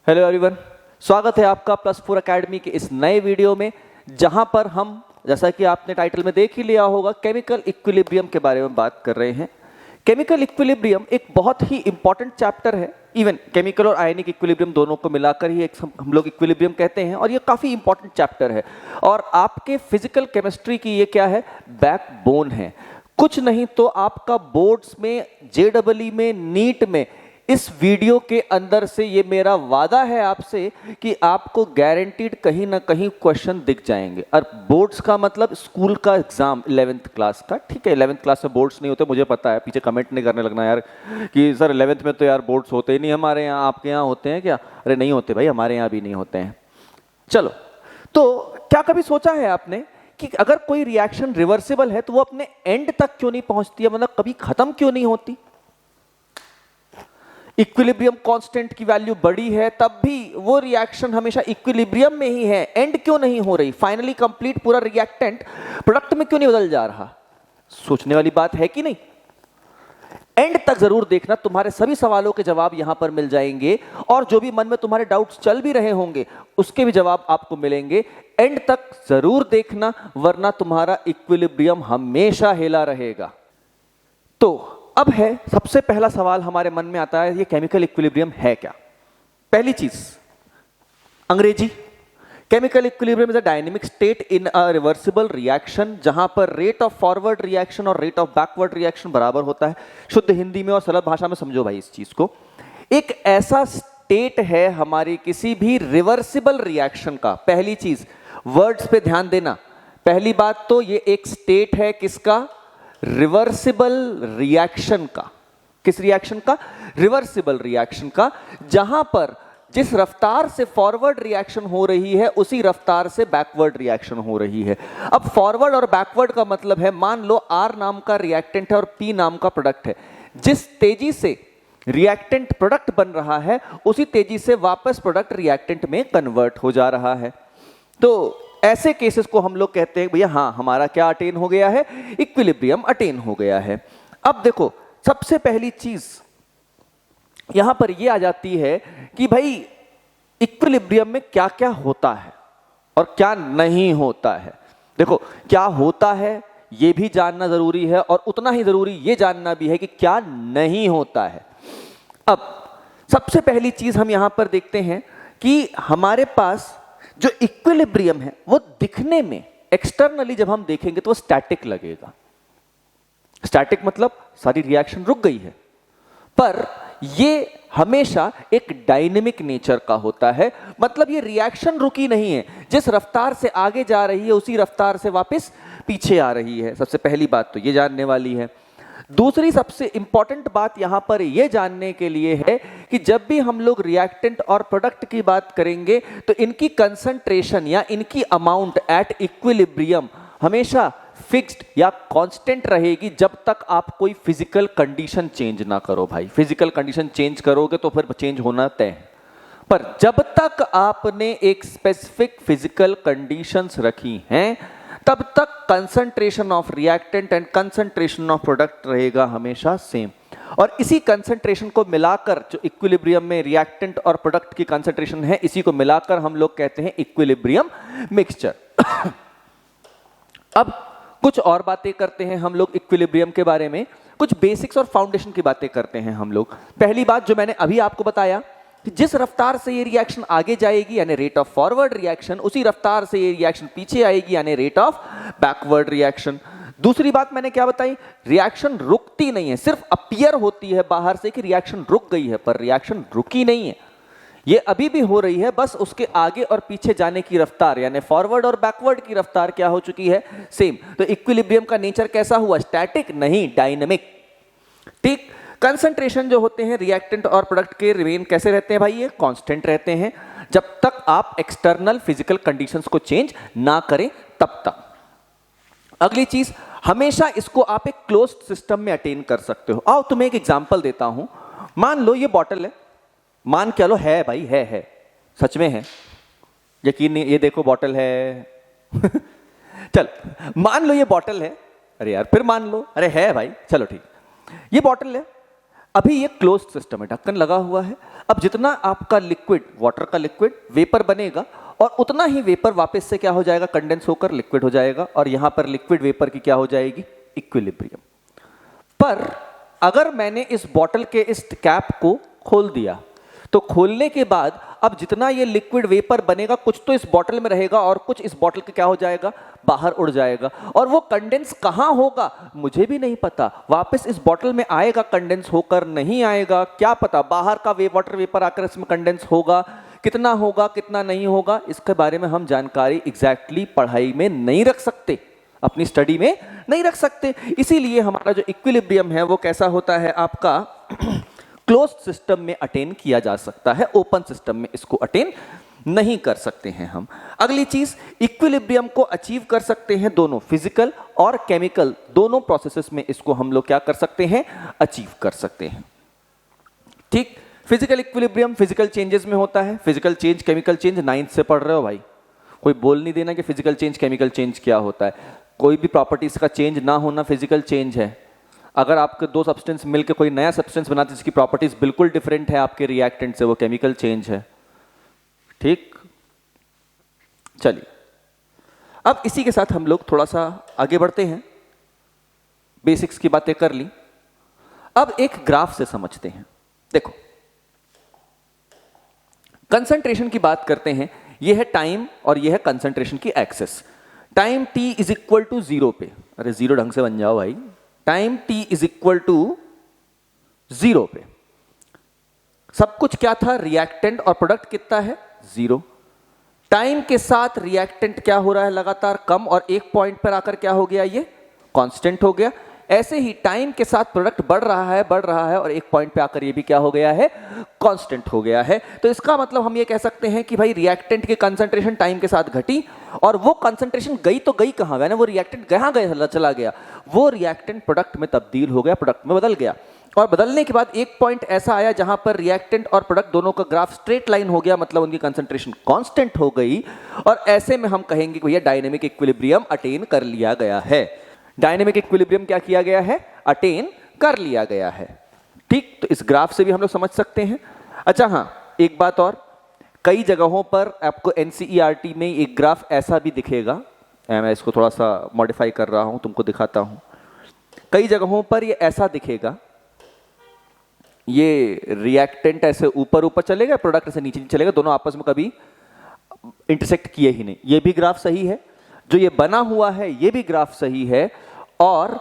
Hello everyone, स्वागत है आपका +4 एकेडमी के इस नए वीडियो में, जहां पर हम, जैसा कि आपने टाइटल में देख ही लिया होगा, केमिकल इक्विलिब्रियम के बारे में बात कर रहे हैं। केमिकल इक्विलिब्रियम एक बहुत ही इंपॉर्टेंट चैप्टर है। इवन केमिकल और आयनिक इक्विलिब्रियम दोनों को मिलाकर ही एक हम लोग इक्विलिब्रियम कहते हैं, और ये काफ़ी इंपॉर्टेंट चैप्टर है। और आपके फिजिकल केमिस्ट्री की ये क्या है, बैकबोन है। कुछ नहीं तो आपका बोर्ड्स में, जेईई में, नीट में, इस वीडियो के अंदर से ये मेरा वादा है आपसे कि आपको गारंटीड कहीं ना कहीं क्वेश्चन दिख जाएंगे। और बोर्ड्स का मतलब स्कूल का एग्जाम 11th क्लास का, ठीक है। 11th क्लास में बोर्ड्स नहीं होते, मुझे पता है। पीछे कमेंट नहीं करने लगना यार कि सर 11th में तो यार बोर्ड्स होते ही नहीं हमारे यहाँ, आपके यहाँ होते हैं क्या? अरे नहीं होते भाई, हमारे यहाँ भी नहीं होते हैं। चलो, तो क्या कभी सोचा है आपने कि अगर कोई रिएक्शन रिवर्सिबल है तो वो अपने एंड तक क्यों नहीं पहुंचती है, मतलब कभी खत्म क्यों नहीं होती? इक्विलिब्रियम कांस्टेंट की वैल्यू बड़ी है तब भी वो रिएक्शन हमेशा इक्विलिब्रियम में ही है, एंड क्यों नहीं हो रही? फाइनली कंप्लीट पूरा रिएक्टेंट प्रोडक्ट में क्यों नहीं बदल जा रहा? सोचने वाली बात है कि नहीं? एंड तक जरूर देखना, तुम्हारे सभी सवालों के जवाब यहां पर मिल जाएंगे, और जो भी मन में तुम्हारे डाउट्स चल भी रहे होंगे उसके भी जवाब आपको मिलेंगे। एंड तक जरूर देखना, वरना तुम्हारा इक्विलिब्रियम हमेशा हिला रहेगा। तो अब है सबसे पहला सवाल हमारे मन में आता है, ये केमिकल इक्विलिब्रियम है क्या? पहली चीज, अंग्रेजी। Chemical equilibrium is a dynamic state in a reversible reaction जहां पर रेट ऑफ फॉरवर्ड रिएक्शन और रेट ऑफ बैकवर्ड रिएक्शन बराबर होता है। शुद्ध हिंदी में और सरल भाषा में समझो भाई इस चीज को। एक ऐसा स्टेट है हमारी किसी भी रिवर्सिबल रिएक्शन का। पहली चीज, वर्ड्स पे ध्यान देना। पहली बात तो ये एक स्टेट है किसका? रिवर्सिबल रिएक्शन का। किस रिएक्शन का? रिवर्सिबल रिएक्शन का, जहां पर जिस रफ्तार से फॉरवर्ड रिएक्शन हो रही है उसी रफ्तार से बैकवर्ड रिएक्शन हो रही है। अब फॉरवर्ड और बैकवर्ड का मतलब है, मान लो R नाम का रिएक्टेंट है और P नाम का प्रोडक्ट है। जिस तेजी से रिएक्टेंट प्रोडक्ट बन रहा है उसी तेजी से वापस प्रोडक्ट रिएक्टेंट में कन्वर्ट हो जा रहा है। तो ऐसे केसेस को हम लोग कहते हैं भैया हाँ, हमारा क्या अटेन हो गया है? इक्विलिब्रियम अटेन हो गया है। अब देखो, सबसे पहली चीज यहां पर यह आ जाती है कि भाई इक्विलिब्रियम में क्या क्या होता है और क्या नहीं होता है। देखो, क्या होता है यह भी जानना जरूरी है, और उतना ही जरूरी यह जानना भी है कि क्या नहीं होता है। अब सबसे पहली चीज हम यहां पर देखते हैं कि हमारे पास जो इक्विलिब्रियम है वो दिखने में, एक्सटर्नली जब हम देखेंगे तो वो स्टैटिक लगेगा। स्टैटिक मतलब सारी रिएक्शन रुक गई है, पर ये हमेशा एक डायनेमिक नेचर का होता है। मतलब ये रिएक्शन रुकी नहीं है, जिस रफ्तार से आगे जा रही है उसी रफ्तार से वापस पीछे आ रही है। सबसे पहली बात तो ये जानने वाली है। दूसरी सबसे इंपॉर्टेंट बात यहां पर यह जानने के लिए है कि जब भी हम लोग रिएक्टेंट और प्रोडक्ट की बात करेंगे तो इनकी कंसंट्रेशन या इनकी अमाउंट एट इक्विलिब्रियम हमेशा फिक्स्ड या कांस्टेंट रहेगी, जब तक आप कोई फिजिकल कंडीशन चेंज ना करो। भाई फिजिकल कंडीशन चेंज करोगे तो फिर चेंज होना तय है, पर जब तक आपने एक स्पेसिफिक फिजिकल कंडीशंस रखी हैं तब तक concentration of reactant and concentration of product रहेगा हमेशा सेम। और इसी कंसंट्रेशन को मिलाकर, जो इक्विलिब्रियम में रिएक्टेंट और प्रोडक्ट की कंसंट्रेशन है, इसी को मिलाकर हम लोग कहते हैं इक्विलिब्रियम मिक्सचर। अब कुछ और बातें करते हैं हम लोग इक्विलिब्रियम के बारे में, कुछ बेसिक्स और फाउंडेशन की बातें करते हैं हम लोग। पहली बात जो मैंने अभी आपको बताया कि जिस रफ्तार से ये रिएक्शन आगे जाएगी यानी रेट ऑफ फॉरवर्ड रिएक्शन, उसी रफ्तार से ये रिएक्शन पीछे आएगी यानी रेट ऑफ बैकवर्ड रिएक्शन। दूसरी बात मैंने क्या बताई? रिएक्शन रुकती नहीं है, सिर्फ अपीयर होती है बाहर से कि रिएक्शन रुक गई है, पर रिएक्शन रुकी नहीं है, ये अभी भी हो रही है। बस उसके आगे और पीछे जाने की रफ्तार यानी फॉरवर्ड और बैकवर्ड की रफ्तार क्या हो चुकी है? सेम। तो इक्विलिब्रियम का नेचर कैसा हुआ? स्टैटिक नहीं, डायनेमिक। ठीक। कंसंट्रेशन जो होते हैं रिएक्टेंट और प्रोडक्ट के रिमेन कैसे रहते हैं भाई? ये कांस्टेंट रहते हैं जब तक आप एक्सटर्नल फिजिकल कंडीशंस को चेंज ना करें तब तक। अगली चीज, हमेशा इसको आप एक क्लोज्ड सिस्टम में अटेन कर सकते हो। आओ तुम्हें एक एग्जांपल देता हूं। मान लो ये बॉटल है, मान क्या लो है भाई, है सच में है, यकीन नहीं, ये देखो बॉटल है। चल मान लो ये बॉटल है, अरे यार फिर मान लो, अरे है भाई, चलो ठीक, ये बॉटल है। अभी ये क्लोज्ड सिस्टम है, ढक्कन लगा हुआ है। अब जितना आपका लिक्विड, वाटर का लिक्विड वेपर बनेगा और उतना ही वेपर वापस से क्या हो जाएगा, कंडेंस होकर लिक्विड हो जाएगा, और यहां पर लिक्विड वेपर की क्या हो जाएगी, इक्विलिब्रियम। पर अगर मैंने इस बॉटल के इस कैप को खोल दिया, तो खोलने के बाद अब जितना ये लिक्विड वेपर बनेगा, कुछ तो इस बॉटल में रहेगा और कुछ इस बॉटल के क्या हो जाएगा, बाहर उड़ जाएगा। और वो कंडेंस कहां होगा मुझे भी नहीं पता, वापस इस बॉटल में आएगा, कंडेंस होकर नहीं आएगा क्या पता, बाहर का वाटर वेपर आकर इसमें कंडेंस होगा, कितना होगा कितना नहीं होगा, इसके बारे में हम जानकारी एग्जैक्टली पढ़ाई में नहीं रख सकते, अपनी स्टडी में नहीं रख सकते। इसीलिए हमारा जो इक्विलिब्रियम है वो कैसा होता है आपका, क्लोज्ड सिस्टम में अटेन किया जा सकता है, ओपन सिस्टम में इसको अटेन नहीं कर सकते हैं हम। अगली चीज, इक्विलिब्रियम को अचीव कर सकते हैं दोनों फिजिकल और केमिकल, दोनों प्रोसेसेस में इसको हम लोग क्या कर सकते हैं, अचीव कर सकते हैं। ठीक, फिजिकल इक्विलिब्रियम फिजिकल चेंजेस में होता है। Physical change chemical change 9th से पढ़ रहे हो भाई, कोई बोल नहीं देना कि फिजिकल चेंज केमिकल चेंज क्या होता है। कोई भी प्रॉपर्टीज का चेंज ना होना फिजिकल चेंज है। अगर आपके दो सब्सटेंस मिलकर कोई नया सब्सटेंस बनाते हैं जिसकी प्रॉपर्टीज बिल्कुल डिफरेंट है आपके रिएक्टेंट से, वो केमिकल चेंज है। ठीक, चलिए अब इसी के साथ हम लोग थोड़ा सा आगे बढ़ते हैं। बेसिक्स की बातें कर ली, अब एक ग्राफ से समझते हैं। देखो, कंसंट्रेशन की बात करते हैं, यह है टाइम और यह है कंसंट्रेशन की excess. Time t is equal to 0 पे, अरे 0 ढंग से बन जाओ भाई, time t is equal to 0 पे सब कुछ क्या था, रिएक्टेंट और प्रोडक्ट कितना है, 0। टाइम के साथ रिएक्टेंट क्या हो रहा है, लगातार कम, और एक पॉइंट पर आकर क्या हो गया, ये कांस्टेंट हो गया। ऐसे ही टाइम के साथ प्रोडक्ट बढ़ रहा है और एक पॉइंट पे आकर ये भी क्या हो गया है, कांस्टेंट हो गया है। तो इसका मतलब हम ये कह सकते हैं कि भाई रिएक्टेंट की कंसंट्रेशन टाइम के साथ घटी, और वो कंसंट्रेशन गई तो गई कहां, यानी वो रिएक्टेंट कहां गया, चला गया, वो रिएक्टेंट प्रोडक्ट में तब्दील हो गया, प्रोडक्ट में बदल गया। और बदलने के बाद एक पॉइंट ऐसा आया जहां पर रिएक्टेंट और प्रोडक्ट दोनों का ग्राफ स्ट्रेट लाइन हो गया, मतलब उनकी कंसंट्रेशन कांस्टेंट हो गई, और ऐसे में हम कहेंगे कि भैया डायनेमिक इक्विलिब्रियम अटेन कर लिया गया है। डायनेमिक इक्विलिब्रियम क्या किया गया है, अटेन कर लिया गया है। ठीक, तो इस ग्राफ से भी हम लोग समझ सकते हैं। अच्छा हाँ, एक बात और, कई जगहों पर आपको एनसीईआरटी में एक ग्राफ ऐसा भी दिखेगा, मैं इसको थोड़ा सा मॉडिफाई कर रहा हूं, तुमको दिखाता हूं। कई जगहों पर ये ऐसा दिखेगा, ये रिएक्टेंट ऐसे ऊपर ऊपर चलेगा, प्रोडक्ट ऐसे नीचे नीचे चलेगा, दोनों आपस में कभी इंटरसेक्ट किए ही नहीं। ये भी ग्राफ सही है, जो ये बना हुआ है ये भी ग्राफ सही है। और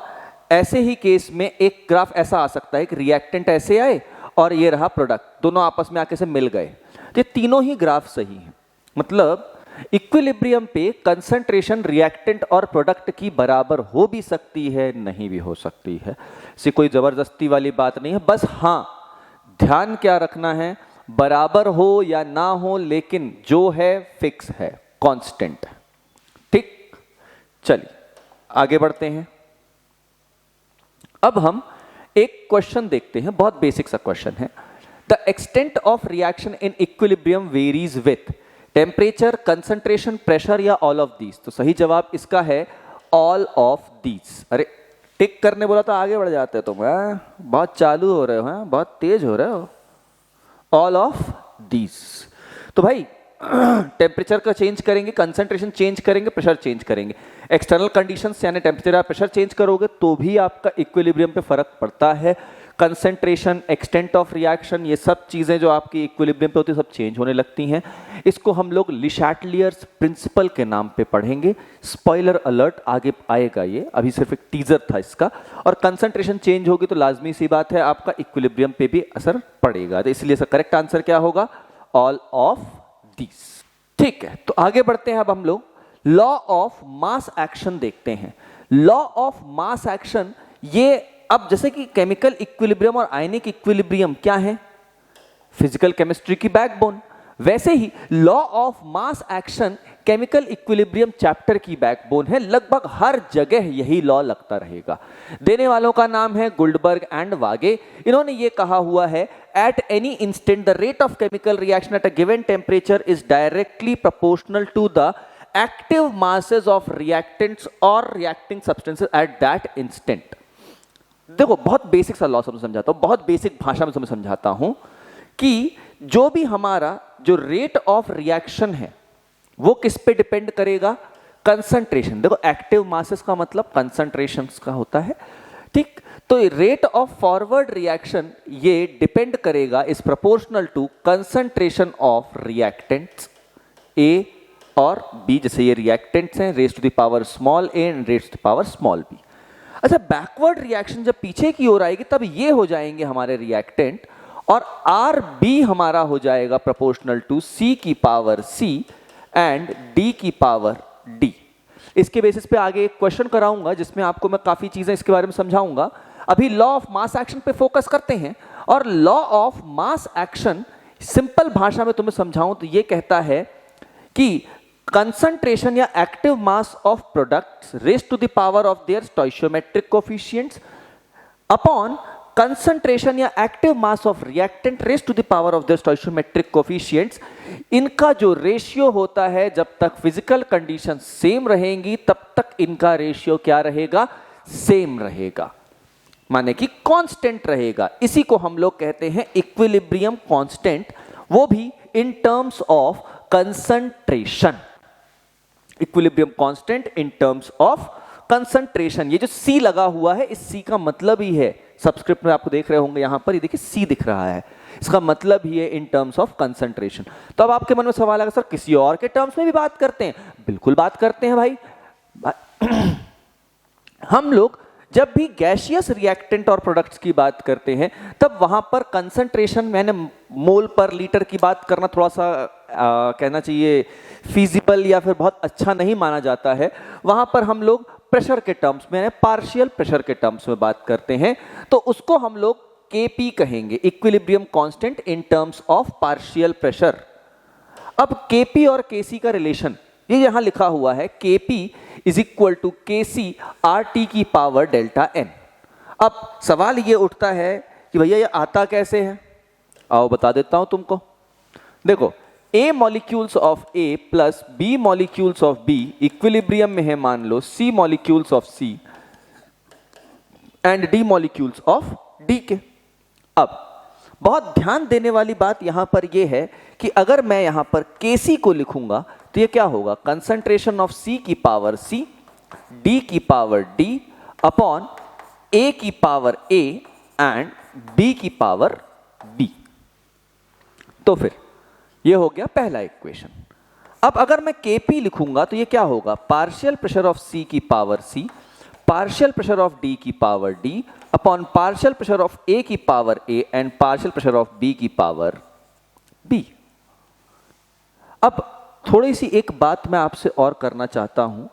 ऐसे ही केस में एक ग्राफ ऐसा आ सकता है कि रिएक्टेंट ऐसे आए और ये रहा प्रोडक्ट, दोनों आपस में आके से मिल गए, तो ये तीनों ही ग्राफ सही हैं। मतलब इक्विलिब्रियम पे कंसंट्रेशन रिएक्टेंट और प्रोडक्ट की बराबर हो भी सकती है, नहीं भी हो सकती है, इससे कोई जबरदस्ती वाली बात नहीं है। बस हाँ, ध्यान क्या रखना है, बराबर हो या ना हो, लेकिन जो है फिक्स है, कांस्टेंट है। ठीक, चलिए आगे बढ़ते हैं। अब हम एक क्वेश्चन देखते हैं, बहुत बेसिक सा क्वेश्चन है। The extent of reaction in equilibrium varies with temperature, concentration, pressure या ऑल ऑफ दीज। तो सही जवाब इसका है ऑल ऑफ दीज। अरे टिक करने बोला तो आगे बढ़ जाते हो तुम, बहुत चालू हो रहे हो, बहुत तेज हो रहे हो। ऑल ऑफ दीज, तो भाई टेम्परेचर का चेंज करेंगे, कंसंट्रेशन चेंज करेंगे, प्रेशर चेंज करेंगे। एक्सटर्नल कंडीशंस यानी टेम्परेचर या प्रेशर चेंज करोगे तो भी आपका इक्विलिब्रियम पे फर्क पड़ता है। कंसंट्रेशन, एक्सटेंट ऑफ रिएक्शन, ये सब चीजें जो आपकी इक्विलिब्रियम पे होती है सब चेंज होने लगती हैं। इसको हम लोग ले चैटलियर्स प्रिंसिपल के नाम पे पढ़ेंगे। स्पॉइलर अलर्ट, आगे आएगा, ये अभी सिर्फ एक टीजर था इसका। और कंसंट्रेशन चेंज होगी तो लाजमी सी बात है आपका इक्विलिब्रियम पे भी असर पड़ेगा। तो इसलिए इसका करेक्ट आंसर क्या होगा, ऑल ऑफ दीज। ठीक है, तो आगे बढ़ते हैं। अब हम लोग लॉ ऑफ मास एक्शन देखते हैं। लॉ ऑफ मास एक्शन, ये अब जैसे कि केमिकल इक्विलिब्रियम और आयनिक इक्विलिब्रियम क्या है, फिजिकल केमिस्ट्री की बैकबोन, वैसे ही law of mass action chemical equilibrium chapter की बैकबोन है। लगभग हर जगह यही लॉ लगता रहेगा। देने वालों का नाम है गुल्डबर्ग एंड वागे। इन्होंने ये कहा हुआ है, at any instant the rate of chemical reaction at a given temperature is directly proportional to the active masses of reactants or reacting substances at that instant. देखो बहुत बेसिक सा लॉ समझाता हूं, बहुत बेसिक भाषा में समझाता हूं कि जो भी हमारा जो रेट ऑफ रिएक्शन है वो किस पे डिपेंड करेगा, कंसंट्रेशन। देखो एक्टिव मासेस का मतलब कंसंट्रेशन का होता है, ठीक। तो रेट ऑफ फॉरवर्ड रिएक्शन ये डिपेंड करेगा, is proportional to concentration of reactants A और बी। जैसे ये रिएक्टेंट्स हैं, raise to the power small A and raise to the power small B. अच्छा, बैकवर्ड रिएक्शन जब पीछे की ओर आएगी तब ये हो जाएंगे हमारे रिएक्टेंट, और आर बी हमारा हो जाएगा प्रोपोर्शनल टू सी की पावर सी एंड डी की पावर डी। इसके बेसिस पे आगे एक क्वेश्चन कराऊंगा जिसमें आपको मैं काफी चीजें इसके बारे में समझाऊंगा। अभी लॉ ऑफ मास एक्शन पे फोकस करते हैं, और law of mass action simple भाषा में तुम्हें समझाऊं तो ये कहता है कि कंसंट्रेशन या active mass of products raise to the power of their stoichiometric coefficients upon concentration या active mass of reactant raise to the power of their stoichiometric coefficients, इनका जो रेशियो होता है जब तक फिजिकल कंडीशन सेम रहेंगी तब तक इनका रेशियो क्या रहेगा, सेम रहेगा, माने कि कांस्टेंट रहेगा। इसी को हम लोग कहते हैं इक्विलिब्रियम कांस्टेंट, वो भी इन terms of concentration. Equilibrium constant in terms of concentration. ये जो सी लगा हुआ है, इस सी का मतलब ही है, सबस्क्रिप्ट में आपको देख रहे होंगे यहां पर, ये देखिए सी दिख रहा है, इसका मतलब ही है इन टर्म्स ऑफ कंसंट्रेशन। तो अब आपके मन में सवाल आएगा, सर किसी और के टर्म्स में भी बात करते हैं? बिल्कुल बात करते हैं भाई। हम लोग जब भी गैसियस रिएक्टेंट और प्रोडक्ट्स की बात करते हैं तब वहां पर कंसंट्रेशन, मैंने मोल पर लीटर की बात करना थोड़ा सा कहना चाहिए फीजिबल या फिर बहुत अच्छा नहीं माना जाता है। वहां पर हम लोग प्रेशर के टर्म्स में, पार्शियल प्रेशर के टर्म्स में बात करते हैं, तो उसको हम लोग Kp कहेंगे, equilibrium constant in terms of partial pressure. अब Kp और Kc का रिलेशन ये यहां लिखा हुआ है, Kp is equal to Kc RT की पावर डेल्टा n। अब सवाल ये उठता है कि भैया ये आता कैसे है, आओ बता देता हूं तुमको। देखो, A molecules of A plus B molecules of B equilibrium में है, मान लो C molecules of C and D molecules of D के। अब बहुत ध्यान देने वाली बात यहां पर यह है कि अगर मैं यहां पर Kc को लिखूंगा तो ये क्या होगा, कंसंट्रेशन ऑफ C की पावर C, D की पावर D अपॉन A की पावर A एंड B की पावर B। तो फिर ये हो गया पहला इक्वेशन। अब अगर मैं Kp लिखूंगा तो ये क्या होगा, पार्शियल प्रेशर ऑफ C की power C, partial pressure of D की power D upon partial pressure of A की power A and partial pressure of B की पावर B। अब थोड़ी सी एक बात मैं आपसे और करना चाहता हूं।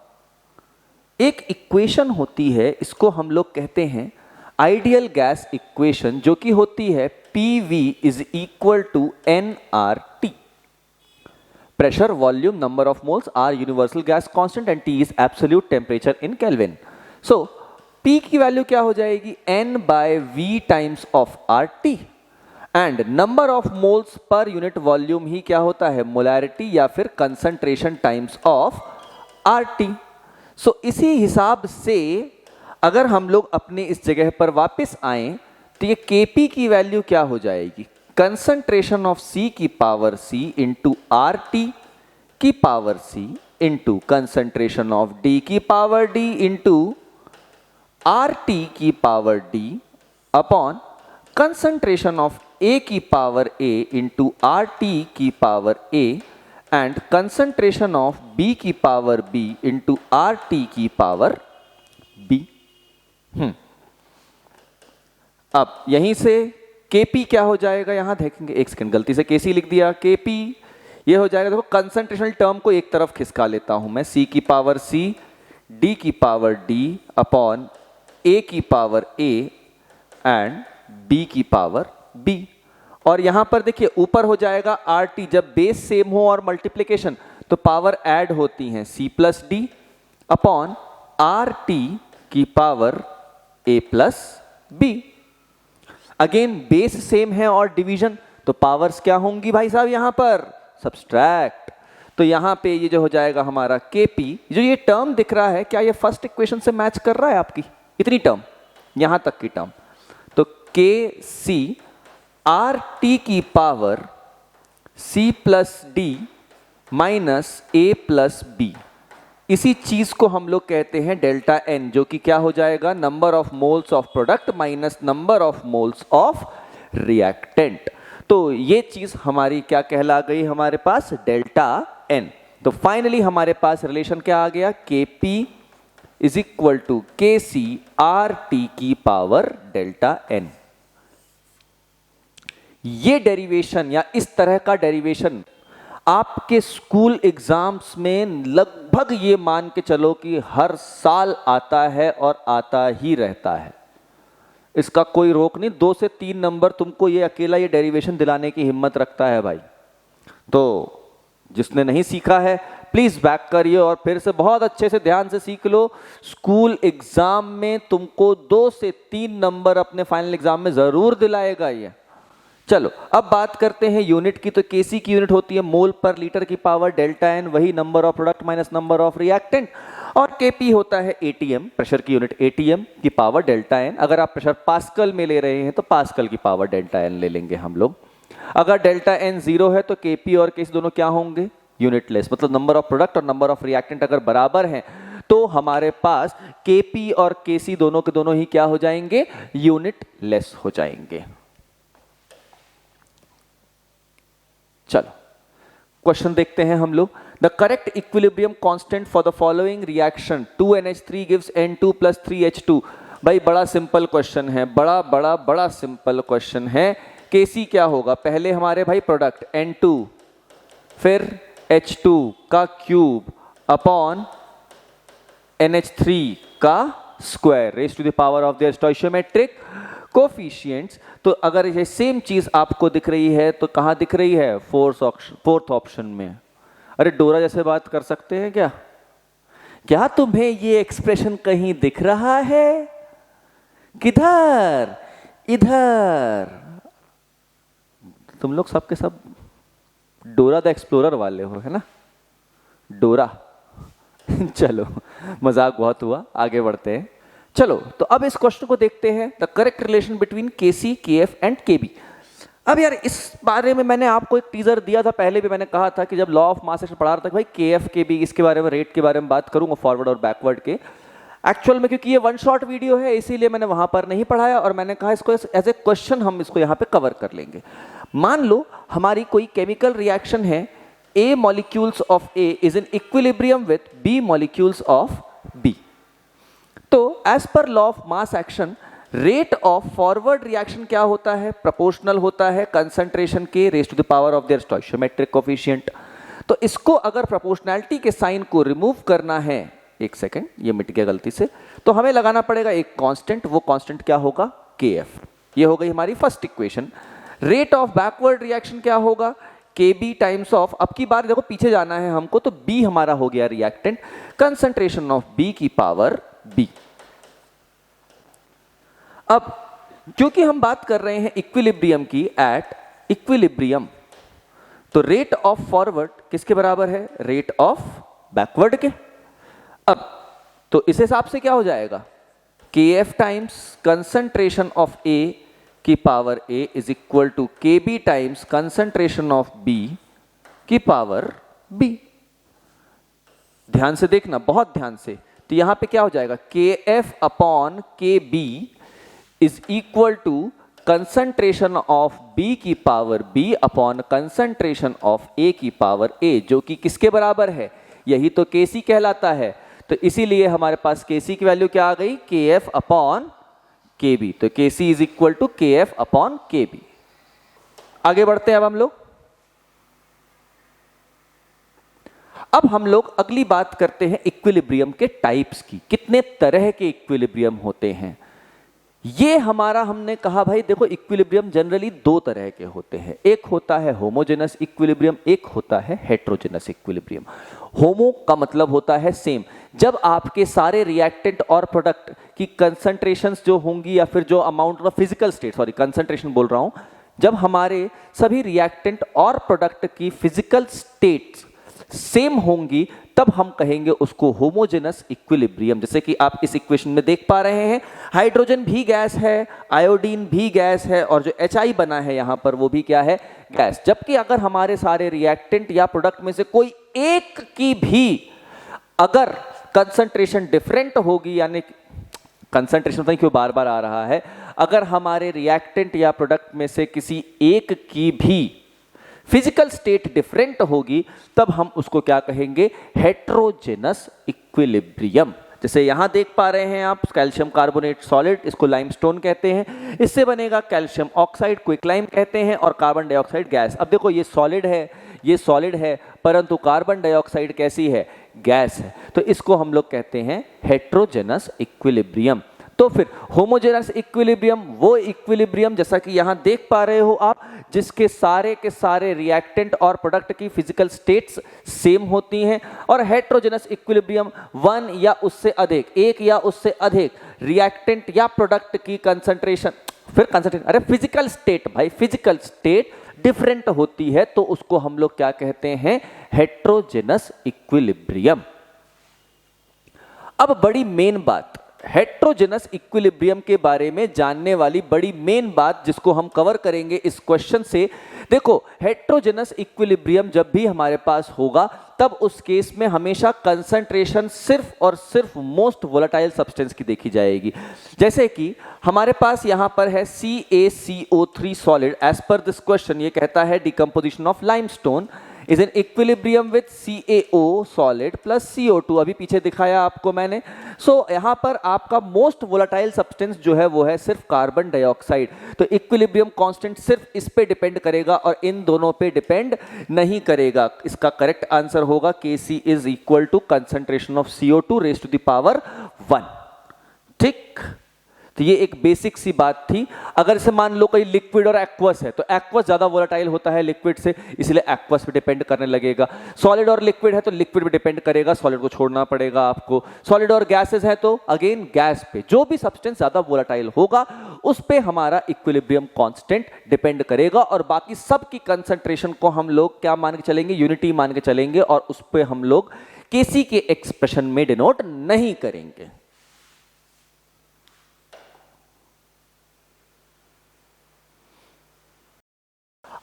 एक इक्वेशन होती है, इसको हम लोग कहते हैं आइडियल गैस इक्वेशन, जो कि होती है PV is equal to nRT। Pressure, volume, number of moles R universal gas constant and T is absolute temperature in kelvin. So P की वैल्यू क्या हो जाएगी, N by V times of RT and number of moles पर unit volume ही क्या होता है, molarity या फिर concentration times of RT। So इसी हिसाब से अगर हम लोग अपने इस जगह पर वापस आए तो ये Kp की वैल्यू क्या हो जाएगी, कंसंट्रेशन ऑफ C की पावर C इंटू RT की power C into concentration of D की पावर D इंटू RT की power D upon concentration of A की पावर A इंटू RT की power A and concentration of B की power B into RT की power B। अब यहीं से Kp क्या हो जाएगा, यहां देखेंगे, एक सेकंड गलती से Kc लिख दिया, Kp ये हो जाएगा, देखो कंसंट्रेशन टर्म को एक तरफ खिसका लेता हूं मैं, C की पावर C, D की पावर D अपॉन A की पावर A एंड B की पावर B। और यहां पर देखिए ऊपर हो जाएगा RT, जब बेस सेम हो और मल्टीप्लिकेशन तो पावर ऐड होती हैं, C plus D upon RT की power A plus B। Again base same है और डिवीजन, तो पावर्स क्या होंगी भाई साहब, यहां पर सब्सट्रैक्ट। तो यहां पे ये जो हो जाएगा हमारा Kp, जो ये टर्म दिख रहा है, क्या ये फर्स्ट इक्वेशन से मैच कर रहा है आपकी, इतनी टर्म यहां तक की टर्म, तो के सी आर टी की power C plus D minus A plus B, इसी चीज को हम लोग कहते हैं डेल्टा एन, जो कि क्या हो जाएगा, number of moles of product minus number of moles of reactant. तो ये चीज हमारी क्या कहला गई, हमारे पास डेल्टा एन। तो फाइनली हमारे पास रिलेशन क्या आ गया, के पी इज इक्वल टू के सी आर टी की पावर डेल्टा एन। ये डेरिवेशन या इस तरह का डेरिवेशन आपके स्कूल एग्जाम्स में लगभग ये मान के चलो कि हर साल आता है और आता ही रहता है, इसका कोई रोक नहीं। 2 से 3 नंबर तुमको ये अकेला ये डेरिवेशन दिलाने की हिम्मत रखता है भाई। तो जिसने नहीं सीखा है प्लीज बैक करिए और फिर से बहुत अच्छे से ध्यान से सीख लो। स्कूल एग्जाम में तुमको 2 से 3 नंबर अपने फाइनल एग्जाम में जरूर दिलाएगा ये। चलो अब बात करते हैं यूनिट की। तो केसी की यूनिट होती है मोल पर लीटर की पावर डेल्टा एन, वही number of product minus number of reactant. और केपी होता है एटीएम, प्रेशर की यूनिट एटीएम की पावर डेल्टा एन। अगर आप प्रेशर पास्कल में ले रहे हैं तो पास्कल की पावर डेल्टा एन ले लेंगे हम लोग। अगर डेल्टा एन 0 है तो केपी और केसी दोनों क्या होंगे, यूनिटलेस। मतलब नंबर ऑफ प्रोडक्ट और नंबर ऑफ रिएक्टेंट अगर बराबर हैं तो हमारे पास केपी और केसी दोनों के दोनों ही क्या हो जाएंगे, यूनिटलेस हो जाएंगे। चलो क्वेश्चन देखते हैं हम लोग। The correct equilibrium constant for the following reaction 2NH3 gives N2 plus 3H2। भाई बड़ा सिंपल क्वेश्चन है, बड़ा सिंपल क्वेश्चन है। केसी क्या होगा, पहले हमारे भाई प्रोडक्ट N2 फिर H2 का क्यूब अपॉन NH3 का square raise to the power of their stoichiometric coefficients. तो अगर ये सेम चीज आपको दिख रही है तो कहां दिख रही है, फोर्थ ऑप्शन में। अरे डोरा जैसे बात कर सकते हैं क्या? क्या तुम्हें ये एक्सप्रेशन कहीं दिख रहा है? किधर? इधर। तुम लोग सबके सब डोरा द एक्सप्लोरर वाले हो, है ना? डोरा। चलो मजाक बहुत हुआ, आगे बढ़ते हैं। चलो तो अब इस क्वेश्चन को देखते हैं। The correct relation between KC, KF and KB. अब यार इस बारे में मैंने आपको एक टीजर दिया था, पहले भी मैंने कहा था कि जब लॉ ऑफ मास एक्शन पढ़ा रहा था भाई केएफ केबी इसके बारे में, रेट के बारे में बात करूंगा फॉरवर्ड और बैकवर्ड के। एक्चुअल में क्योंकि ये 1 शॉट वीडियो है इसीलिए मैंने वहां पर नहीं पढ़ाया और मैंने कहा इसको एज ए क्वेश्चन हम इसको यहाँ पे कवर कर लेंगे। मान लो हमारी कोई केमिकल रिएक्शन है, A molecules of A is in equilibrium with B molecules of B. तो as per law of mass action, rate of forward reaction क्या होता है, proportional होता है concentration के raised to the power of their stoichiometric coefficient। तो इसको अगर proportionality के साइन को रिमूव करना है, एक सेकेंड ये मिट गया गलती से, तो हमें लगाना पड़ेगा एक कांस्टेंट। वो कांस्टेंट क्या होगा, KF। ये हो गई हमारी first equation. Rate of backward reaction क्या होगा, KB टाइम्स ऑफ, अब की बार देखो पीछे जाना है हमको, तो B हमारा हो गया रिएक्टेंट, कंसंट्रेशन ऑफ B की पावर B। अब क्योंकि हम बात कर रहे हैं इक्विलिब्रियम की, एट इक्विलिब्रियम, तो रेट ऑफ फॉरवर्ड किसके बराबर है, रेट ऑफ बैकवर्ड के। अब तो इस हिसाब से क्या हो जाएगा, KF times concentration of A की power A is equal to KB times concentration of B की पावर B। ध्यान से देखना, बहुत ध्यान से। तो यहां पे क्या हो जाएगा, KF upon KB is equal to concentration of B की power B upon concentration of A की पावर A, जो कि किसके बराबर है, यही तो KC कहलाता है। तो इसीलिए हमारे पास KC की वैल्यू क्या आ गई, KF अपॉन KB। तो KC is equal to KF upon KB। आगे बढ़ते हैं अब हम लोग। अब हम लोग अगली बात करते हैं इक्विलिब्रियम के टाइप्स की, कितने तरह के इक्विलिब्रियम होते हैं। ये हमारा हमने कहा भाई देखो इक्विलिब्रियम जनरली 2 तरह के होते हैं, एक होता है होमोजेनस इक्विलिब्रियम, एक होता है हेट्रोजेनस इक्विलिब्रियम। होमो का मतलब होता है सेम, जब आपके सारे रिएक्टेंट और प्रोडक्ट की कंसंट्रेशंस जो होंगी या फिर जो amount of physical state, sorry concentration बोल रहा हूं, जब हमारे सभी रिएक्टेंट और प्रोडक्ट की फिजिकल स्टेट्स सेम होंगी तब हम कहेंगे उसको होमोजेनस इक्विलिब्रियम। जैसे कि आप इस इक्वेशन में देख पा रहे हैं, हाइड्रोजन भी गैस है, आयोडीन भी गैस है, और जो HI बना है यहां पर वो भी क्या है, गैस। जबकि अगर हमारे सारे रिएक्टेंट या प्रोडक्ट में से कोई एक की भी अगर कंसंट्रेशन डिफरेंट होगी, यानी कंसंट्रेशन पता नहीं क्यों बार बार आ रहा है, अगर हमारे रिएक्टेंट या प्रोडक्ट में से किसी एक की भी फिजिकल स्टेट डिफरेंट होगी, तब हम उसको क्या कहेंगे, हेट्रोजेनस इक्विलिब्रियम। जैसे यहां देख पा रहे हैं आप, कैल्शियम कार्बोनेट सॉलिड, इसको लाइमस्टोन कहते हैं, इससे बनेगा कैल्शियम ऑक्साइड, क्विकलाइम कहते हैं, और कार्बन डाइऑक्साइड गैस। अब देखो ये सॉलिड है, ये सॉलिड है, परंतु कार्बन डाइऑक्साइड कैसी है, गैस है, तो इसको हम लोग कहते हैं हेट्रोजेनस इक्विलिब्रियम। तो फिर होमोजेनस इक्विलिब्रियम वो इक्विलिब्रियम जैसा कि यहां देख पा रहे हो आप, जिसके सारे के सारे रिएक्टेंट और प्रोडक्ट की फिजिकल स्टेट्स सेम होती हैं। और हेट्रोजेनस इक्विलिब्रियम वन या उससे अधिक, एक या उससे अधिक रिएक्टेंट या प्रोडक्ट की कंसंट्रेशन, फिर कंसंट्रेशन, अरे फिजिकल स्टेट भाई, फिजिकल स्टेट डिफरेंट होती है, तो उसको हम लोग क्या कहते हैं, हेट्रोजेनस इक्विलिब्रियम। अब बड़ी मेन बात, हेट्रोजेनस इक्विलिब्रियम के बारे में जानने वाली बड़ी मेन बात जिसको हम कवर करेंगे इस क्वेश्चन से। देखो, हेट्रोजेनस इक्विलिब्रियम जब भी हमारे पास होगा, तब उस केस में हमेशा कंसंट्रेशन सिर्फ और सिर्फ मोस्ट वोलेटाइल सब्सटेंस की देखी जाएगी। जैसे कि हमारे पास यहां पर है CaCO3 solid. As per this question ये कहता है decomposition of limestone is in equilibrium with CaO solid plus CO2, अभी पीछे दिखाया आपको मैंने। सो यहां पर आपका मोस्ट वोलेटाइल सब्सटेंस जो है वो है सिर्फ कार्बन डाइऑक्साइड। तो इक्विलिब्रियम कांस्टेंट सिर्फ इस पे डिपेंड करेगा और इन दोनों पे डिपेंड नहीं करेगा। इसका करेक्ट आंसर होगा Kc is equal to concentration of CO2 raise to the power 1। ठीक, तो ये एक बेसिक सी बात थी। अगर इसे मान लो कोई लिक्विड और एक्वस है, तो एक्वस ज्यादा वोलेटाइल होता है लिक्विड से, इसलिए एक्वस पे डिपेंड करने लगेगा। सॉलिड और लिक्विड है तो लिक्विड पे डिपेंड करेगा, सॉलिड को छोड़ना पड़ेगा आपको। सॉलिड और गैसेस है तो अगेन गैस पे। जो भी सब्सटेंस ज्यादा वोलेटाइल होगा उस पे हमारा इक्विलिब्रियम कांस्टेंट डिपेंड करेगा, और बाकी सब की कंसंट्रेशन को हम लोग क्या मान के चलेंगे, यूनिटी मान के चलेंगे, और उस पे हम लोग Kc के एक्सप्रेशन में डिनोट नहीं करेंगे।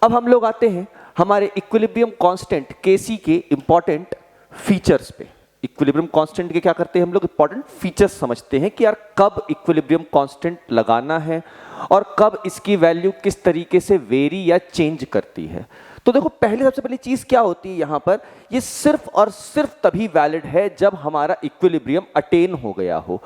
अब हम लोग आते हैं हमारे इक्विलिब्रियम कांस्टेंट Kc के इंपॉर्टेंट फीचर्स पे। इक्विलिब्रियम कांस्टेंट के क्या करते हैं हम लोग, इंपॉर्टेंट फीचर्स समझते हैं कि यार कब इक्विलिब्रियम कांस्टेंट लगाना है और कब इसकी वैल्यू किस तरीके से वेरी या चेंज करती है। तो देखो, सबसे पहली चीज क्या होती है यहां पर, ये सिर्फ और सिर्फ तभी वैलिड है जब हमारा इक्विलिब्रियम अटेन हो गया हो,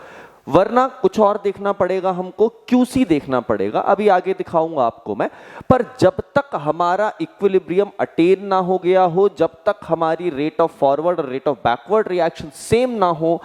वरना कुछ और देखना पड़ेगा हमको, QC देखना पड़ेगा, अभी आगे दिखाऊंगा आपको मैं। पर जब तक हमारा इक्विलिब्रियम अटेन ना हो गया हो, जब तक हमारी रेट ऑफ फॉरवर्ड और rate of backward reaction same ना हो,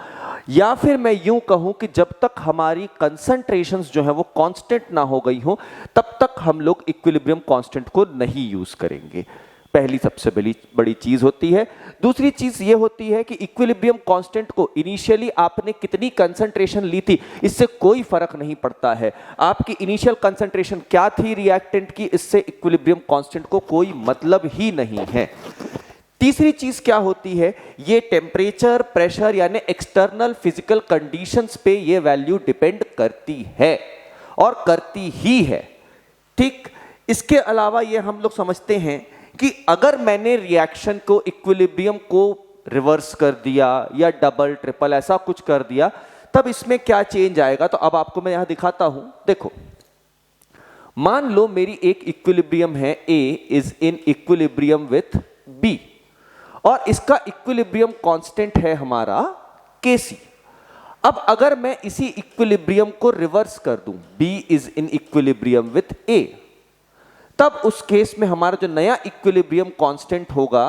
या फिर मैं यूं कहूं कि जब तक हमारी कंसंट्रेशंस जो है वो कांस्टेंट ना हो गई हो, तब तक हम लोग इक्विलिब्रियम कांस्टेंट को नहीं यूज करेंगे। पहली सबसे बड़ी चीज होती है। दूसरी चीज ये होती है कि इक्विलिब्रियम कांस्टेंट को इनिशियली आपने कितनी कंसंट्रेशन ली थी, इससे कोई फर्क नहीं पड़ता है। आपकी इनिशियल कंसंट्रेशन क्या थी रिएक्टेंट की, इससे इक्विलिब्रियम कांस्टेंट को कोई मतलब ही नहीं है। तीसरी चीज क्या होती है, ये टेम्परेचर, प्रेशर यानी एक्सटर्नल फिजिकल कंडीशंस पे ये वैल्यू डिपेंड करती है और करती ही है। ठीक, इसके अलावा ये हम लोग समझते हैं कि अगर मैंने रिएक्शन को, इक्विलिब्रियम को रिवर्स कर दिया या डबल ट्रिपल ऐसा कुछ कर दिया, तब इसमें क्या चेंज आएगा। तो अब आपको मैं यहां दिखाता हूं। देखो, मान लो मेरी एक इक्विलिब्रियम है, A is in equilibrium with B, और इसका इक्विलिब्रियम कांस्टेंट है हमारा Kc। अब अगर मैं इसी इक्विलिब्रियम को रिवर्स कर दूं, B is in equilibrium with A, तब उस केस में हमारा जो नया इक्विलिब्रियम कांस्टेंट होगा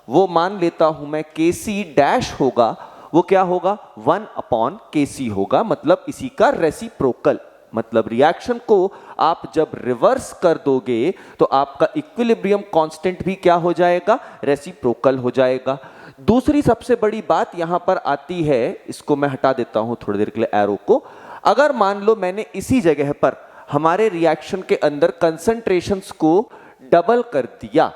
वो मान लेता हूं मैं Kc डैश होगा, वो क्या होगा, 1/Kc होगा, मतलब इसी का रेसिप्रोकल। मतलब रिएक्शन को आप जब रिवर्स कर दोगे तो आपका इक्विलिब्रियम कांस्टेंट भी क्या हो जाएगा, रेसिप्रोकल हो जाएगा। दूसरी सबसे बड़ी बात यहां पर आती है, इसको मैं हटा देता हूं थोड़ी देर के लिए एरो को। अगर मान लो मैंने इसी जगह पर हमारे रिएक्शन के अंदर कंसंट्रेशंस को डबल कर दिया,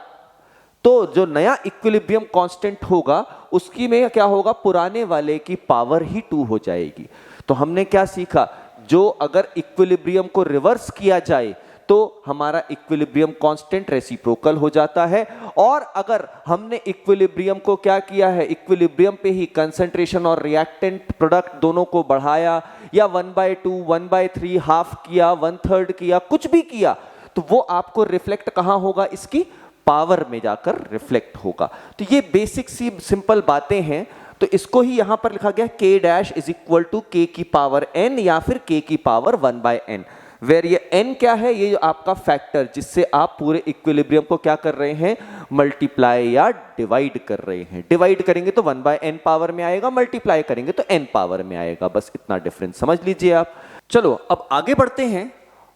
तो जो नया इक्विलिब्रियम कांस्टेंट होगा उसकी में क्या होगा, पुराने वाले की पावर ही 2 हो जाएगी। तो हमने क्या सीखा, जो अगर इक्विलिब्रियम को रिवर्स किया जाए तो हमारा इक्विलिब्रियम कांस्टेंट रेसिप्रोकल हो जाता है, और अगर हमने इक्विलिब्रियम को क्या किया है, इक्विलिब्रियम पे ही कंसंट्रेशन और रिएक्टेंट प्रोडक्ट दोनों को बढ़ाया, या 1/2, 1/3, हाफ किया, 1/3 किया, कुछ भी किया, तो वो आपको रिफ्लेक्ट कहां होगा, इसकी पावर में जाकर रिफ्लेक्ट होगा। तो ये बेसिक सी सिंपल बातें हैं। तो इसको ही यहां पर लिखा गया k dash is equal to k की पावर n या फिर k की पावर 1/n, वेर ये n क्या है, ये आपका फैक्टर जिससे आप पूरे इक्विलिब्रियम को क्या कर रहे हैं, मल्टीप्लाई या डिवाइड कर रहे हैं। डिवाइड करेंगे तो 1/n पावर में आएगा, मल्टीप्लाई करेंगे तो n पावर में आएगा, बस इतना डिफरेंस समझ लीजिए आप। चलो अब आगे बढ़ते हैं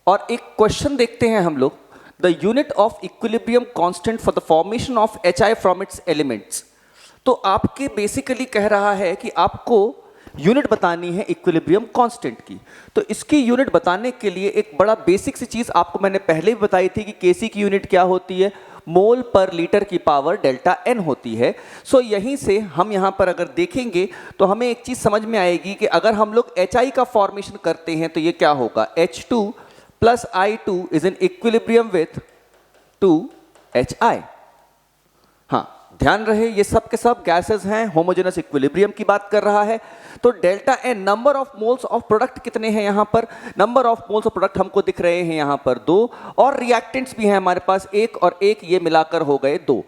और एक क्वेश्चन देखते हैं हम लोग। The unit of equilibrium constant for the formation of HI from its elements. तो आपके बेसिकली कह रहा है कि आपको यूनिट बतानी है इक्विलिब्रियम कांस्टेंट की। तो इसकी यूनिट बताने के लिए एक बड़ा बेसिक सी चीज आपको मैंने पहले भी बताई थी कि केसी की यूनिट क्या होती है, मोल पर लीटर की पावर डेल्टा एन होती है। सो यहीं से हम यहाँ पर अगर देखेंगे तो हमें एक चीज समझ में आएगी कि अगर हम लोग HI का फॉर्मेशन करते हैं तो ये क्या होगा, H2 plus I2 is in equilibrium with 2HI। हाँ, ध्यान रहे ये सब के सब गैसेस हैं, होमोजेनस इक्विलिब्रियम की बात कर रहा है। तो delta N number of moles of product कितने हैं, यहां पर number of moles of product हमको दिख रहे हैं यहां पर 2, और रिएक्टेंट्स भी हैं हमारे पास 1 और 1, ये मिलाकर हो गए 2।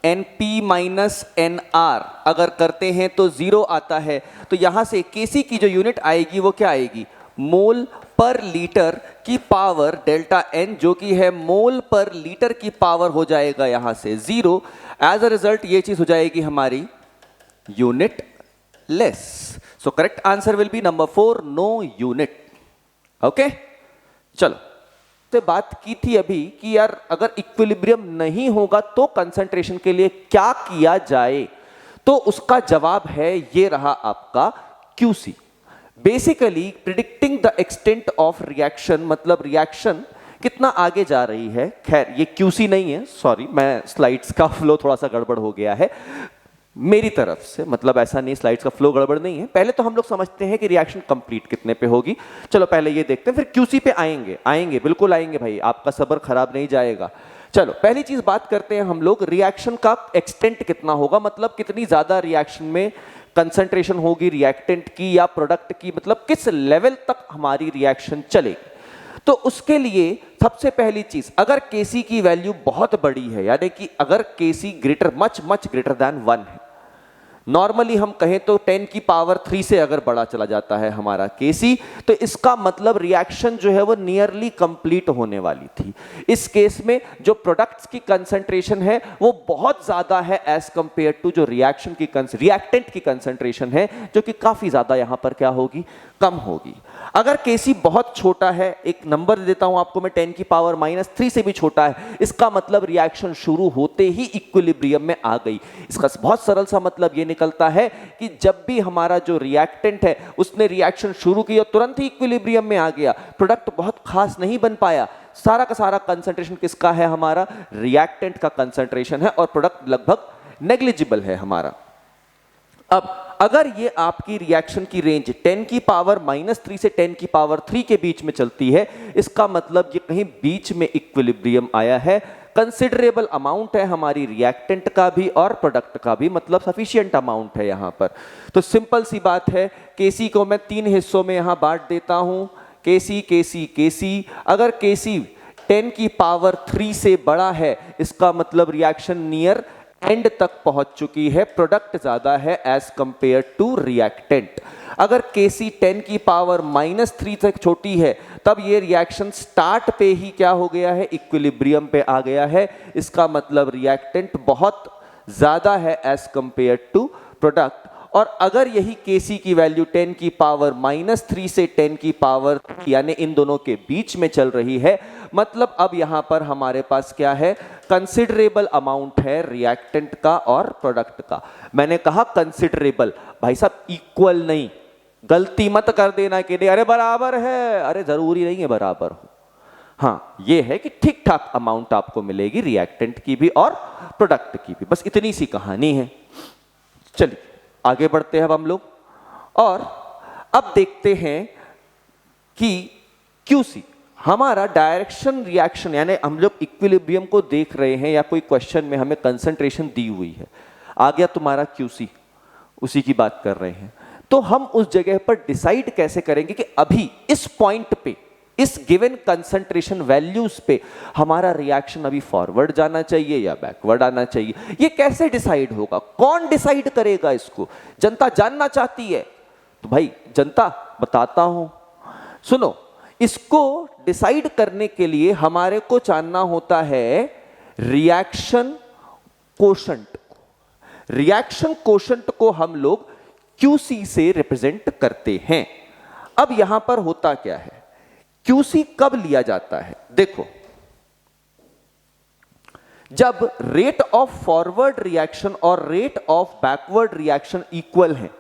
NP माइनस NR अगर करते हैं तो 0 आता है। तो यहां से केसी की जो यूनिट आएगी वो क्या आएगी, मोल पर लीटर की पावर डेल्टा एन, जो कि है मोल पर लीटर की पावर हो जाएगा यहां से 0। एज अ रिजल्ट ये चीज हो जाएगी हमारी unitless. So correct answer will be number 4, no unit. Okay, चलो तो बात की थी अभी कि यार अगर इक्विलिब्रियम नहीं होगा तो कंसंट्रेशन के लिए क्या किया जाए, तो उसका जवाब है ये रहा आपका QC। Basically predicting the extent of reaction, मतलब रिएक्शन कितना आगे जा रही है। खैर ये QC नहीं है, सॉरी, मैं स्लाइड्स का फ्लो थोड़ा सा गड़बड़ हो गया है मेरी तरफ से, मतलब ऐसा नहीं, स्लाइड्स का फ्लो गड़बड़ नहीं है। पहले तो हम लोग समझते हैं कि रिएक्शन कंप्लीट कितने पे होगी, चलो पहले ये देखते हैं, फिर QC पे आएंगे बिल्कुल आएंगे भाई, आपका सब्र खराब नहीं जाएगा। चलो पहली चीज बात करते हैं हम लोग, रिएक्शन का एक्सटेंट कितना होगा, मतलब कितनी ज्यादा रिएक्शन में कंसंट्रेशन होगी रिएक्टेंट की या प्रोडक्ट की, मतलब किस लेवल तक हमारी रिएक्शन चलेगी। तो उसके लिए सबसे पहली चीज, अगर Kc की वैल्यू बहुत बड़ी है, यानी कि अगर Kc greater much greater than 1 है, नॉर्मली हम कहें तो 10 की पावर 3 से अगर बड़ा चला जाता है हमारा Kc, तो इसका मतलब रिएक्शन जो है वो नियरली कंप्लीट होने वाली थी। इस केस में जो प्रोडक्ट्स की कंसंट्रेशन है वो बहुत ज्यादा है एज कंपेयर टू जो रिएक्टेंट की कंसंट्रेशन है, जो कि काफी ज्यादा यहां पर क्या होगी, कम होगी। अगर Kc बहुत छोटा है, एक नंबर दे देता हूं आपको मैं, 10 की पावर -3 से भी छोटा है, इसका मतलब रिएक्शन शुरू होते ही इक्विलिब्रियम में आ गई। इसका बहुत सरल सा मतलब ये निकलता है कि जब भी हमारा जो रिएक्टेंट है उसने रिएक्शन शुरू की और तुरंत ही इक्विलिब्रियम में आ गया, प्रोडक्ट बहुत खास नहीं बन पाया, सारा का सारा कंसंट्रेशन किसका है, हमारा रिएक्टेंट का कंसंट्रेशन है, और प्रोडक्ट लगभग नेग्लिजिबल है हमारा। अब अगर ये आपकी रिएक्शन की रेंज 10 की पावर -3 से 10 की पावर 3 के बीच में चलती है, इसका मतलब ये कहीं बीच में इक्विलिब्रियम आया है, कंसिडरेबल अमाउंट है हमारी रिएक्टेंट का भी और प्रोडक्ट का भी, मतलब सफिशिएंट अमाउंट है यहां पर। तो सिंपल सी बात है, Kc को मैं 3 हिस्सों में यहां बांट देता हूं, Kc। अगर Kc 10 की पावर 3 से बड़ा है, इसका मतलब रिएक्शन नियर एंड तक पहुंच चुकी है, प्रोडक्ट ज्यादा है एज कंपेयर टू रिएक्टेंट। अगर Kc 10 की पावर -3 तक छोटी है, तब ये रिएक्शन स्टार्ट पे ही क्या हो गया है, इक्विलिब्रियम पे आ गया है, इसका मतलब रिएक्टेंट बहुत ज्यादा है एज कंपेयर टू प्रोडक्ट। और अगर यही Kc की वैल्यू 10 की पावर -3 से 10 की पावर यानी इन दोनों के बीच में चल रही है, मतलब अब यहां पर हमारे पास क्या है, कंसिडरेबल अमाउंट है रिएक्टेंट का और प्रोडक्ट का। मैंने कहा कंसिडरेबल, भाई साहब इक्वल नहीं, गलती मत कर देना कि अरे बराबर है, अरे जरूरी नहीं है बराबर हो। हाँ ये है कि ठीक ठाक अमाउंट आपको मिलेगी रिएक्टेंट की भी और प्रोडक्ट की भी, बस इतनी सी कहानी है। चलिए आगे बढ़ते हैं अब हम लोग, और अब देखते हैं कि QC हमारा डायरेक्शन रिएक्शन, यानी हम लोग इक्विलिब्रियम को देख रहे हैं या कोई क्वेश्चन में हमें कंसंट्रेशन दी हुई है, आ गया तुम्हारा QC, उसी की बात कर रहे हैं। तो हम उस जगह पर डिसाइड कैसे करेंगे कि अभी इस पॉइंट पे, इस गिवन कंसंट्रेशन वैल्यूज पे हमारा रिएक्शन अभी फॉरवर्ड जाना चाहिए या बैकवर्ड आना चाहिए? ये कैसे डिसाइड होगा? कौन डिसाइड करेगा इसको? जनता जानना चाहती है, तो भाई जनता बताता हूं, सुनो। इसको डिसाइड करने के लिए हमारे को जानना होता है रिएक्शन कोशंट। रिएक्शन कोशंट को हम लोग QC से रिप्रेजेंट करते हैं। अब यहां पर होता क्या है, QC कब लिया जाता है? देखो, जब रेट ऑफ फॉरवर्ड रिएक्शन और rate of backward reaction equal है,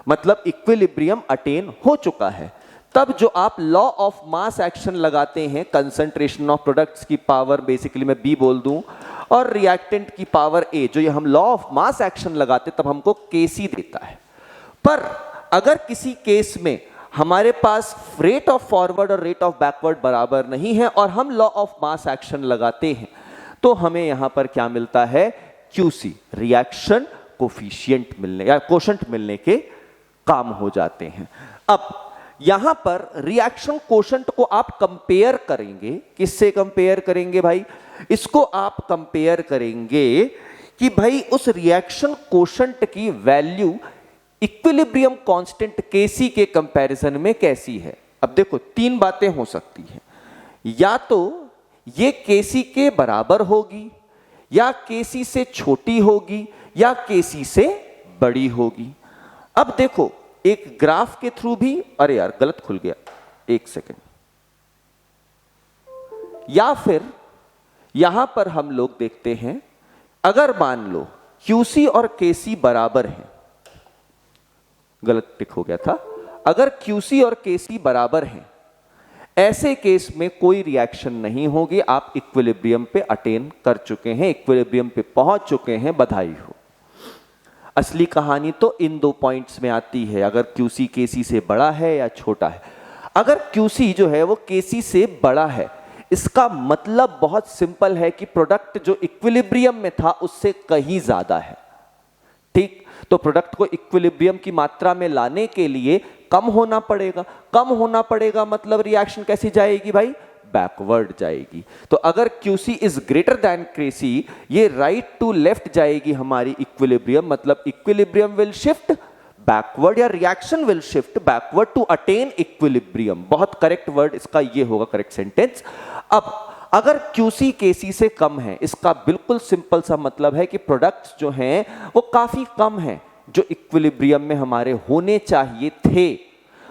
मतलब इक्विलिब्रियम अटेन हो चुका है, तब जो आप लॉ ऑफ मास एक्शन लगाते हैं, कंसंट्रेशन ऑफ प्रोडक्ट्स की पावर बेसिकली मैं B बोल दूं और रिएक्टेंट की पावर A, जो ये हम लॉ ऑफ मास एक्शन लगाते तब हमको KC देता है। पर अगर किसी केस में हमारे पास रेट ऑफ फॉरवर्ड और रेट ऑफ बैकवर्ड बराबर नहीं है और हम लॉ ऑफ मास एक्शन लगाते हैं, तो हमें यहां पर क्या मिलता है? QC, रिएक्शन कोफिशिएंट मिलने या कोशंट मिलने के काम हो जाते हैं। अब यहां पर रिएक्शन कोशंट को आप कंपेयर करेंगे, किससे कंपेयर करेंगे भाई? इसको आप कंपेयर करेंगे कि भाई उस रिएक्शन कोशंट की वैल्यू इक्विलिब्रियम कांस्टेंट KC के कंपैरिजन में कैसी है। अब देखो, तीन बातें हो सकती हैं, या तो ये KC के बराबर होगी, या KC से छोटी होगी, या KC से बड़ी होगी। अब देखो, एक ग्राफ के थ्रू भी, अरे यार गलत खुल गया, एक सेकंड, या फिर यहां पर हम लोग देखते हैं, अगर मान लो QC और KC बराबर हैं, गलत टिक हो गया था, अगर QC और KC बराबर हैं, ऐसे केस में कोई रिएक्शन नहीं होगी, आप इक्विलिब्रियम पे अटेन कर चुके हैं, इक्विलिब्रियम पे पहुंच चुके हैं, बधाई हो। असली कहानी तो इन दो पॉइंट्स में आती है, अगर QC KC से बड़ा है या छोटा है। अगर QC जो है वो KC से बड़ा है, इसका मतलब बहुत सिंपल है कि प्रोडक्ट जो इक्विलिब्रियम में था उससे कहीं ज्यादा है। ठीक, तो प्रोडक्ट को इक्विलिब्रियम की मात्रा में लाने के लिए कम होना पड़ेगा। कम होना पड़ेगा मतलब रिएक्शन कैसी जाएगी भाई? बैकवर्ड जाएगी। तो अगर QC is greater than KC, ये राइट टू लेफ्ट जाएगी हमारी इक्विलिब्रियम, मतलब इक्विलिब्रियम विल शिफ्ट बैकवर्ड या reaction will shift backward to attain equilibrium. बहुत करेक्ट वर्ड इसका ये होगा, करेक्ट सेंटेंस। अब अगर QC KC से कम है, इसका बिल्कुल सिंपल सा मतलब है कि प्रोडक्ट्स जो हैं वो काफी कम हैं, जो इक्विलिब्रियम में हमारे होने चाहिए थे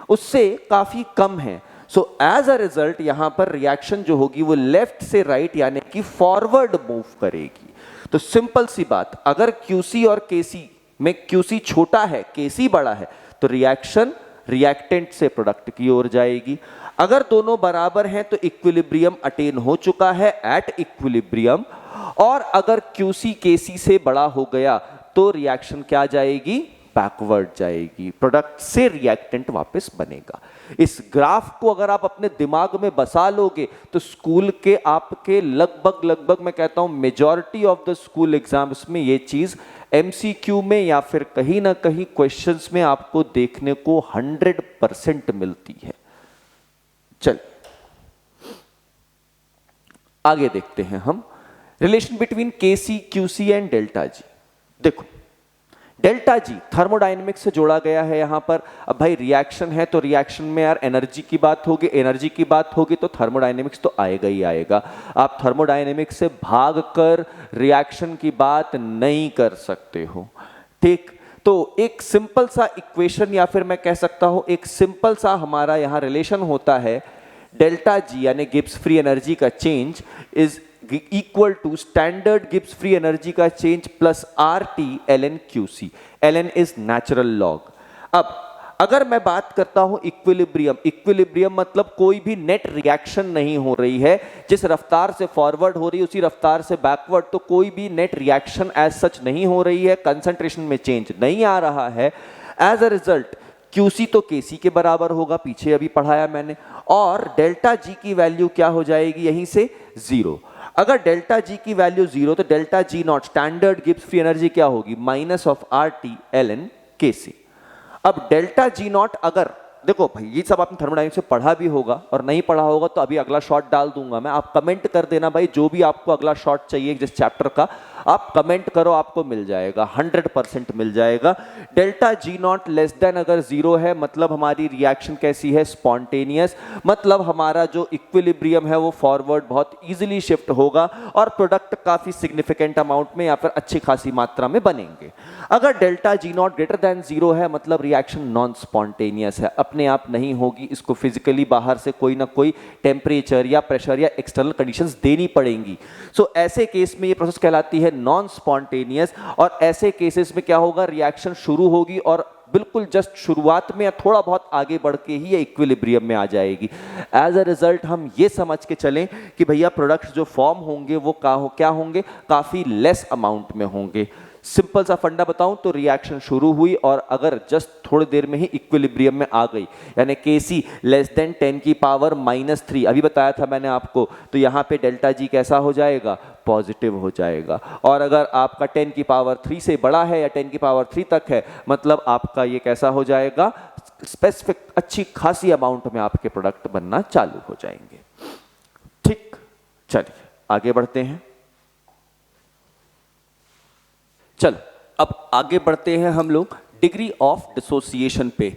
उससे काफी कम है। सो एज अ रिजल्ट यहां पर रिएक्शन जो होगी वो लेफ्ट से राइट यानी कि फॉरवर्ड मूव करेगी। तो सिंपल सी बात, अगर QC और KC में QC छोटा है, KC बड़ा है, तो रिएक्शन रिएक्टेंट से प्रोडक्ट की ओर जाएगी। अगर दोनों बराबर हैं तो इक्विलिब्रियम अटेन हो चुका है एट इक्विलिब्रियम, और अगर QC KC से बड़ा हो गया तो रिएक्शन क्या जाएगी? बैकवर्ड जाएगी, प्रोडक्ट से रिएक्टेंट वापस बनेगा। इस ग्राफ को अगर आप अपने दिमाग में बसा लोगे तो स्कूल के आपके लगभग मैं कहता हूं majority of the school exams में ये चीज MCQ में या फिर कहीं ना कहीं क्वेश्चंस में आपको देखने को 100% मिलती है। चल आगे देखते हैं हम relation between KC, QC and delta G। देखो, डेल्टा G थर्मोडायनेमिक्स से जोड़ा गया है यहां पर। अब भाई रिएक्शन है तो रिएक्शन में यार एनर्जी की बात होगी, एनर्जी की बात होगी तो थर्मोडायनेमिक्स तो आएगा ही आएगा। आप थर्मोडायनेमिक्स से भागकर रिएक्शन की बात नहीं कर सकते हो। ठीक, तो एक सिंपल सा इक्वेशन या फिर मैं कह सकता हूं एक सिंपल सा हमारा यहां रिलेशन होता है, डेल्टा G यानी गिब्स फ्री एनर्जी का change is equal to standard Gibbs free energy का change plus RT ln QC। ln is natural log. अब अगर मैं बात करता हूं इक्विलिब्रियम, इक्विलिब्रियम मतलब कोई भी नेट रिएक्शन नहीं हो रही है, जिस रफ्तार से फॉरवर्ड हो रही है उसी रफ्तार से बैकवर्ड, तो कोई भी नेट रिएक्शन एज सच नहीं हो रही है, कंसंट्रेशन में चेंज नहीं आ रहा है। एज अ रिजल्ट QC तो KC के बराबर होगा, पीछे अभी पढ़ाया मैंने, और डेल्टा G की वैल्यू क्या हो जाएगी यहीं से 0। अगर डेल्टा G की वैल्यू 0 तो delta G not standard Gibbs free energy क्या होगी, minus of RT ln KC। अब डेल्टा G नॉट, अगर देखो भाई ये सब आपने थर्मोडायनेमिक्स से पढ़ा भी होगा और नहीं पढ़ा होगा तो अभी अगला शॉर्ट डाल दूंगा मैं, आप कमेंट कर देना भाई, जो भी आपको अगला शॉर्ट चाहिए जिस चैप्टर का आप कमेंट करो, आपको मिल जाएगा, 100% मिल जाएगा। Delta G not less than अगर 0 है मतलब हमारी रिएक्शन कैसी है, स्पॉन्टेनियस, मतलब हमारा जो इक्विलिब्रियम है वो फॉरवर्ड बहुत इजीली शिफ्ट होगा और प्रोडक्ट काफी सिग्निफिकेंट अमाउंट में या फिर अच्छी खासी मात्रा में बनेंगे। अगर delta G not greater than 0 है मतलब रिएक्शन नॉन स्पॉन्टेनियस है, अपने आप नहीं होगी, इसको फिजिकली बाहर से कोई ना कोई टेम्परेचर या प्रेशर या एक्सटर्नल कंडीशंस देनी पड़ेंगी। सो ऐसे केस में ये प्रोसेस कहलाती है नॉन स्पॉन्टेनियस, और ऐसे केसेस में क्या होगा, रिएक्शन शुरू होगी और बिल्कुल जस्ट शुरुआत में या थोड़ा बहुत आगे बढ़ के ही ये इक्विलिब्रियम में आ जाएगी। एज अ रिजल्ट हम ये समझ के चलें कि भैया प्रोडक्ट्स जो फॉर्म होंगे वो क्या होंगे, काफी लेस अमाउंट में होंगे। सिंपल सा फंडा बताऊं तो रिएक्शन शुरू हुई और अगर जस्ट थोड़ी देर में ही इक्विलिब्रियम में आ गई, यानी KC लेस देन 10 की पावर -3, अभी बताया था मैंने आपको, तो यहाँ पे डेल्टा G कैसा हो जाएगा, पॉजिटिव हो जाएगा। और अगर आपका 10 की पावर 3 से बड़ा है या 10 की पावर 3 तक है मतलब आपका ये कैसा हो जाएगा, स्पेसिफिक अच्छी खासी अमाउंट में आपके प्रोडक्ट बनना चालू हो जाएंगे। ठीक, चलिए आगे बढ़ते हैं। चलो अब आगे बढ़ते हैं हम लोग डिग्री ऑफ डिसोसिएशन पे।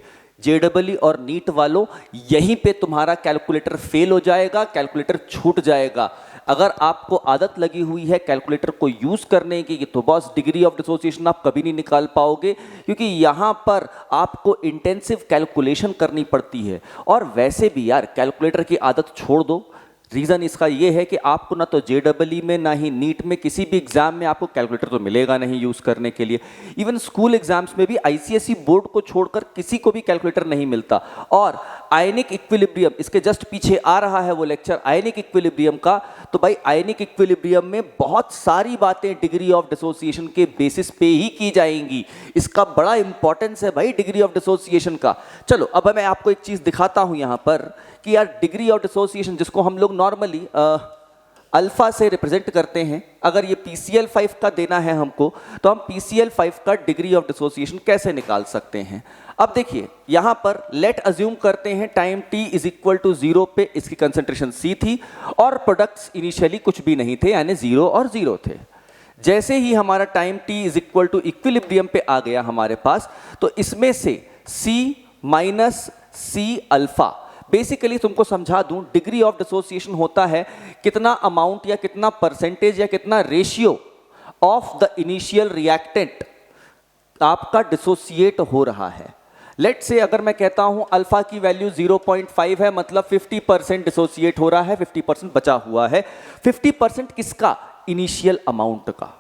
JEE और नीट वालों, यहीं पे तुम्हारा कैलकुलेटर फेल हो जाएगा, कैलकुलेटर छूट जाएगा। अगर आपको आदत लगी हुई है कैलकुलेटर को यूज करने की तो बॉस डिग्री ऑफ डिसोसिएशन आप कभी नहीं निकाल पाओगे, क्योंकि यहां पर आपको इंटेंसिव कैलकुलेशन करनी पड़ती है। और वैसे भी यार कैलकुलेटर की आदत छोड़ दो, रीज़न इसका ये है कि आपको ना तो JEE में ना ही नीट में किसी भी एग्जाम में आपको कैलकुलेटर तो मिलेगा नहीं यूज़ करने के लिए। इवन स्कूल एग्जाम्स में भी ICSE बोर्ड को छोड़कर किसी को भी कैलकुलेटर नहीं मिलता। और आयनिक इक्विलिब्रियम, इसके जस्ट पीछे आ रहा है वो लेक्चर आयनिक इक्विलिब्रियम का, तो भाई आयनिक इक्विलिब्रियम में बहुत सारी बातें डिग्री ऑफ डिसोसिएशन के बेसिस पे ही की जाएंगी। इसका बड़ा इंपॉर्टेंस है भाई डिग्री ऑफ डिसोसिएशन का। चलो अब मैं आपको एक चीज़ दिखाता हूँ यहाँ पर कि यार डिग्री ऑफ डिसोसिएशन जिसको हम लोग नॉर्मली अल्फा से रिप्रेजेंट करते हैं, अगर ये PCl5 का देना है हमको तो हम PCl5 का डिग्री ऑफ डिसोसिएशन कैसे निकाल सकते हैं। अब देखिए यहाँ पर लेट अज्यूम करते हैं time t is equal to 0 पे इसकी कंसंट्रेशन C थी और प्रोडक्ट्स इनिशियली कुछ भी नहीं थे, यानी 0 और 0 थे। जैसे ही हमारा time t is equal to equilibrium पे आ गया हमारे पास, तो इसमें से C minus C alpha, basically तुमको समझा दूं डिग्री ऑफ डिसोसिएशन होता है कितना अमाउंट या कितना परसेंटेज या कितना ratio of the initial reactant आपका डिसोसिएट हो रहा है। लेट से अगर मैं कहता हूं अल्फा की वैल्यू 0.5 है मतलब 50% डिसोसिएट हो रहा है, 50% बचा हुआ है। 50% किसका, इनिशियल अमाउंट का।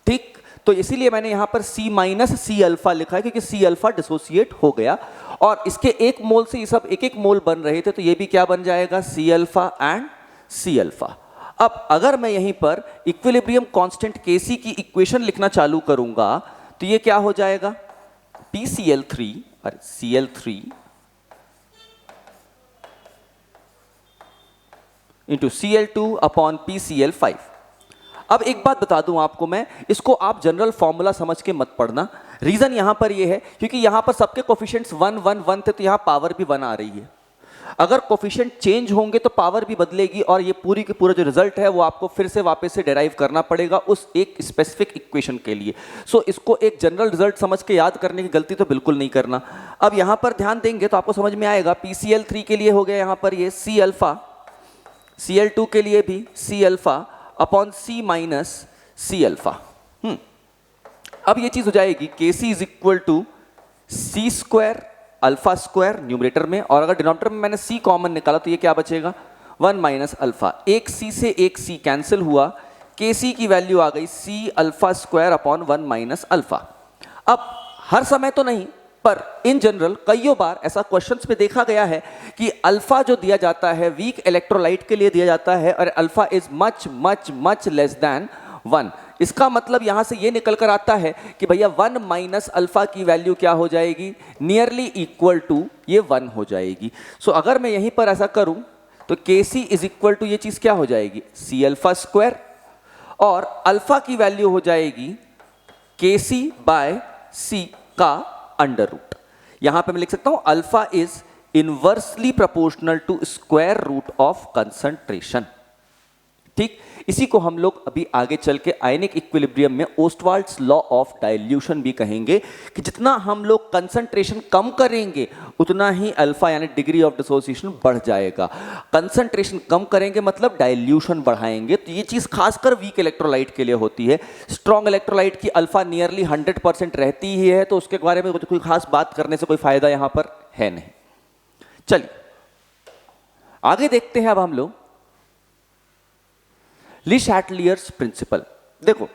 ठीक, तो इसीलिए मैंने यहां पर C माइनस C अल्फा लिखा है क्योंकि C अल्फा डिसोसिएट हो गया और इसके एक मोल से ये सब एक एक मोल बन रहे थे, तो ये भी क्या बन जाएगा, C alpha and C alpha. अब अगर मैं यहीं पर इक्विलिब्रियम कांस्टेंट KC की इक्वेशन लिखना चालू करूंगा तो ये क्या हो जाएगा, PCl3 और Cl3 into Cl2 upon PCl5। अब एक बात बता दूं आपको मैं, इसको आप जनरल फॉर्मूला समझ के मत पढ़ना। रीजन यहां पर ये है क्योंकि यहां पर सबके कोफिशिएंट्स 1 1 1 थे, तो यहां पावर भी 1 आ रही है। अगर कोफिशिएंट चेंज होंगे तो पावर भी बदलेगी और ये पूरी की पूरा जो रिजल्ट है वो आपको फिर से वापस से डेराइव करना पड़ेगा उस एक स्पेसिफिक इक्वेशन के लिए। सो इसको एक जनरल रिजल्ट समझ के याद करने की गलती तो बिल्कुल नहीं करना। अब यहां पर ध्यान देंगे तो आपको समझ में आएगा, PCl3 के लिए हो गया यहां पर ये C अल्फा, Cl2 के लिए भी C alpha upon C minus C alpha. अब ये चीज हो जाएगी KC is equal to C square alpha square numerator में, और अगर डिनोमिनेटर में मैंने C कॉमन निकाला तो ये क्या बचेगा, 1 माइनस अल्फा। एक C से एक C कैंसिल हुआ, KC की वैल्यू आ गई C alpha square upon 1 minus alpha. अब हर समय तो नहीं, पर इन जनरल कईयों बार ऐसा क्वेश्चंस में देखा गया है कि अल्फा जो दिया जाता है वीक इलेक्ट्रोलाइट के लिए दिया जाता है और alpha is much much much less than 1। इसका मतलब यहां से ये निकल कर आता है कि भैया 1 माइनस अल्फा की वैल्यू क्या हो जाएगी, नियरली इक्वल टू ये 1 हो जाएगी। सो अगर मैं यहीं पर ऐसा करूं तो Kc इज इक्वल टू ये चीज क्या हो जाएगी, सी अल्फा स्क्वायर, और अल्फा की वैल्यू हो जाएगी Kc बाय सी का अंडर रूट। यहां पे मैं लिख सकता हूं alpha is inversely proportional to square root of concentration. ठीक, इसी को हम लोग अभी आगे चल के आयनिक इक्विलिब्रियम में ओस्टवाल्ड्स लॉ ऑफ डाइल्यूशन भी कहेंगे कि जितना हम लोग कंसंट्रेशन कम करेंगे उतना ही अल्फा यानी डिग्री ऑफ डिसोसिएशन बढ़ जाएगा। कंसंट्रेशन कम करेंगे मतलब डाइल्यूशन बढ़ाएंगे। तो ये चीज खासकर वीक इलेक्ट्रोलाइट के लिए होती है। स्ट्रॉन्ग इलेक्ट्रोलाइट की अल्फा नियरली 100% रहती ही है, तो उसके बारे में कोई खास बात करने से कोई फायदा यहां पर है नहीं। चलिए आगे देखते हैं अब हम लोग ली शैटलियर्स प्रिंसिपल। देखो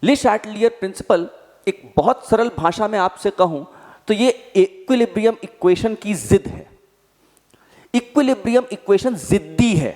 ली शैटलियर प्रिंसिपल एक बहुत सरल भाषा में आपसे कहूं तो ये इक्विलिब्रियम इक्वेशन की जिद है। इक्विलिब्रियम इक्वेशन जिद्दी है,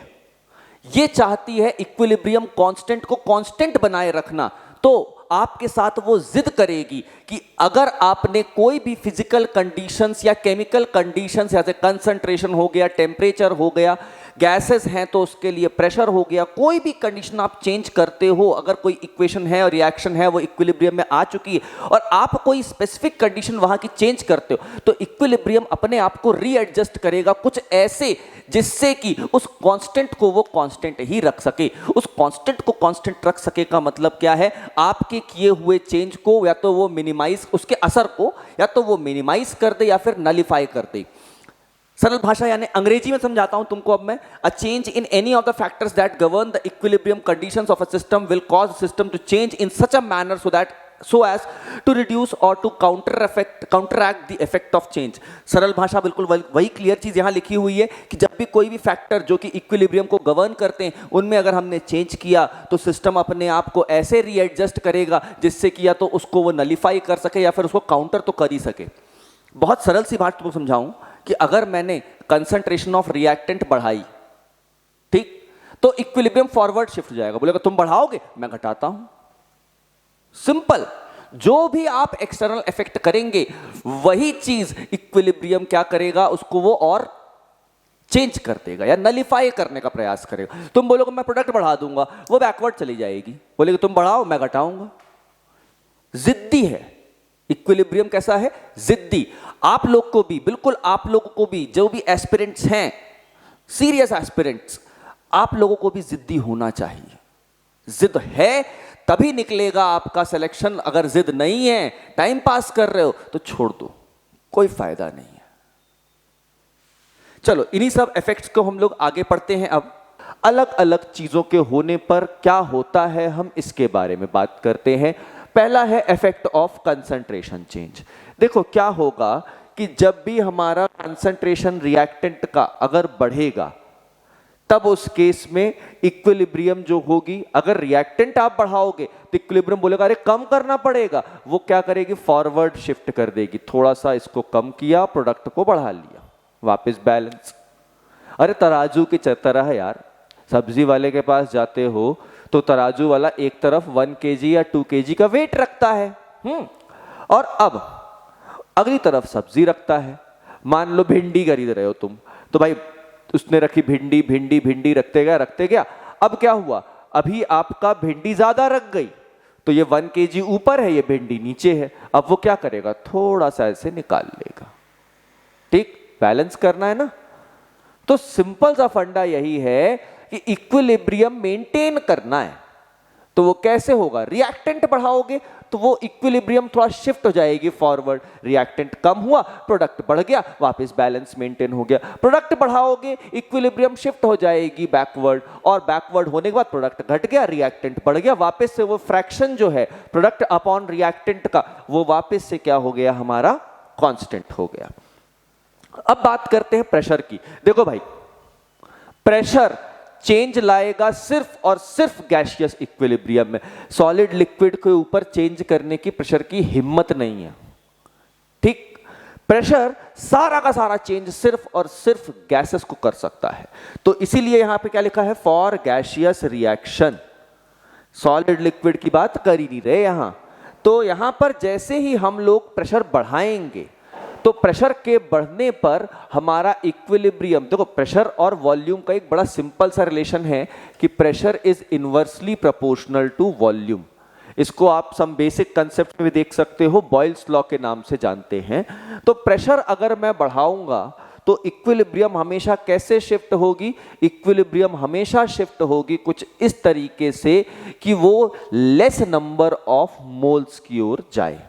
ये चाहती है इक्विलिब्रियम कांस्टेंट को कांस्टेंट बनाए रखना। तो आपके साथ वो जिद करेगी कि अगर आपने कोई भी फिजिकल कंडीशंस या केमिकल कंडीशंस जैसे कंसंट्रेशन हो गया, टेम्परेचर हो गया, गैसेस हैं तो उसके लिए प्रेशर हो गया, कोई भी कंडीशन आप चेंज करते हो, अगर कोई इक्वेशन है और रिएक्शन है वो इक्विलिब्रियम में आ चुकी है और आप कोई स्पेसिफिक कंडीशन वहां की चेंज करते हो तो इक्विलिब्रियम अपने आप को रीएडजस्ट करेगा कुछ ऐसे जिससे कि उस कांस्टेंट को वो कांस्टेंट ही रख सके। उस कांस्टेंट को कांस्टेंट रख सके का मतलब क्या है, आपके किए हुए चेंज को या तो वो मिनिमाइज, उसके असर को या तो वो मिनिमाइज कर दे या फिर नलिफाई कर दे। सरल भाषा यानी अंग्रेजी में समझाता हूं तुमको अब मैं, a change in any of the factors that govern the equilibrium conditions of a system will cause system to change in such a manner so as to reduce or to counteract the effect of change। सरल भाषा बिल्कुल वही clear चीज यहां लिखी हुई है कि जब भी कोई भी फैक्टर जो कि इक्विलिब्रियम को गवर्न करते हैं उनमें अगर हमने चेंज किया तो सिस्टम अपने आप को ऐसे रीएडजस्ट करेगा जिससे कि या तो उसको वो नलिफाई कर सके या फिर उसको काउंटर तो कर ही सके। बहुत सरल सी बात तुमको समझाऊं कि अगर मैंने कंसंट्रेशन ऑफ रिएक्टेंट बढ़ाई, ठीक, तो इक्विलिब्रियम फॉरवर्ड शिफ्ट हो जाएगा। बोलेगा तुम बढ़ाओगे, मैं घटाता हूं। सिंपल, जो भी आप एक्सटर्नल इफेक्ट करेंगे वही चीज इक्विलिब्रियम क्या करेगा, उसको वो और चेंज कर देगा या नलिफाई करने का प्रयास करेगा। तुम बोलोगे मैं प्रोडक्ट बढ़ा दूंगा, वो बैकवर्ड चली जाएगी। बोलेगी तुम बढ़ाओ, मैं घटाऊंगा। जिद्दी है इक्विलिब्रियम। कैसा है? जिद्दी। आप लोग को भी, बिल्कुल आप लोगों को भी, जो भी एस्पिरेंट्स हैं, सीरियस एस्पिरेंट्स, आप लोगों को भी जिद्दी होना चाहिए। जिद है तभी निकलेगा आपका सिलेक्शन। अगर जिद नहीं है, टाइम पास कर रहे हो तो छोड़ दो, कोई फायदा नहीं है। चलो इन्हीं सब इफेक्ट्स को हम लोग आगे पढ़ते हैं। अब अलग अलग चीजों के होने पर क्या होता है हम इसके बारे में बात करते हैं। पहला है इफेक्ट ऑफ कंसंट्रेशन चेंज। देखो क्या होगा कि जब भी हमारा कंसंट्रेशन रिएक्टेंट का अगर बढ़ेगा तब उस केस में इक्विलिब्रियम जो होगी, अगर रिएक्टेंट आप बढ़ाओगे तो इक्विलिब्रियम बोलेगा अरे कम करना पड़ेगा, वो क्या करेगी, फॉरवर्ड शिफ्ट कर देगी। थोड़ा सा इसको कम किया, प्रोडक्ट को बढ़ा लिया, वापस बैलेंस। अरे तराजू की तरह है यार, सब्जी वाले के पास जाते हो तो तराजू वाला एक तरफ 1 kg या 2 kg का वेट रखता है, और अब अगली तरफ सब्जी रखता है। मान लो भिंडी खरीद रहे हो तुम, तो भाई उसने रखी भिंडी भिंडी भिंडी, रखते गया। अब क्या हुआ, अभी आपका भिंडी ज्यादा रख गई तो ये 1 kg ऊपर है, ये भिंडी नीचे है। अब वो क्या करेगा, थोड़ा सा ऐसे निकाल लेगा। ठीक, बैलेंस करना है ना। तो सिंपल सा फंडा यही है कि इक्विलिब्रियम मेंटेन करना है। तो वो कैसे होगा, रिएक्टेंट बढ़ाओगे तो वो इक्विलिब्रियम थोड़ा शिफ्ट हो जाएगी फॉरवर्ड। रिएक्टेंट कम हुआ, प्रोडक्ट बढ़ गया, वापस बैलेंस मेंटेन हो गया। प्रोडक्ट बढ़ाओगे, इक्विलिब्रियम शिफ्ट हो जाएगी बैकवर्ड, और बैकवर्ड होने के बाद प्रोडक्ट घट गया, रिएक्टेंट बढ़ गया, वापस से वो फ्रैक्शन जो है प्रोडक्ट अपॉन रिएक्टेंट का, वो वापस से क्या हो गया, हमारा कांस्टेंट हो गया। अब बात करते हैं प्रेशर की। देखो भाई, प्रेशर चेंज लाएगा सिर्फ और सिर्फ गैसियस इक्विलिब्रियम में। सॉलिड लिक्विड के ऊपर चेंज करने की प्रेशर की हिम्मत नहीं है। ठीक, प्रेशर सारा का सारा चेंज सिर्फ और सिर्फ गैसेस को कर सकता है। तो इसीलिए यहां पे क्या लिखा है, for gaseous reaction. Solid liquid की बात कर ही नहीं रहे यहां। तो यहां पर जैसे ही हम लोग प्रेशर बढ़ाएंगे तो प्रेशर के बढ़ने पर हमारा इक्विलिब्रियम, देखो प्रेशर और वॉल्यूम का एक बड़ा सिंपल सा रिलेशन है कि pressure is inversely proportional to volume. इसको आप सम बेसिक कंसेप्ट में भी देख सकते हो, बॉयल्स लॉ के नाम से जानते हैं। तो प्रेशर अगर मैं बढ़ाऊंगा तो इक्विलिब्रियम हमेशा कैसे शिफ्ट होगी, इक्विलिब्रियम हमेशा शिफ्ट होगी कुछ इस तरीके से कि वो लेस नंबर ऑफ मोल्स की ओर जाए।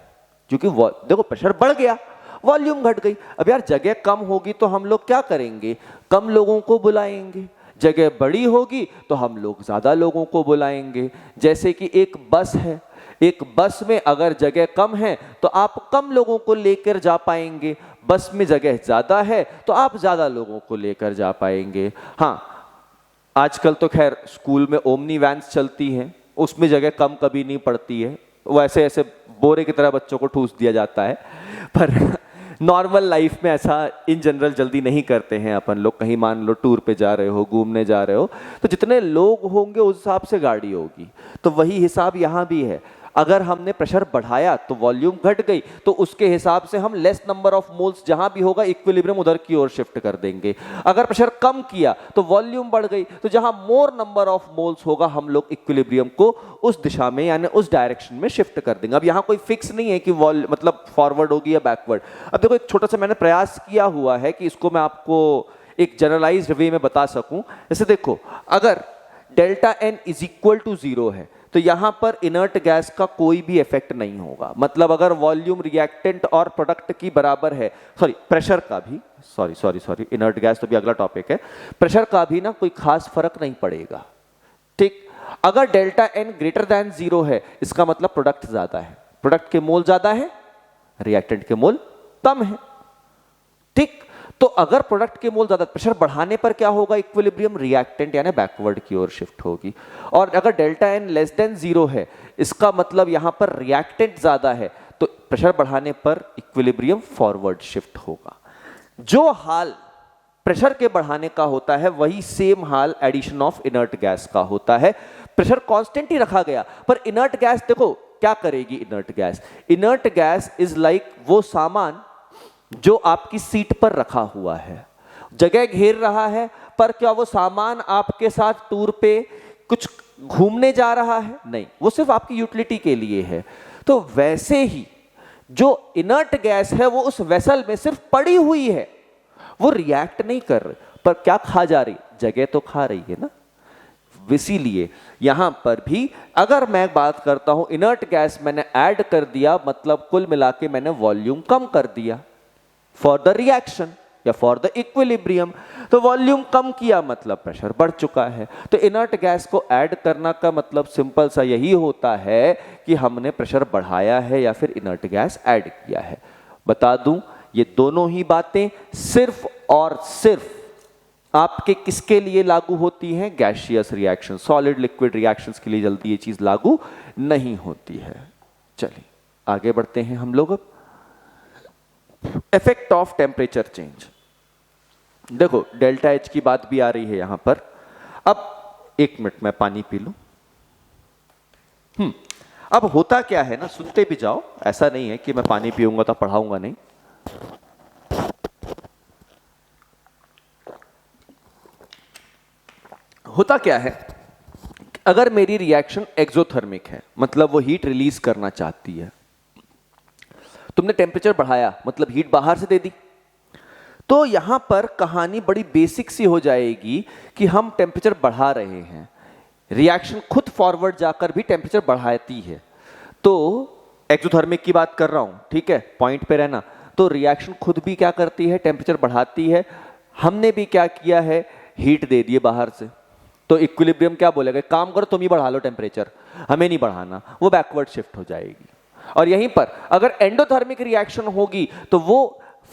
क्योंकि देखो प्रेशर बढ़ गया, वॉल्यूम घट गई। अब यार जगह कम होगी तो हम लोग क्या करेंगे, कम लोगों को बुलाएंगे। जगह बड़ी होगी तो हम लोग ज्यादा लोगों को बुलाएंगे। जैसे कि एक बस है, एक बस में अगर जगह कम है तो आप कम लोगों को लेकर जा पाएंगे, बस में जगह ज्यादा है तो आप ज्यादा लोगों को लेकर जा पाएंगे। हाँ, आजकल तो खैर स्कूल में ओमनी वैन्स चलती हैं, उसमें जगह कम कभी नहीं पड़ती है, वो ऐसे ऐसे बोरे की तरह बच्चों को ठूस दिया जाता है। पर नॉर्मल लाइफ में ऐसा इन जनरल जल्दी नहीं करते हैं अपन लोग। कहीं मान लो टूर पे जा रहे हो, घूमने जा रहे हो, तो जितने लोग होंगे उस हिसाब से गाड़ी होगी। तो वही हिसाब यहाँ भी है। अगर हमने प्रेशर बढ़ाया तो वॉल्यूम घट गई, तो उसके हिसाब से हम लेस नंबर ऑफ मोल्स जहां भी होगा इक्विलिब्रियम उधर की ओर शिफ्ट कर देंगे। अगर प्रेशर कम किया तो वॉल्यूम बढ़ गई, तो जहां मोर नंबर ऑफ मोल्स होगा हम लोग इक्विलिब्रियम को उस दिशा में यानी उस डायरेक्शन में शिफ्ट कर देंगे। अब यहाँ कोई फिक्स नहीं है कि मतलब फॉरवर्ड होगी या बैकवर्ड। अब देखो एक छोटा सा मैंने प्रयास किया हुआ है कि इसको मैं आपको एक जनरलाइज्ड वे में बता सकूं। जैसे देखो, अगर delta N is equal to 0 है तो यहां पर इनर्ट गैस का कोई भी इफेक्ट नहीं होगा। मतलब अगर वॉल्यूम रिएक्टेंट और प्रोडक्ट की बराबर है, सॉरी प्रेशर का भी, सॉरी इनर्ट गैस तो भी अगला टॉपिक है, प्रेशर का भी ना कोई खास फर्क नहीं पड़ेगा। ठीक, अगर डेल्टा एन ग्रेटर देन 0 है इसका मतलब प्रोडक्ट ज्यादा है, प्रोडक्ट के मोल ज्यादा है, रिएक्टेंट के मोल कम है। ठीक, तो अगर प्रोडक्ट के मोल ज्यादा, प्रेशर बढ़ाने पर क्या होगा, इक्विलिब्रियम रिएक्टेंट यानी बैकवर्ड की ओर शिफ्ट होगी। और अगर डेल्टा एन लेस देन 0 है इसका मतलब यहां पर रिएक्टेंट ज्यादा है, तो प्रेशर बढ़ाने पर इक्विलिब्रियम फॉरवर्ड शिफ्ट होगा। जो हाल प्रेशर के बढ़ाने का होता है वही सेम हाल एडिशन ऑफ इनर्ट गैस का होता है। प्रेशर कांस्टेंट ही रखा गया, पर इनर्ट गैस देखो क्या करेगी। इनर्ट गैस इज लाइक वो सामान जो आपकी सीट पर रखा हुआ है, जगह घेर रहा है, पर क्या वो सामान आपके साथ टूर पे कुछ घूमने जा रहा है? नहीं, वो सिर्फ आपकी यूटिलिटी के लिए है। तो वैसे ही जो इनर्ट गैस है वो उस वेसल में सिर्फ पड़ी हुई है, वो रिएक्ट नहीं कर रही, पर क्या खा जा रही, जगह तो खा रही है ना। इसीलिए यहां पर भी अगर मैं बात करता हूं इनर्ट गैस मैंने ऐड कर दिया, मतलब कुल मिला के मैंने वॉल्यूम कम कर दिया फॉर द रिएक्शन या फॉर द इक्विलिब्रियम। तो वॉल्यूम कम किया मतलब प्रेशर बढ़ चुका है। तो इनर्ट गैस को ऐड करना का मतलब सिंपल सा यही होता है कि हमने प्रेशर बढ़ाया है या फिर इनर्ट गैस ऐड किया है। बता दूं, ये दोनों ही बातें सिर्फ और सिर्फ आपके किसके लिए लागू होती हैं, gaseous reaction. Solid liquid reactions के लिए जल्दी ये चीज लागू नहीं होती है। चलिए आगे बढ़ते हैं हम लोग। अब इफेक्ट ऑफ टेम्परेचर चेंज, देखो डेल्टा एच की बात भी आ रही है यहां पर। अब एक मिनट में पानी पी लूं। अब होता क्या है ना, सुनते भी जाओ, ऐसा नहीं है कि मैं पानी पीऊंगा तो पढ़ाऊंगा नहीं। होता क्या है, अगर मेरी रिएक्शन एक्सोथर्मिक है, मतलब वो हीट रिलीज करना चाहती है, तुमने टेम्परेचर बढ़ाया मतलब हीट बाहर से दे दी, तो यहां पर कहानी बड़ी बेसिक सी हो जाएगी कि हम टेम्परेचर बढ़ा रहे हैं, रिएक्शन खुद फॉरवर्ड जाकर भी टेम्परेचर बढ़ाती है। तो एक्सोथर्मिक की बात कर रहा हूं, ठीक है, पॉइंट पे रहना। तो रिएक्शन खुद भी क्या करती है, टेम्परेचर बढ़ाती है। हमने भी क्या किया है, हीट दे दिए बाहर से। तो इक्विलिब्रियम क्या बोलेगा, काम करो तुम ही बढ़ा लो टेम्परेचर, हमें नहीं बढ़ाना, वो बैकवर्ड शिफ्ट हो जाएगी। और यहीं पर अगर एंडोथर्मिक रिएक्शन होगी तो वो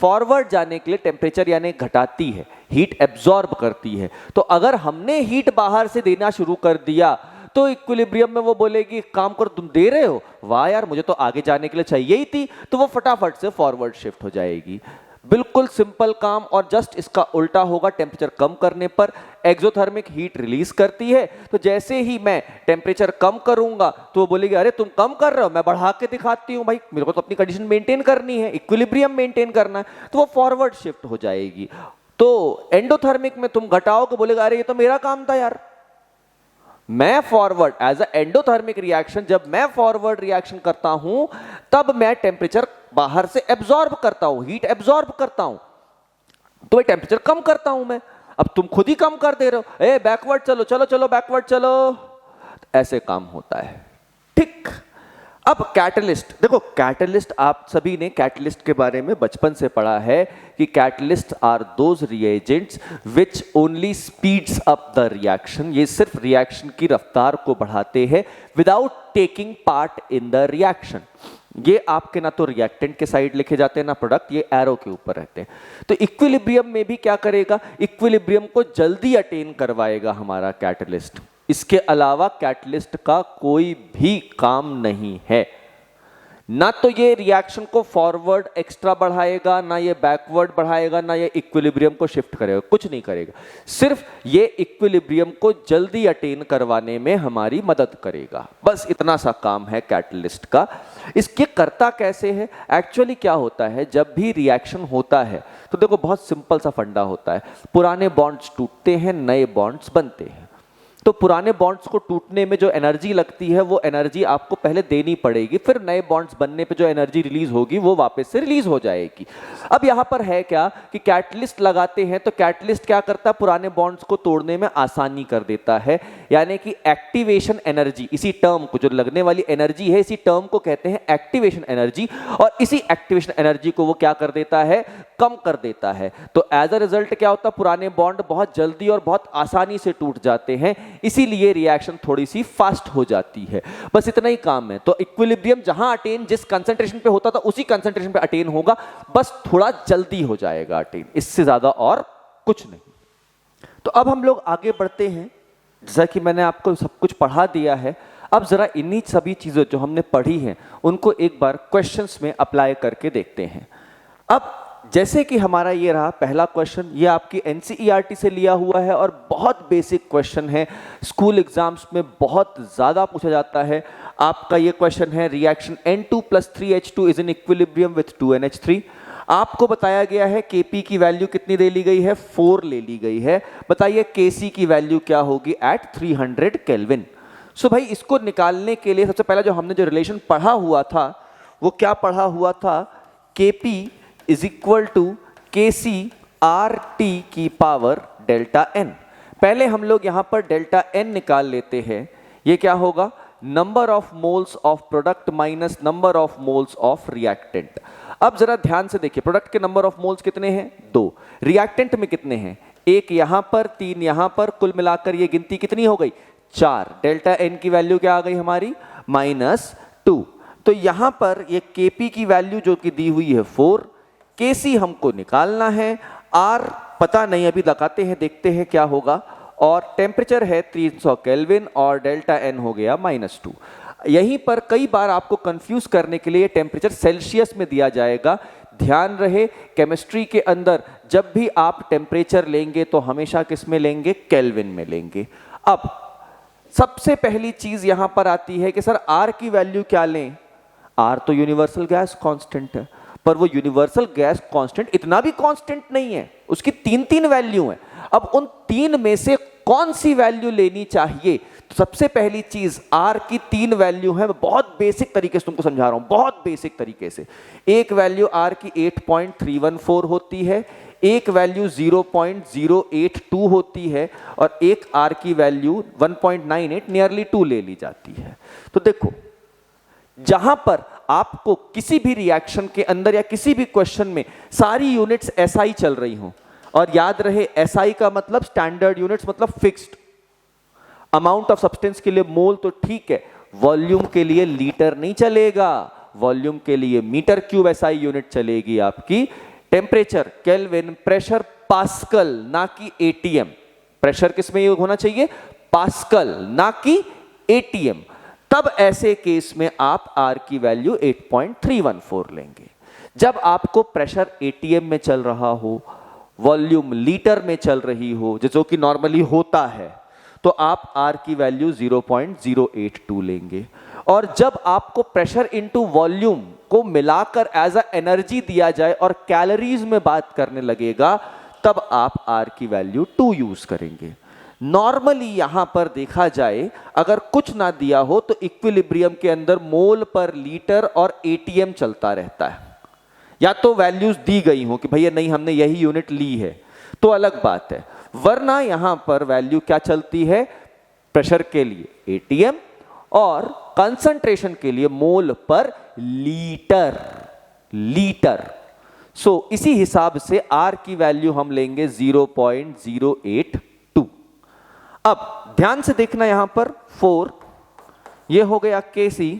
फॉरवर्ड जाने के लिए टेम्परेचर यानी घटाती है, हीट एब्जॉर्ब करती है। तो अगर हमने हीट बाहर से देना शुरू कर दिया तो इक्विलिब्रियम में वो बोलेगी काम कर, तुम दे रहे हो, वाह यार मुझे तो आगे जाने के लिए चाहिए ही थी, तो वो फटाफट से फॉरवर्ड शिफ्ट हो जाएगी। बिल्कुल सिंपल काम। और जस्ट इसका उल्टा होगा, टेम्परेचर कम करने पर एक्सोथर्मिक हीट रिलीज करती है, तो जैसे ही मैं टेम्परेचर कम करूंगा तो वो बोलेगी अरे तुम कम कर रहे हो, मैं बढ़ा के दिखाती हूं, भाई मेरे को तो अपनी कंडीशन मेंटेन करनी है, इक्विलिब्रियम मेंटेन करना है, तो वो फॉरवर्ड शिफ्ट हो जाएगी। तो एंडोथर्मिक में तुम घटाओगे, बोलेगा अरे ये तो मेरा काम था यार, मैं forward as a endothermic reaction, जब मैं फॉरवर्ड रिएक्शन करता हूं तब मैं टेम्परेचर बाहर से एब्जॉर्ब करता हूं, हीट एब्जॉर्ब करता हूं, तो टेम्परेचर कम करता हूं मैं। अब तुम खुद ही कम कर दे रहे हो, ए बैकवर्ड चलो चलो चलो बैकवर्ड चलो, ऐसे काम होता है। ठीक, अब कैटलिस्ट देखो, कैटलिस्ट आप सभी ने कैटलिस्ट के बारे में बचपन से पढ़ा है कि catalyst are those reagents which only speeds up the reaction, ये सिर्फ रिएक्शन की रफ्तार को बढ़ाते हैं without taking part in the reaction. ये आपके ना तो रिएक्टेंट के साइड लिखे जाते हैं ना प्रोडक्ट, ये एरो के ऊपर रहते हैं। तो इक्विलिब्रियम में भी क्या करेगा, इक्विलिब्रियम को जल्दी अटेन करवाएगा हमारा कैटलिस्ट। इसके अलावा कैटलिस्ट का कोई भी काम नहीं है, ना तो ये रिएक्शन को फॉरवर्ड एक्स्ट्रा बढ़ाएगा, ना ये बैकवर्ड बढ़ाएगा, ना ये इक्विलिब्रियम को शिफ्ट करेगा, कुछ नहीं करेगा। सिर्फ ये इक्विलिब्रियम को जल्दी अटेन करवाने में हमारी मदद करेगा, बस इतना सा काम है कैटलिस्ट का। इसके करता कैसे है, एक्चुअली क्या होता है, जब भी रिएक्शन होता है तो देखो बहुत सिंपल सा फंडा होता है, पुराने बॉन्ड्स टूटते हैं, नए बॉन्ड्स बनते हैं। तो पुराने बॉन्ड्स को टूटने में जो एनर्जी लगती है वो एनर्जी आपको पहले देनी पड़ेगी, फिर नए बॉन्ड्स बनने पे जो एनर्जी रिलीज होगी वो वापस से रिलीज हो जाएगी। अब यहाँ पर है क्या कि कैटलिस्ट लगाते हैं, तो कैटलिस्ट क्या करता है, पुराने बॉन्ड्स को तोड़ने में आसानी कर देता है, यानी कि एक्टिवेशन एनर्जी, इसी टर्म को, जो लगने वाली एनर्जी है, इसी टर्म को कहते हैं एक्टिवेशन एनर्जी, और इसी एक्टिवेशन एनर्जी को वो क्या कर देता है, कम कर देता है। तो एज अ रिजल्ट क्या होता है, पुराने बॉन्ड बहुत जल्दी और बहुत आसानी से टूट जाते हैं, इसीलिए रिएक्शन थोड़ी सी फास्ट हो जाती है। बस इतना ही काम है। तो इक्विलिब्रियम जहां अटेन जिस कंसंट्रेशन पे होता था उसी कंसंट्रेशन पे अटेन होगा, बस थोड़ा जल्दी हो जाएगा अटेन, इससे ज्यादा और कुछ नहीं। तो अब हम लोग आगे बढ़ते हैं, जैसा कि मैंने आपको सब कुछ पढ़ा दिया है। अब जरा इन्हीं सभी चीजों जो हमने पढ़ी हैं उनको एक बार क्वेश्चंस में अप्लाई करके देखते हैं। अब जैसे कि हमारा ये रहा पहला क्वेश्चन, ये आपकी एनसीईआरटी से लिया हुआ है और बहुत बेसिक क्वेश्चन है, स्कूल एग्जाम्स में बहुत ज़्यादा पूछा जाता है। आपका ये क्वेश्चन है, reaction N2 + 3H2 is in equilibrium with 2NH3। आपको बताया गया है Kp की वैल्यू कितनी ले ली गई है, 4 ले ली गई है। बताइए Kc की वैल्यू क्या होगी एट 300 केल्विन। सो भाई इसको निकालने के लिए सबसे पहला जो हमने जो रिलेशन पढ़ा हुआ था वो क्या पढ़ा हुआ था, Kp is equal to Kc RT की पावर डेल्टा n। पहले हम लोग यहां पर डेल्टा n निकाल लेते हैं, ये क्या होगा, number of moles of product minus number of moles of reactant. अब जरा ध्यान से देखिए, प्रोडक्ट के नंबर ऑफ मोल्स कितने हैं, 2, रिएक्टेंट में कितने हैं, 1 यहां पर, 3 यहां पर, कुल मिलाकर ये गिनती कितनी हो गई, 4। डेल्टा n की वैल्यू क्या आ गई हमारी, -2। तो यहां पर ये Kp की वैल्यू जो कि दी हुई है 4, Kc हमको निकालना है, R पता नहीं, अभी लगाते हैं देखते हैं क्या होगा, और टेम्परेचर है 300 केल्विन और डेल्टा n हो गया -2। यहीं पर कई बार आपको कंफ्यूज करने के लिए टेम्परेचर सेल्सियस में दिया जाएगा। ध्यान रहे केमिस्ट्री के अंदर जब भी आप टेम्परेचर लेंगे तो हमेशा किस में लेंगे, केल्विन में लेंगे। अब सबसे पहली चीज यहां पर आती है कि सर R की वैल्यू क्या लें, R तो यूनिवर्सल गैस कांस्टेंट है, पर वो यूनिवर्सल गैस कांस्टेंट इतना भी कांस्टेंट नहीं है, उसकी 3 वैल्यू है। अब उन 3 में से कौन सी वैल्यू लेनी चाहिए, तो सबसे पहली चीज R की 3 वैल्यू है, मैं बहुत बेसिक तरीके से तुमको समझा रहा हूं, बहुत बेसिक तरीके से। एक वैल्यू R की 8.314 होती है, एक वैल्यू 0.082 होती है, और एक R की वैल्यू 1.98 नियरली 2 ले ली जाती है। तो देखो जहां पर आपको किसी भी रिएक्शन के अंदर या किसी भी क्वेश्चन में सारी यूनिट्स SI चल रही हो, और याद रहे SI का मतलब स्टैंडर्ड यूनिट्स, मतलब फिक्स्ड अमाउंट ऑफ सब्सटेंस के लिए मोल तो ठीक है, वॉल्यूम के लिए लीटर नहीं चलेगा, वॉल्यूम के लिए मीटर क्यूब SI यूनिट चलेगी आपकी। टेम्परेचर केल्विन, प्रेशर पास्कल ना कि ATM। प्रेशर किस में होना चाहिए, पास्कल ना कि एटीएम, तब ऐसे केस में आप R की वैल्यू 8.314 लेंगे। जब आपको प्रेशर एटीएम में चल रहा हो, वॉल्यूम लीटर में चल रही हो, जो कि नॉर्मली होता है, तो आप R की वैल्यू 0.082 लेंगे। और जब आपको प्रेशर इनटू वॉल्यूम को मिलाकर एज अ एनर्जी दिया जाए और कैलोरीज में बात करने लगेगा, तब आप R की वैल्यू 2 यूज करेंगे। नॉर्मली यहां पर देखा जाए, अगर कुछ ना दिया हो तो इक्विलिब्रियम के अंदर मोल पर लीटर और एटीएम चलता रहता है। या तो वैल्यूज दी गई हो कि भैया नहीं हमने यही यूनिट ली है तो अलग बात है, वरना यहां पर वैल्यू क्या चलती है, प्रेशर के लिए एटीएम और कंसंट्रेशन के लिए मोल पर लीटर। सो इसी हिसाब से R की वैल्यू हम लेंगे 0.082। अब ध्यान से देखना, यहां पर 4 ये हो गया Kc,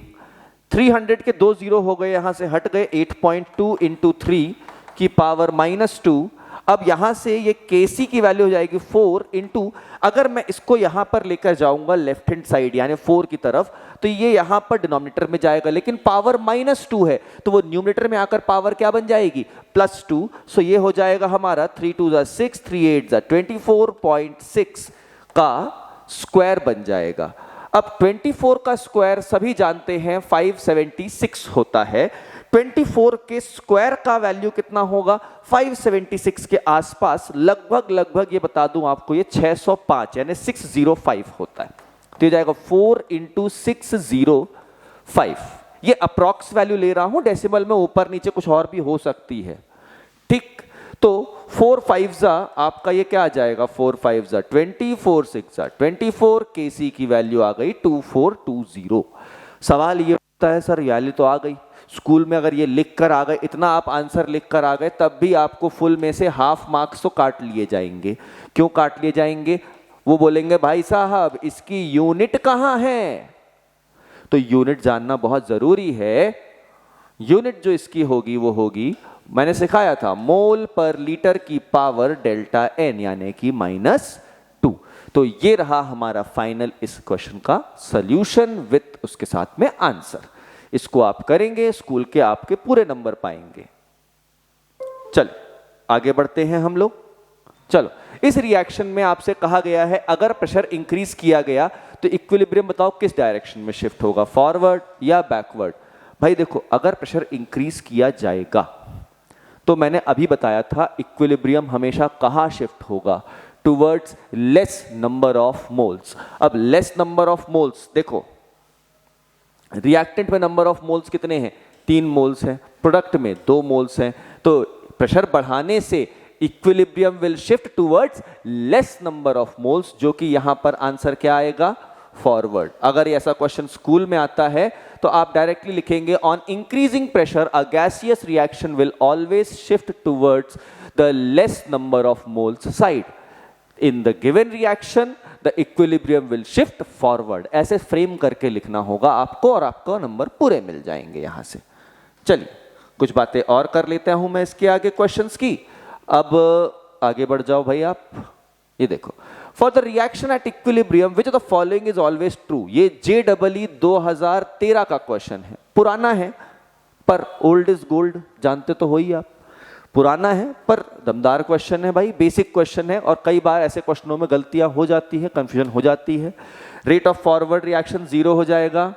300 के 2 0 हो गए, यहां से हट गए, 8.2 इंटू 3 की पावर -2। अब यहां से ये Kc की वैल्यू हो जाएगी 4 इंटू, अगर मैं इसको यहां पर लेकर जाऊंगा लेफ्ट हैंड साइड यानी 4 की तरफ, तो ये यहां पर डिनोमिनेटर में जाएगा, लेकिन पावर -2 है तो वो न्यूमरेटर में आकर पावर क्या बन जाएगी, +2। सो ये हो जाएगा हमारा 3 2 6, 3 8 24.6 का स्क्वायर बन जाएगा। अब 24 का स्क्वायर सभी जानते हैं 576 होता है। 24 के स्क्वायर का वैल्यू कितना होगा, 576 के आसपास, लगभग ये बता दूं आपको, ये 605 यानी 605 होता है। तो ये जाएगा 4 इंटू 605। ये अप्रॉक्स वैल्यू ले रहा हूं, डेसिमल में ऊपर नीचे कुछ और भी हो सकती है, ठीक। तो 4 5 आपका ये क्या आ जाएगा, 4 5 20, 4 6 24, Kc की वैल्यू आ गई 2420। सवाल ये होता है सर वैल्यू तो आ गई, स्कूल में अगर ये लिख कर आ गए, इतना आप आंसर लिख कर आ गए, तब भी आपको फुल में से हाफ मार्क्स तो काट लिए जाएंगे। क्यों काट लिए जाएंगे, वो बोलेंगे भाई साहब इसकी यूनिट कहां है। तो यूनिट जानना बहुत जरूरी है। यूनिट जो इसकी होगी वो होगी, मैंने सिखाया था, मोल पर लीटर की पावर डेल्टा एन यानी कि -2। तो ये रहा हमारा फाइनल इस क्वेश्चन का सॉल्यूशन विथ उसके साथ में आंसर। इसको आप करेंगे, स्कूल के आपके पूरे नंबर पाएंगे। चलो आगे बढ़ते हैं हम लोग। चलो, इस रिएक्शन में आपसे कहा गया है अगर प्रेशर इंक्रीज किया गया तो इक्विलिब्रियम बताओ किस डायरेक्शन में शिफ्ट होगा, फॉरवर्ड या बैकवर्ड। भाई देखो, अगर प्रेशर इंक्रीज किया जाएगा तो मैंने अभी बताया था इक्विलिब्रियम हमेशा कहां शिफ्ट होगा, towards less number of moles. अब लेस नंबर ऑफ मोल्स, देखो रिएक्टेंट में नंबर ऑफ मोल्स कितने हैं, 3 मोल्स हैं, प्रोडक्ट में 2 मोल्स हैं। तो प्रेशर बढ़ाने से equilibrium will shift towards less number of moles, जो कि यहां पर आंसर क्या आएगा, फॉरवर्ड। अगर ऐसा क्वेश्चन स्कूल में आता है तो आप डायरेक्टली लिखेंगे on increasing pressure a gaseous reaction will always shift towards the less number of moles side. In the given reaction the equilibrium will shift forward. ऐसे फ्रेम करके लिखना होगा आपको और आपको नंबर पूरे मिल जाएंगे यहां से। चलिए कुछ बातें और कर लेता हूं मैं इसके आगे क्वेश्चंस की। अब आगे बढ़ जाओ भाई आप। ये देखो, for the reaction at equilibrium which of the following is always true. ये JEE 2013 का क्वेश्चन है, पुराना है पर ओल्ड इज गोल्ड, जानते तो हो ही आप। पुराना है पर दमदार क्वेश्चन है भाई, बेसिक क्वेश्चन है, और कई बार ऐसे क्वेश्चनों में गलतियां हो जाती है, कंफ्यूजन हो जाती है। रेट ऑफ फॉरवर्ड रिएक्शन 0 हो जाएगा,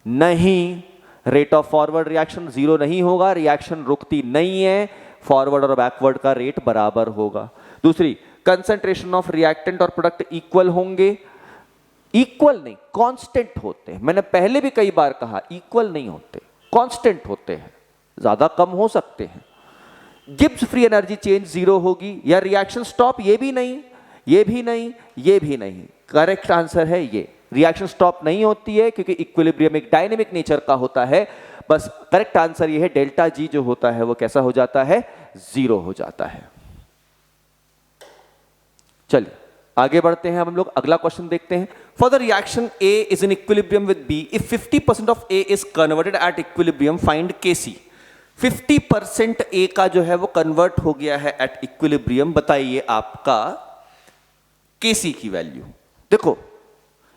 नहीं, रेट ऑफ फॉरवर्ड रिएक्शन 0 नहीं होगा, रिएक्शन रुकती नहीं है, फॉरवर्ड और बैकवर्ड का रेट बराबर होगा। दूसरी, कंसंट्रेशन ऑफ रिएक्टेंट और प्रोडक्ट इक्वल होंगे, इक्वल नहीं कांस्टेंट होते हैं। मैंने पहले भी कई बार कहा इक्वल नहीं होते, कांस्टेंट होते हैं, ज्यादा कम हो सकते हैं। गिब्स फ्री एनर्जी चेंज 0 होगी, या रिएक्शन स्टॉप, ये भी नहीं, ये भी नहीं, ये भी नहीं। करेक्ट आंसर है ये, रिएक्शन स्टॉप नहीं होती है क्योंकि इक्विलिब्रियम एक डायनेमिक नेचर का होता है। बस करेक्ट आंसर ये है, डेल्टा जी जो होता है वो कैसा हो जाता है, 0 हो जाता है। चलिए आगे बढ़ते हैं हम लोग, अगला क्वेश्चन देखते हैं। For the reaction A is in equilibrium with B, if 50% of A is converted at equilibrium, find Kc। 50% A का जो है वो कन्वर्ट हो गया है एट इक्विलिब्रियम, बताइए आपका Kc की वैल्यू। देखो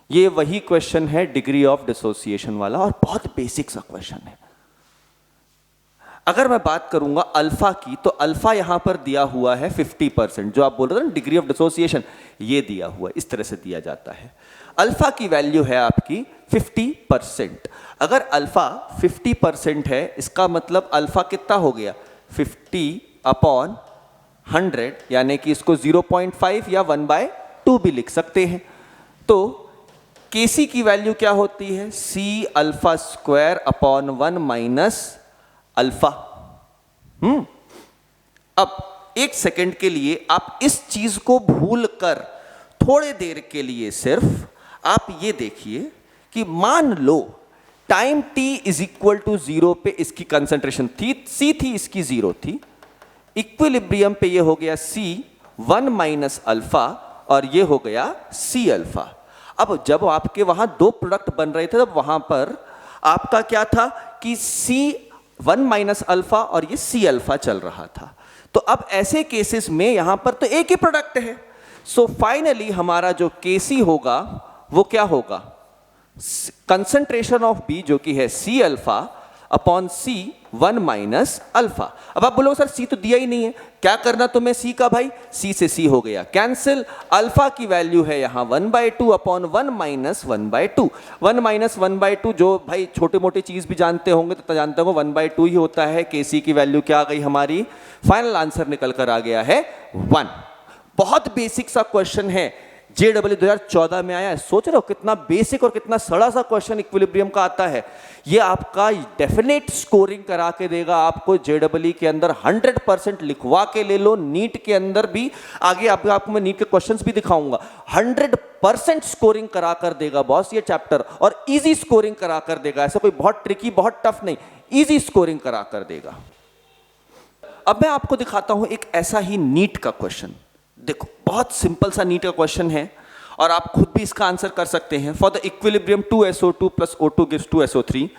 ये वही क्वेश्चन है डिग्री ऑफ डिसोसिएशन वाला और बहुत बेसिक सा क्वेश्चन है। अगर मैं बात करूंगा अल्फा की, तो अल्फा यहां पर दिया हुआ है 50%, जो आप बोल रहे थे ना डिग्री ऑफ डिसोसिएशन, ये दिया हुआ है, इस तरह से दिया जाता है। अल्फा की वैल्यू है आपकी 50%। अगर अल्फा 50% है, इसका मतलब अल्फा कितना हो गया 50/100, यानी कि इसको 0.5 या 1/2 भी लिख सकते हैं। तो केसी की वैल्यू क्या होती है, C alpha square upon 1 minus alpha. अब एक सेकंड के लिए आप इस चीज को भूल कर थोड़े देर के लिए सिर्फ आप ये देखिए कि मान लो time t is equal to 0 पे इसकी कंसंट्रेशन थी, c थी, इसकी 0 थी। इक्विलिब्रियम पे ये हो गया c 1 माइनस अल्फा और ये हो गया c अल्फा। अब जब आपके वहां दो प्रोडक्ट बन रहे थे, तब वहां पर आपका क्या था कि c 1 माइनस अल्फा और ये c अल्फा चल रहा था। तो अब ऐसे केसेस में यहां पर तो एक ही प्रोडक्ट है। सो फाइनली हमारा जो Kc होगा वो क्या होगा, कंसंट्रेशन ऑफ B जो कि है C alpha upon C 1 minus alpha. अब आप बोलोगे सर C तो दिया ही नहीं है, क्या करना तुम्हें C का भाई, C से C हो गया कैंसिल। अल्फा की वैल्यू है यहां 1/2 अपॉन 1 माइनस 1/2। 1 माइनस 1/2 जो भाई छोटे मोटे चीज भी जानते होंगे तो जानते होंगे 1/2 ही होता है। Kc की वैल्यू क्या आ गई हमारी, फाइनल आंसर निकल कर आ गया है 1। बहुत बेसिक सा क्वेश्चन है, JEE 2014 में आया है। सोच रहे हो कितना बेसिक और कितना सड़ा सा क्वेश्चन इक्विलिब्रियम का आता है। ये आपका डेफिनेट स्कोरिंग करा के देगा आपको JEE के अंदर 100% लिखवा के ले लो। नीट के अंदर भी आगे आपको मैं नीट के क्वेश्चंस भी दिखाऊंगा, 100% स्कोरिंग करा कर देगा बॉस ये चैप्टर, और इजी स्कोरिंग करा कर देगा। ऐसा कोई बहुत ट्रिकी बहुत टफ नहीं, इजी स्कोरिंग करा कर देगा। अब मैं आपको दिखाता हूं एक ऐसा ही नीट का क्वेश्चन। देखो बहुत सिंपल सा नीट का क्वेश्चन है और आप खुद भी इसका आंसर कर सकते हैं। For the equilibrium 2SO2 plus O2 gives 2SO3,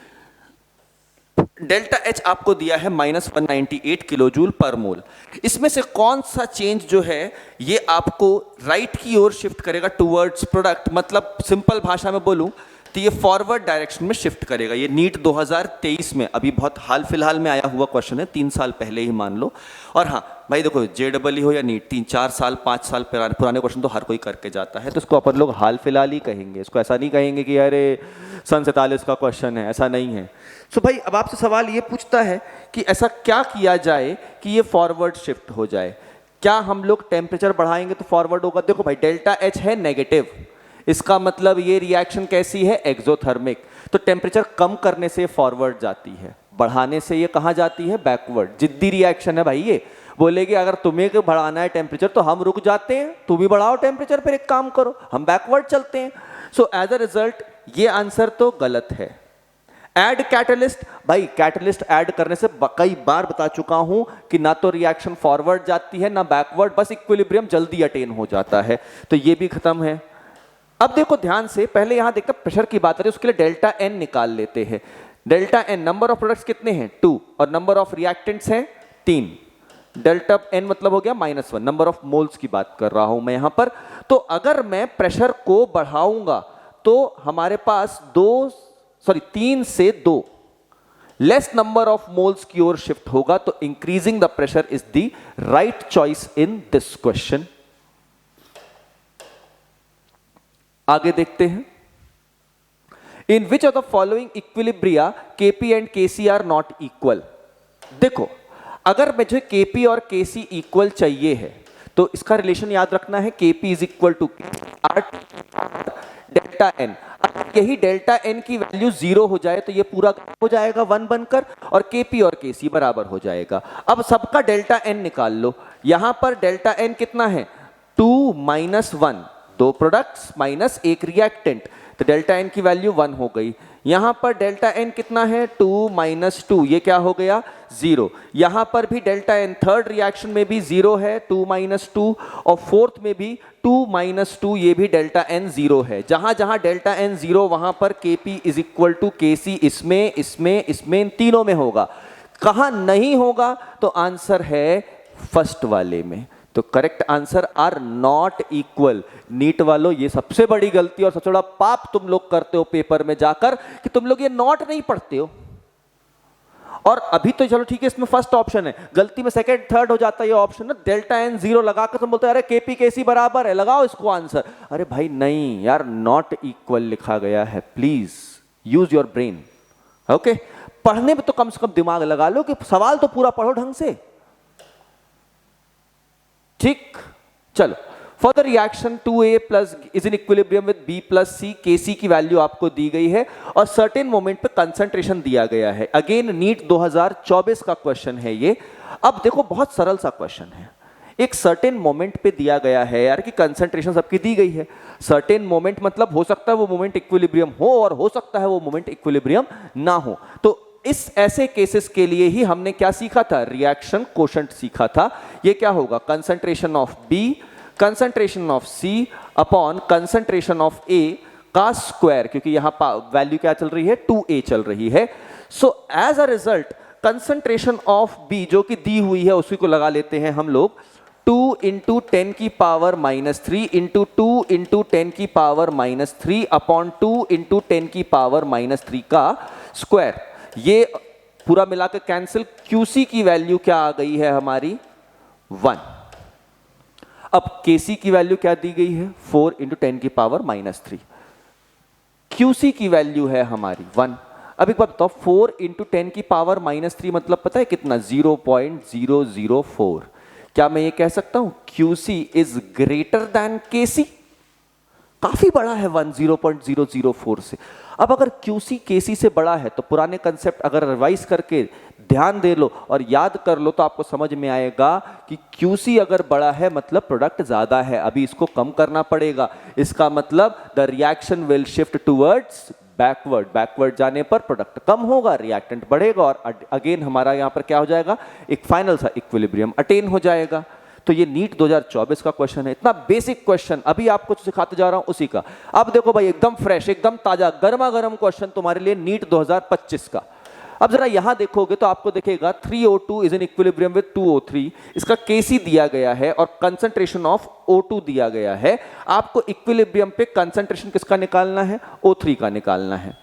delta H आपको दिया है -198 किलो जूल पर मोल। इसमें से कौन सा चेंज जो है ये आपको राइट की ओर शिफ्ट करेगा टूवर्ड्स प्रोडक्ट, मतलब सिंपल भाषा में बोलूं तो ये फॉरवर्ड डायरेक्शन में शिफ्ट करेगा। ये नीट 2023 में अभी बहुत हाल फिलहाल में आया हुआ क्वेश्चन है, 3 साल पहले ही मान लो। और हाँ भाई देखो JEE हो या नीट, 3-4 साल 5 साल पुराने क्वेश्चन तो हर कोई करके जाता है, तो इसको अपन लोग हाल फिलहाल ही कहेंगे। इसको ऐसा नहीं कहेंगे कि अरे सन 47 का क्वेश्चन है, ऐसा नहीं है। सो भाई अब आपसे सवाल ये पूछता है कि ऐसा क्या किया जाए कि ये फॉरवर्ड शिफ्ट हो जाए। क्या हम लोग टेम्परेचर बढ़ाएंगे तो फॉरवर्ड होगा। देखो भाई डेल्टा H है नेगेटिव, इसका मतलब ये रिएक्शन कैसी है, एक्सोथर्मिक। तो टेम्परेचर कम करने से फॉरवर्ड जाती है, बढ़ाने से ये कहाँ जाती है, बैकवर्ड। जिद्दी रिएक्शन है भाई ये, बोलेगी अगर तुम्हें बढ़ाना है टेम्परेचर तो हम रुक जाते हैं, तुम भी बढ़ाओ टेम्परेचर, फिर एक काम करो हम बैकवर्ड चलते हैं। सो एज अ रिजल्ट ये आंसर तो गलत है। ऐड कैटलिस्ट, भाई कैटलिस्ट ऐड करने से कई बार बता चुका हूं कि ना तो रिएक्शन फॉरवर्ड जाती है ना बैकवर्ड, बस इक्विलिब्रियम जल्दी अटेन हो जाता है, तो ये भी खत्म है। अब देखो ध्यान से, पहले यहां देखते प्रेशर की बात करें, उसके लिए डेल्टा N निकाल लेते हैं। Delta N number of products कितने हैं 2 और नंबर ऑफ रिएक्टेंट्स हैं 3। डेल्टा N मतलब हो गया -1, नंबर ऑफ मोल्स की बात कर रहा हूं मैं यहां पर। तो अगर मैं प्रेशर को बढ़ाऊंगा तो हमारे पास 3 से 2 लेस नंबर ऑफ मोल्स की ओर शिफ्ट होगा, तो increasing the pressure is the right choice in this question. आगे देखते हैं, in which of the following equilibria Kp and Kc are not equal. देखो अगर मुझे Kp और Kc इक्वल चाहिए है तो इसका रिलेशन याद रखना है, Kp is equal to delta N। यही डेल्टा N की वैल्यू 0 हो जाए तो ये पूरा हो जाएगा 1 बनकर, और Kp और Kc बराबर हो जाएगा। अब सबका डेल्टा N निकाल लो। यहां पर डेल्टा N कितना है 2 - 1, 2 प्रोडक्ट्स माइनस 1 रिएक्टेंट, तो डेल्टा N की वैल्यू 1 हो गई। यहां पर डेल्टा N कितना है 2 - 2, ये क्या हो गया 0। यहां पर भी डेल्टा N थर्ड रिएक्शन में भी 0 है, 2 - 2, और फोर्थ में भी 2 - 2, ये भी डेल्टा N 0 है। जहां जहां डेल्टा N 0 वहां पर Kp is equal to Kc, इसमें इन तीनों में होगा। कहां नहीं होगा तो आंसर है फर्स्ट वाले में। तो correct answer are not equal. NEET वालों, ये सबसे बड़ी गलती और सबसे बड़ा पाप तुम लोग करते हो पेपर में जाकर कि तुम लोग ये नॉट नहीं पढ़ते हो। और अभी तो चलो ठीक है, इसमें फर्स्ट ऑप्शन है, गलती में सेकंड थर्ड हो जाता है ये ऑप्शन ना, डेल्टा एन जीरो लगाकर तुम बोलते हो अरे केपी केसी बराबर है, लगाओ इसको आंसर। अरे भाई नहीं यार, नॉट इक्वल लिखा गया है, please use your brain. Okay, पढ़ने में तो कम से कम दिमाग लगा लो कि सवाल तो पूरा पढ़ो ढंग से। ठीक, चलो। For the reaction 2A plus is in equilibrium with B plus C, Kc की वैल्यू आपको दी गई है और सर्टेन मोमेंट पे कंसंट्रेशन दिया गया है। अगेन नीट 2024 का क्वेश्चन है ये। अब देखो बहुत सरल सा क्वेश्चन है, एक सर्टेन मोमेंट पे दिया गया है यार कि कंसंट्रेशन सबकी दी गई है। सर्टेन मोमेंट मतलब हो सकता है वो मोमेंट इक्विलिब्रियम हो और हो सकता है वो मोमेंट इक्विलिब्रियम ना हो। तो इस ऐसे केसेस के लिए ही हमने क्या सीखा था, रिएक्शन कोशेंट सीखा था। ये क्या होगा, concentration of B concentration of C upon concentration of A का स्क्वायर, क्योंकि यहां वैल्यू क्या चल रही है, 2A चल रही है। So as a result concentration of B जो कि दी हुई है उसी को लगा लेते हैं हम लोग, 2 इंटू 10 की पावर माइनस 3 इंटू 2 इंटू 10 की पावर माइनस 3 अपॉन 2 इंटू 10 की पावर माइनस 3 का स्क्वायर। ये पूरा मिलाकर कैंसिल, QC की वैल्यू क्या आ गई है हमारी, 1। अब Kc की वैल्यू क्या दी गई है, 4 इंटू 10 की पावर माइनस 3। QC की वैल्यू है हमारी 1। अब एक बात बताओ, 4 इंटू 10 की पावर माइनस 3 मतलब पता है कितना, 0.004। क्या मैं ये कह सकता हूं QC is greater than Kc? काफी बड़ा है 0.004 से। अब अगर QC Kc से बड़ा है तो पुराने कंसेप्ट अगर रिवाइज करके ध्यान दे लो और याद कर लो तो आपको समझ में आएगा कि QC अगर बड़ा है मतलब प्रोडक्ट ज्यादा है। अभी इसको कम करना पड़ेगा, इसका मतलब the reaction will shift towards backward. Backward जाने पर प्रोडक्ट कम होगा, रिएक्टेंट बढ़ेगा और अगेन हमारा यहां पर क्या हो जाएगा, एक फाइनल सा इक्विलिब्रियम अटेन हो जाएगा। तो ये नीट 2024 का क्वेश्चन है, इतना बेसिक क्वेश्चन अभी आपको सिखाते जा रहा हूं उसी का। अब देखो भाई एकदम फ्रेश, एकदम ताजा, गर्मा गर्म क्वेश्चन तुम्हारे लिए नीट 2025 का। अब जरा यहां देखोगे तो आपको दिखेगा 3O2 is in equilibrium with 2O3। इसका Kc दिया गया है और कंसंट्रेशन ऑफ O2 दिया गया है। आपको इक्विलिब्रियम पे कंसंट्रेशन किसका निकालना है, O3 का निकालना है।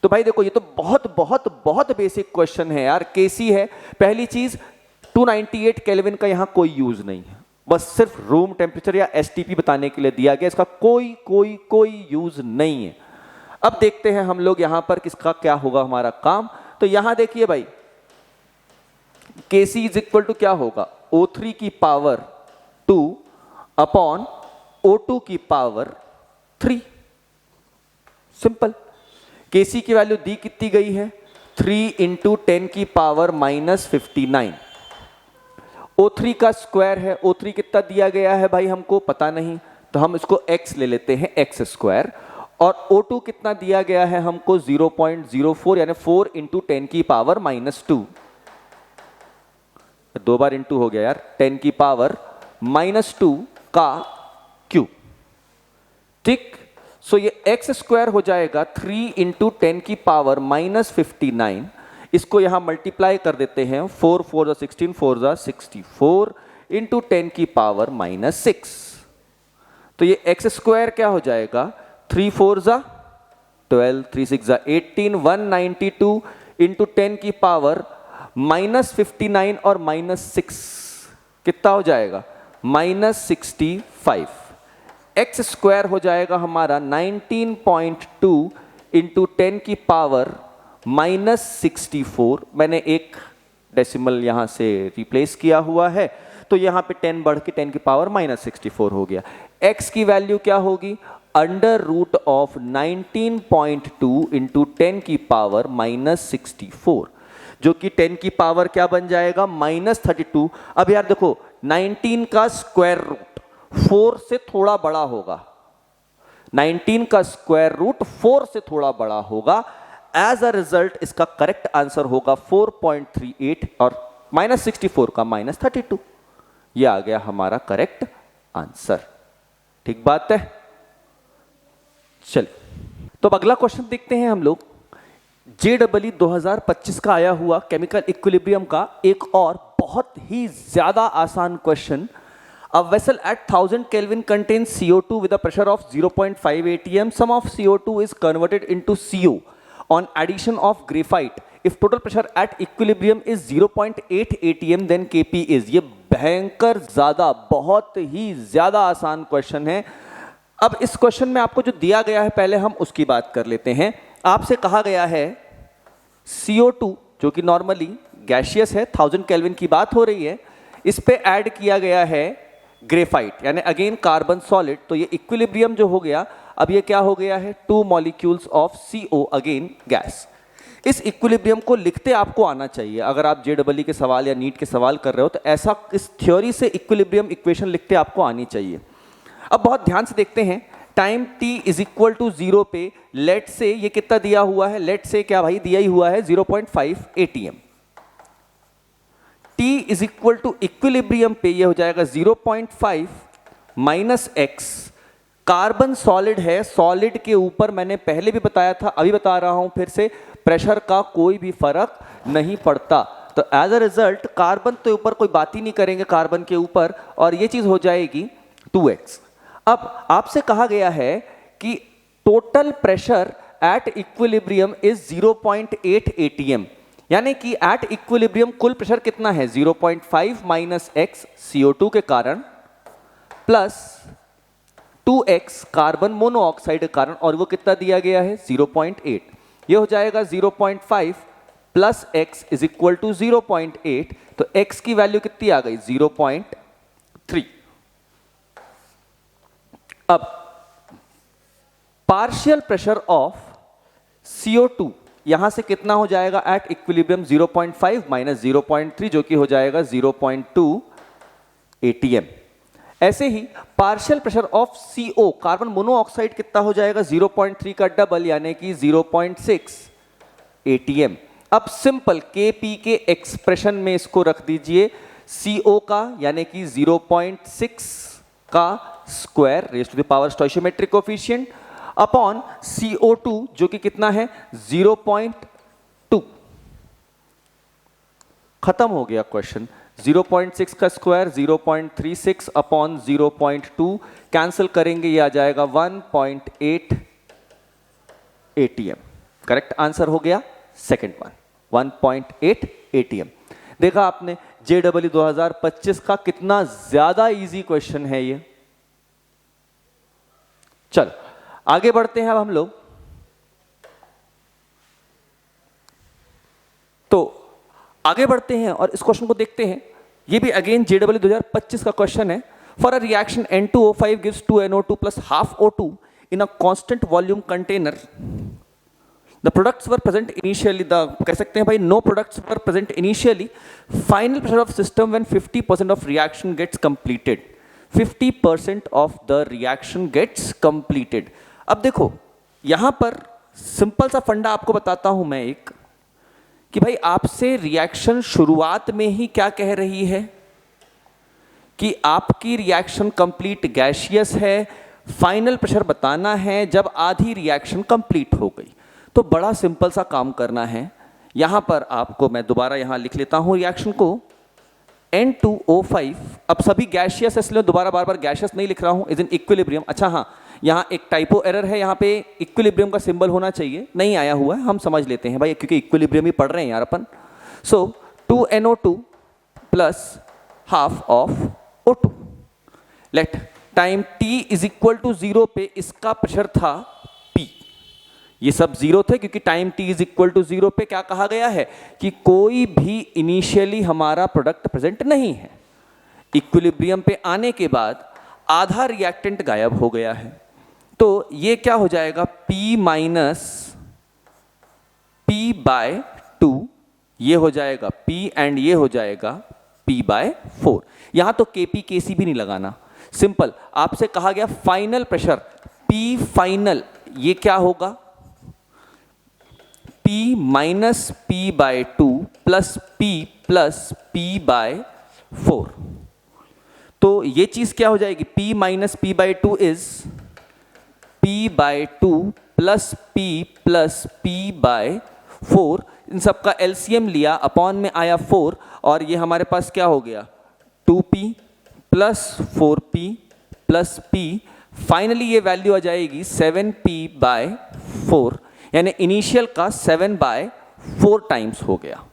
तो भाई देखो ये तो बहुत बहुत बहुत बेसिक क्वेश्चन है यार। Kc है पहली चीज, 298 केल्विन का यहां कोई यूज नहीं है, बस सिर्फ रूम टेम्परेचर या एसटीपी बताने के लिए दिया गया, इसका कोई कोई कोई यूज नहीं है। अब देखते हैं हम लोग यहां पर किसका क्या होगा हमारा काम। तो यहां देखिए भाई, Kc इज इक्वल टू क्या होगा, O3 की पावर 2 अपॉन O2 की पावर 3। सिंपल। Kc की वैल्यू दी कितनी गई है, 3 इंटू 10 की पावर माइनस 59। O3 का स्क्वायर है, O3 कितना दिया गया है भाई हमको पता नहीं, तो हम इसको x ले लेते हैं, x स्क्वायर। और O2 कितना दिया गया है हमको 0.04 यानी 4 इंटू 10 की पावर माइनस 2। दो बार इंटू हो गया यार, 10 की पावर माइनस 2 का क्यूब। ठीक, सो ये x स्क्वायर हो जाएगा 3 इंटू 10 की पावर माइनस 59। इसको यहां मल्टीप्लाई कर देते हैं, 4 4 जा 16, 4 जा 64 इंटू 10 की पावर माइनस 6। तो ये x स्क्वायर क्या हो जाएगा, 3 4 जा 12, 3 6 जा 18, 192 इंटू 10 की पावर माइनस 59 और माइनस 6 कितना हो जाएगा, माइनस 65। x स्क्वायर हो जाएगा हमारा 19.2 इंटू 10 की पावर माइनस 64। मैंने एक डेसिमल यहां से रिप्लेस किया हुआ है, तो यहां पे 10 बढ़ के 10 की पावर माइनस 64 हो गया। x की वैल्यू क्या होगी, अंडर रूट ऑफ 19.2 इंटू 10 की पावर माइनस 64, जो कि 10 की पावर क्या बन जाएगा, माइनस 32। अब यार देखो 19 का स्क्वायर रूट 4 से थोड़ा बड़ा होगा, 19 का स्क्वायर रूट 4 से थोड़ा बड़ा होगा। एज अ रिजल्ट इसका करेक्ट आंसर होगा 4.38 और माइनस 64 का माइनस 32। ये आ गया हमारा करेक्ट आंसर। ठीक बात है, चलिए तो अब अगला क्वेश्चन देखते हैं हम लोग। JEE 2025 का आया हुआ केमिकल इक्विलिब्रियम का एक और बहुत ही ज्यादा आसान question. A vessel at 1000 Kelvin contains CO2 with a pressure of 0.5 atm. Some of CO2 is converted into CO on addition of graphite. If total pressure at equilibrium is 0.8 atm, then Kp is. ये भयंकर ज्यादा, बहुत ही ज्यादा आसान question है. अब इस question में आपको जो दिया गया है, पहले हम उसकी बात कर लेते हैं. आपसे कहा गया है CO2 जो कि नॉर्मली गैशियस है, 1000 केल्विन की बात हो रही है, इस पे ऐड किया गया है ग्रेफाइट, यानी अगेन कार्बन सॉलिड. तो ये इक्विलिब्रियम जो हो गया, अब ये क्या हो गया है, 2 molecules of CO again gas. इस इक्विलिब्रियम को लिखते आपको आना चाहिए. अगर आप JEE के सवाल या नीट के सवाल कर रहे हो तो ऐसा इस थ्योरी से इक्विलिब्रियम इक्वेशन लिखते आपको आनी चाहिए. अब बहुत ध्यान से देखते हैं. Time t is equal to 0 पे लेट से ये कितना दिया हुआ है, लेट से क्या भाई दिया ही हुआ है 0.5 atm. t is equal to equilibrium पे ये हो जाएगा 0.5 माइनस x. कार्बन सॉलिड है, सॉलिड के ऊपर मैंने पहले भी बताया था, अभी बता रहा हूं फिर से, प्रेशर का कोई भी फर्क नहीं पड़ता. तो एज अ रिजल्ट कार्बन के ऊपर कोई बात ही नहीं करेंगे, कार्बन के ऊपर, और ये चीज हो जाएगी 2x. अब आपसे कहा गया है कि total pressure at equilibrium is 0.8 atm, यानी कि एट इक्विलिब्रियम कुल प्रेशर कितना है, 0.5 माइनस x CO2 के कारण प्लस 2x कार्बन मोनोऑक्साइड के कारण, और वो कितना दिया गया है 0.8. ये हो जाएगा 0.5 plus x is equal to 0.8. तो x की वैल्यू कितनी आ गई, 0.3. अब पार्शियल प्रेशर ऑफ CO2 यहां से कितना हो जाएगा एट इक्विलिब्रियम, 0.5 माइनस 0.3 जो कि हो जाएगा 0.2 atm. ऐसे ही partial pressure of CO carbon monoxide कितना हो जाएगा, 0.3 का डबल यानी कि 0.6 atm. अब सिंपल Kp के एक्सप्रेशन में इसको रख दीजिए, CO का यानी कि 0.6 का square raise to the power stoichiometric coefficient upon CO2 जो कि कितना है 0.2. खत्म हो गया क्वेश्चन. 0.6 का स्क्वायर 0.36 अपॉन 0.2 कैंसिल करेंगे, ये आ जाएगा 1.8 atm. करेक्ट आंसर हो गया सेकंड वन, 1.8 atm. देखा आपने JEE 2025 का कितना ज्यादा इजी क्वेश्चन है ये. चलो आगे बढ़ते हैं अब हम लोग. तो आगे बढ़ते हैं और इस क्वेश्चन को देखते हैं. ये भी अगेन JEE 2025 का क्वेश्चन है. For a reaction N2O5 gives 2NO2 plus half O2 in a constant volume container. The products were present initially. कह सकते हैं भाई no products were present initially. Final pressure of system when 50% of reaction gets completed. 50% of the reaction gets completed. अब देखो यहां पर simple सा फंडा आपको बताता हूं मैं एक, कि भाई आपसे रिएक्शन शुरुआत में ही क्या कह रही है कि आपकी रिएक्शन कंप्लीट गैशियस है, फाइनल प्रेशर बताना है जब आधी रिएक्शन कंप्लीट हो गई. तो बड़ा सिंपल सा काम करना है. यहां पर आपको मैं दोबारा यहां लिख लेता हूं रिएक्शन को, N2O5. अब सभी गैशियस है इसलिए दोबारा बार बार गैशियस नहीं लिख रहा हूं, इज इन इक्विलिब्रियम. अच्छा हाँ, यहाँ एक टाइपो एरर है, यहाँ पे इक्विलिब्रियम का सिंबल होना चाहिए, नहीं आया हुआ है, हम समझ लेते हैं भाई क्योंकि इक्विलिब्रियम ही पढ़ रहे हैं यार अपन. So 2NO2 plus half of O2. Let time t is equal to 0 पे इसका प्रेशर था P. ये सब 0 थे क्योंकि time t is equal to 0 पे क्या कहा गया है कि कोई भी इनिशियली हमारा प्रोडक्ट प्रेजेंट नहीं है. इक्विलिब्रियम पे आने के बाद आधा रिएक्टेंट गायब हो गया है. तो ये क्या हो जाएगा, P माइनस P बाय 2, ये हो जाएगा P एंड ये हो जाएगा P बाय 4. यहां तो Kp Kc भी नहीं लगाना, सिंपल. आपसे कहा गया फाइनल प्रेशर P फाइनल, ये क्या होगा P minus P by 2 plus P by 4. तो ये चीज क्या हो जाएगी, P minus P by 2 is P by 2 plus P by 4. इन सब का एलसीएम लिया, अपॉन में आया 4, और ये हमारे पास क्या हो गया 2P plus 4p plus p, finally ये वैल्यू आ जाएगी 7p/4, यानी इनिशियल का 7/4 टाइम्स हो गया।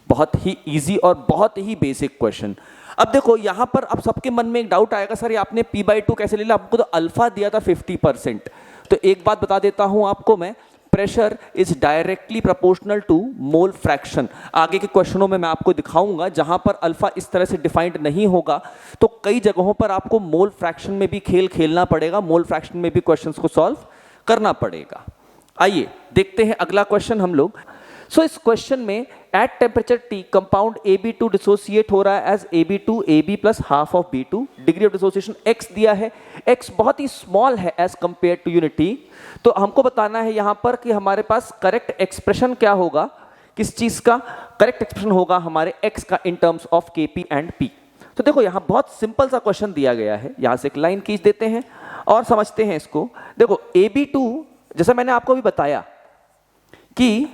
बहुत ही इजी और बहुत ही बेसिक क्वेश्चन। अब देखो यहां पर अब सबके मन में एक डाउट आएगा, सर ये आपने p/2 कैसे ले लिया, आपको तो अल्फा दिया था 50%। तो एक बात बता देता हूं आपको मैं, pressure is directly proportional to mole fraction. आगे के क्वेश्चनों में मैं आपको दिखाऊंगा जहां पर अल्फा इस तरह से डिफाइंड नहीं होगा, तो कई जगहों पर आपको मोल फ्रैक्शन में भी खेल खेलना पड़ेगा, मोल फ्रैक्शन में भी क्वेश्चंस को सॉल्व करना पड़ेगा। आइए देखते हैं अगला क्वेश्चन हम लोग। सो इस क्वेश्चन में at temperature T compound AB2 dissociate हो रहा है as AB2 AB plus half of B2। Degree of dissociation x दिया है, x बहुत ही स्मॉल है as compare to unit T। तो हमको बताना है यहां पर कि हमारे पास करेक्ट एक्सप्रेशन क्या होगा, किस चीज का करेक्ट एक्सप्रेशन होगा हमारे x का इन terms of Kp and P। तो देखो यहां बहुत सिंपल सा क्वेश्चन दिया गया है, यहां से एक लाइन खींच देते हैं और समझते हैं इसको। देखो AB2, जैसा मैंने आपको भी बताया कि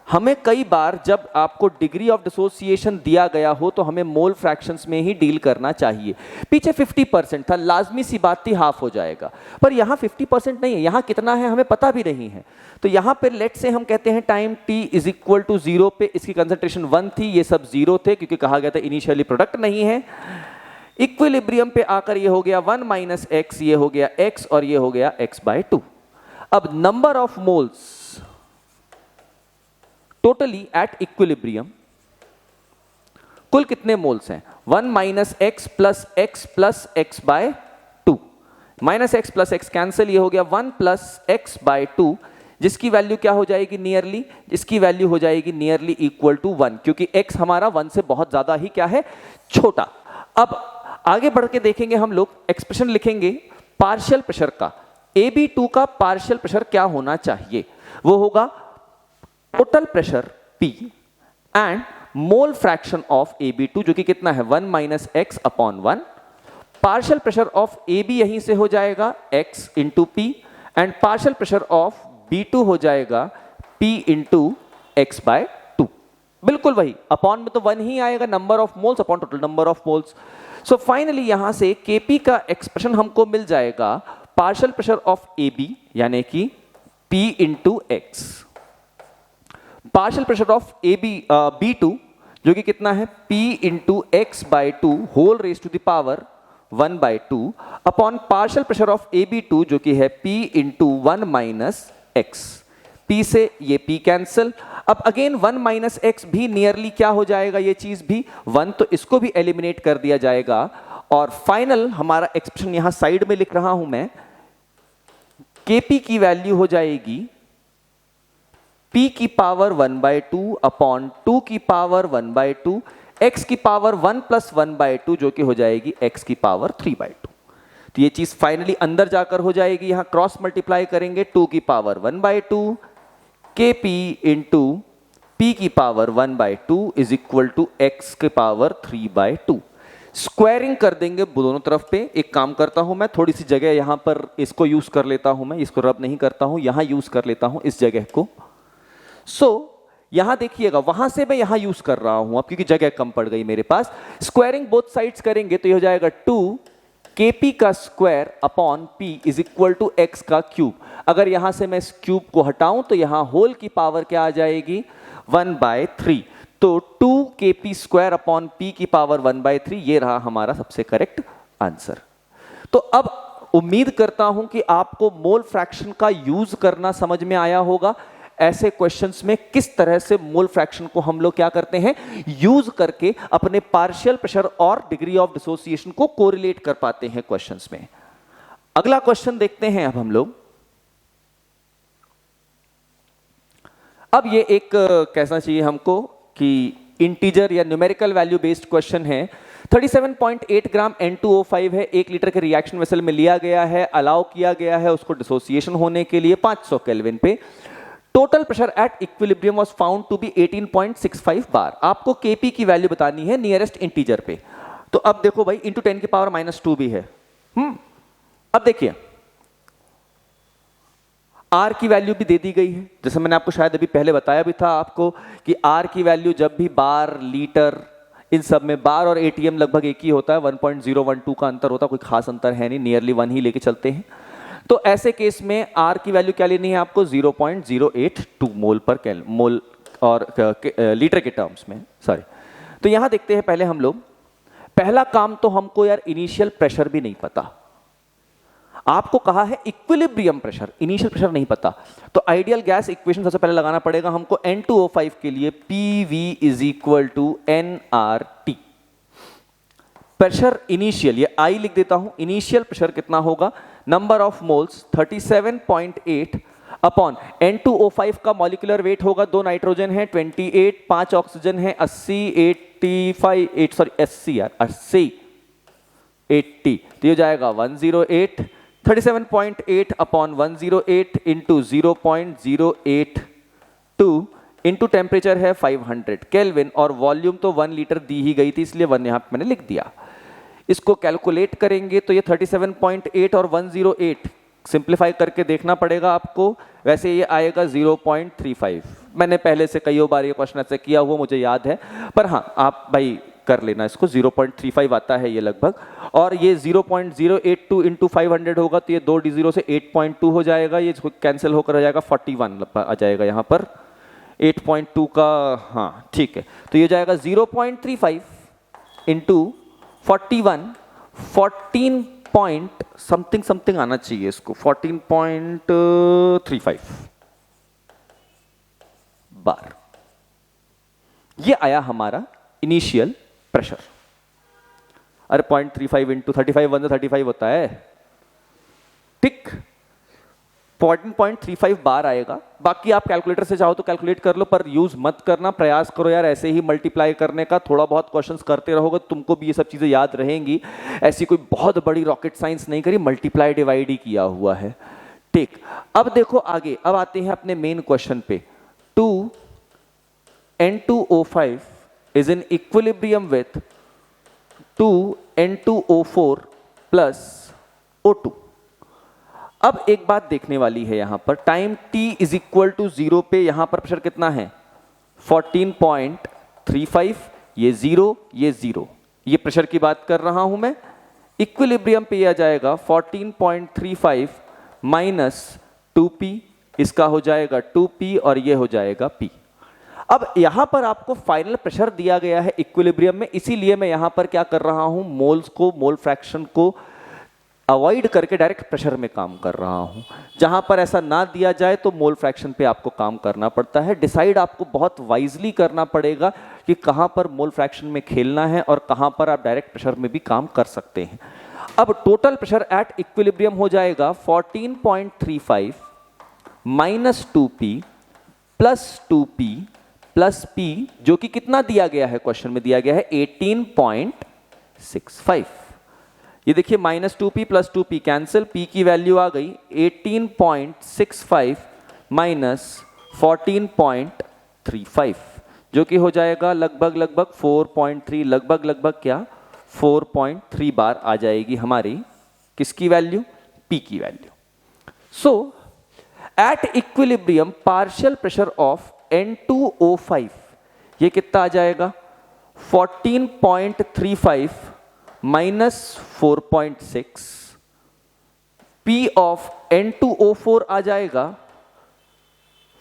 हमें कई बार जब आपको डिग्री ऑफ डिसोसिएशन दिया गया हो तो हमें मोल फ्रैक्शंस में ही डील करना चाहिए। पीछे 50% था, लाजमी सी बात थी हाफ हो जाएगा, पर यहाँ 50% नहीं है, यहाँ कितना है हमें पता भी नहीं है। तो यहाँ पे लेट से हम कहते हैं time t is equal to 0 पे इसकी कंसंट्रेशन 1 थी, ये सब 0 थे क्योंकि कहा गया था इनिशियली प्रोडक्ट नहीं है। इक्विलिब्रियम पे आकर ये हो गया 1 माइनस x, ये हो गया x और ये हो गया x/2। अब number of moles totally at equilibrium कुल कितने मोल्स हैं, 1 minus x plus x/2। Minus x plus x cancel, ये हो गया 1 प्लस x/2, जिसकी वैल्यू क्या हो जाएगी नियरली, जिसकी वैल्यू हो जाएगी नियरली इक्वल टू 1, क्योंकि x हमारा 1 से बहुत ज्यादा ही क्या है, छोटा। अब आगे बढ़ के देखेंगे हम लोग, एक्सप्रेशन लिखेंगे पार्शियल प्रेशर का। AB2 का पार्शियल प्रेशर क्या होना चाहिए, वो होगा total pressure P and mole fraction of AB2 जो कि कितना है 1 minus x upon 1। Partial pressure of AB यहीं से हो जाएगा x into P and partial pressure of B2 हो जाएगा P इंटू x/2। बिल्कुल वही, अपॉन में तो 1 ही आएगा, number of moles upon total number of moles. So finally यहां से Kp का एक्सप्रेशन हमको मिल जाएगा पार्शियल प्रेशर ऑफ AB यानी कि P into x, partial pressure of B2 जो कि कितना है P into x/2 whole raise to the power 1/2 upon partial pressure of AB2 जो कि है P into 1 minus x। P से ये P कैंसिल, अब अगेन 1 माइनस x भी नियरली क्या हो जाएगा, ये चीज भी 1, तो इसको भी एलिमिनेट कर दिया जाएगा। और फाइनल हमारा एक्सप्रेशन यहां साइड में लिख रहा हूं मैं, Kp की वैल्यू हो जाएगी P की पावर 1/2 अपॉन 2 की पावर 1/2, x की पावर 1 प्लस 1/2 जो कि हो जाएगी x की पावर 3/2। तो ये चीज फाइनली अंदर जाकर हो जाएगी, यहां क्रॉस मल्टीप्लाई करेंगे 2 की पावर 1/2 Kp इंटू P की power 1/2 is equal to x की पावर 3/2। स्क्वायरिंग कर देंगे दोनों तरफ पे। एक काम करता हूं मैं, थोड़ी सी जगह यहां पर इसको यूज कर लेता हूं, मैं इसको रब नहीं करता हूं, यहां यूज कर लेता हूं इस जगह को। यहां देखिएगा, वहां से मैं यहां यूज कर रहा हूं अब क्योंकि जगह कम पड़ गई मेरे पास। स्क्वायरिंग बोथ साइड्स करेंगे तो ये हो जाएगा 2 Kp का square upon P is equal to x का क्यूब। अगर यहां से मैं इस क्यूब को हटाऊं तो यहां होल की पावर क्या आ जाएगी 1/3, तो 2 Kp स्क्वायर अपॉन P की पावर 1/3, ये रहा हमारा सबसे करेक्ट आंसर। तो अब उम्मीद करता हूं कि आपको मोल फ्रैक्शन का यूज करना समझ में आया होगा। ऐसे क्वेश्चंस में किस तरह से मोल फ्रैक्शन को हम लोग क्या करते हैं, यूज करके अपने पार्शियल प्रेशर और डिग्री ऑफ डिसोसिएशन को कोरिलेट कर पाते हैं क्वेश्चंस में। अगला क्वेश्चन देखते हैं अब हम लोग। अब ये एक कैसा चाहिए हमको कि इंटीजर या न्यूमेरिकल वैल्यू बेस्ड क्वेश्चन है। 37.8 ग्राम N2O5 है, 1 लीटर के रिएक्शन वेसल में लिया गया है, अलाउ किया गया है उसको डिसोसिएशन होने के लिए 500 केल्विन पे। Total pressure at equilibrium was found to be 18.65 bar. आपको Kp की वैल्यू बतानी है नियरेस्ट इंटीजर पे। तो अब देखो भाई इंटू 10 की पावर -2 भी है। अब देखिए R की वैल्यू भी दे दी गई है, जैसे मैंने आपको शायद अभी पहले बताया भी था आपको कि R की वैल्यू जब भी बार, लीटर इन सब में बार और एटीएम लगभग एक ही होता है, 1.012 का अंतर होता है, कोई खास अंतर है नहीं, नियरली 1 ही लेके चलते हैं। तो ऐसे केस में आर की वैल्यू क्या लेनी है आपको, 0.082 मोल पर मोल और लीटर के टर्म्स में, सॉरी। तो यहां देखते हैं पहले हम लोग, पहला काम तो हमको यार इनिशियल प्रेशर भी नहीं पता, आपको कहा है इक्विलिब्रियम प्रेशर, इनिशियल प्रेशर नहीं पता। तो आइडियल गैस इक्वेशन सबसे पहले लगाना पड़ेगा हमको N2O5 के लिए, PV is equal to nRT। Pressure initial, ये I लिख देता हूं, इनिशियल प्रेशर कितना होगा, number of moles 37.8 upon N2O5 का मॉलिक्यूलर वेट होगा, 2 नाइट्रोजन है 28, 5 ऑक्सीजन है 80, 80, तो ये जाएगा 108, 37.8 अपॉन 108 इंटू 0.082 इंटू टेम्परेचर है 500 केल्विन, और वॉल्यूम तो 1 लीटर दी ही गई थी, इसलिए 1 यहाँ पे मैंने लिख दिया। इसको कैलकुलेट करेंगे तो ये 37.8 और 108 सिंप्लीफाई करके देखना पड़ेगा आपको, वैसे ये आएगा 0.35। मैंने पहले से कई बार ये क्वेश्चन ऐसे किया हुआ मुझे याद है, पर हाँ आप भाई कर लेना इसको, 0.35 आता है ये लगभग, और ये 0.082 इंटू 500 होगा, तो ये 2 D0 से 8.2 हो जाएगा, ये कैंसिल होकर आ जाएगा 41 आ जाएगा यहाँ पर 8.2 का, हाँ ठीक है। तो ये जाएगा 0.35 इंटू 41, 14 पॉइंट समथिंग समथिंग आना चाहिए इसको, 14.35 बार, ये आया हमारा इनिशियल प्रेशर। अरे 0.35 इंटू 35 1 35 होता है, ठीक, 14.35 बार आएगा। बाकी आप कैलकुलेटर से चाहो तो कैलकुलेट कर लो, पर यूज मत करना, प्रयास करो यार ऐसे ही मल्टीप्लाई करने का, थोड़ा बहुत क्वेश्चंस करते रहोगे तुमको भी ये सब चीजें याद रहेंगी। ऐसी कोई बहुत बड़ी रॉकेट साइंस नहीं करी, मल्टीप्लाई डिवाइड ही किया हुआ है, ठीक। अब देखो आगे, अब आते हैं अपने मेन क्वेश्चन पे। 2 N2O5 is in equilibrium with 2 N2O4 plus O2। अब एक बात देखने वाली है यहां पर, time t is equal to 0 पे यहां पर प्रेशर कितना है 14.35, ये 0 ये 0, ये प्रेशर की बात कर रहा हूं मैं। इक्विलिब्रियम पे आ जाएगा 14.35 माइनस 2p, इसका हो जाएगा 2p और ये हो जाएगा p। अब यहां पर आपको फाइनल प्रेशर दिया गया है इक्विलिब्रियम में, इसीलिए मैं यहां पर क्या कर रहा हूं, मोल्स को, मोल फ्रैक्शन को अवॉइड करके डायरेक्ट प्रेशर में काम कर रहा हूं। जहां पर ऐसा ना दिया जाए तो मोल फ्रैक्शन पे आपको काम करना पड़ता है। डिसाइड आपको बहुत वाइजली करना पड़ेगा कि कहां पर मोल फ्रैक्शन में खेलना है और कहां पर आप डायरेक्ट प्रेशर में भी काम कर सकते हैं। अब टोटल प्रेशर एट इक्विलिब्रियम हो जाएगा 14.35 minus 2p plus 2p plus p, जो कि कितना दिया गया है, क्वेश्चन में दिया गया है 18.65। ये देखिए minus 2p plus 2p cancel, p की वैल्यू आ गई 18.65 माइनस 14.35, जो कि हो जाएगा लगभग 4.3, लगभग क्या 4.3 बार आ जाएगी हमारी किसकी वैल्यू, p की value. So at equilibrium partial pressure of N2O5 ये कितना आ जाएगा 14.35 माइनस 4.6, P ऑफ N2O4 आ जाएगा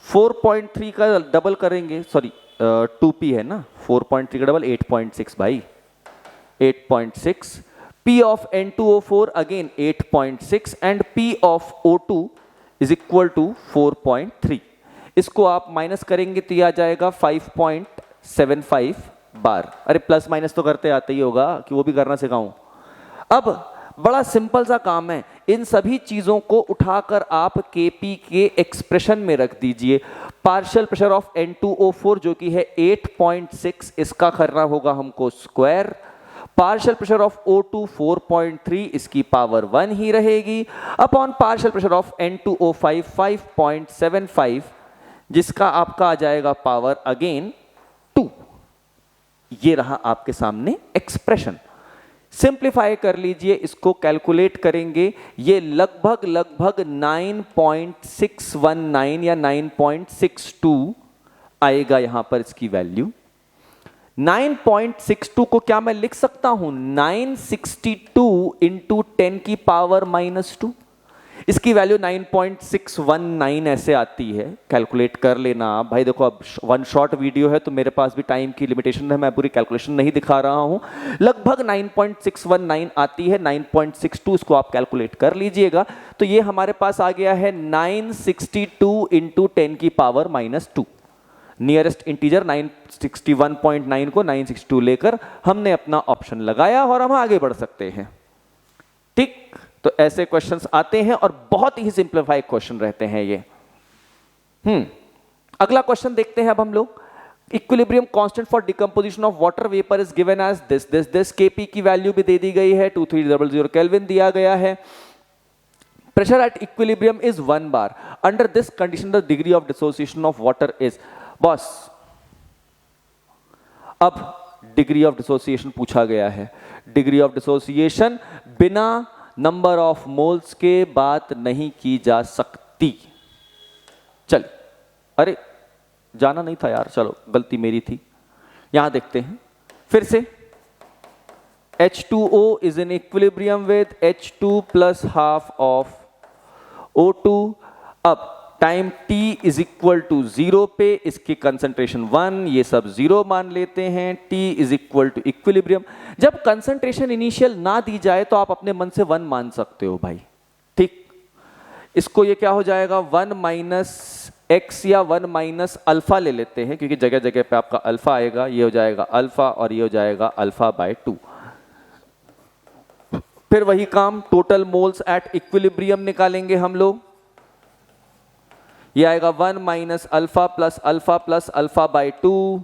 4.3 का डबल करेंगे, सॉरी 2p है ना, 4.3 का डबल 8.6 भाई, 8.6, P of N2O4 again 8.6 and P of O2 is equal to 4.3। इसको आप माइनस करेंगे तो ये आ जाएगा 5.75 बार। अरे प्लस माइनस तो करते आते ही होगा कि वो भी करना सिखाऊं। अब बड़ा सिंपल सा काम है, इन सभी चीजों को उठाकर आप Kp के एक्सप्रेशन में रख दीजिए। पार्शियल प्रेशर ऑफ N2O4 जो कि है 8.6, इसका करना होगा हमको square. Partial pressure of O2 4.3, इसकी पावर 1 ही रहेगी, upon partial pressure of N2O5 5.75, जिसका आपका आ जाएगा पावर अगेन 2। ये रहा आपके सामने एक्सप्रेशन। सिंप्लीफाई कर लीजिए, इसको कैलकुलेट करेंगे, ये लगभग 9.619 या 9.62 आएगा यहां पर इसकी वैल्यू। 9.62 को क्या मैं लिख सकता हूं 962 इंटू 10 की पावर -2। इसकी वैल्यू 9.619 ऐसे आती है, कैलकुलेट कर लेना आप भाई। देखो अब वन शॉट वीडियो है तो मेरे पास भी टाइम की लिमिटेशन है, मैं पूरी कैलकुलेशन नहीं दिखा रहा हूं। लगभग 9.619 आती है, 9.62 इसको आप कैलकुलेट कर लीजिएगा। तो ये हमारे पास आ गया है 962 इंटू 10 की पावर -2। नियरेस्ट इंटीजर 961.9 को 962 लेकर हमने अपना ऑप्शन लगाया और हम आगे बढ़ सकते हैं। ठीक, तो ऐसे क्वेश्चंस आते हैं और बहुत ही सिंप्लीफाइड क्वेश्चन रहते हैं ये। अगला क्वेश्चन देखते हैं अब हम लोग। Equilibrium constant for decomposition of water vapour is given as this KP की वैल्यू भी दे दी गई है, 2300 केल्विन दिया गया है। Pressure at equilibrium is 1 bar. Under this condition the degree of dissociation of water is. Boss अब डिग्री ऑफ डिसोसिएशन पूछा गया है। डिग्री ऑफ डिसोसिएशन बिना नंबर ऑफ मोल्स के बात नहीं की जा सकती। चल, अरे जाना नहीं था यार, चलो गलती मेरी थी। यहां देखते हैं फिर से। H2O is in equilibrium with H2 plus half of O2। अब time t is equal to 0 पे इसकी कंसंट्रेशन 1, ये सब 0 मान लेते हैं। t is equal to equilibrium. जब कंसंट्रेशन इनिशियल ना दी जाए तो आप अपने मन से 1 मान सकते हो भाई। ठीक, इसको ये क्या हो जाएगा 1 माइनस x या 1 माइनस अल्फा ले लेते हैं, क्योंकि जगह जगह पे आपका अल्फा आएगा। ये हो जाएगा अल्फा और ये हो जाएगा अल्फा बाय 2। फिर वही काम, टोटल मोल्स एट इक्विलिब्रियम निकालेंगे हम लोग। ये आएगा 1 minus alpha plus alpha by 2,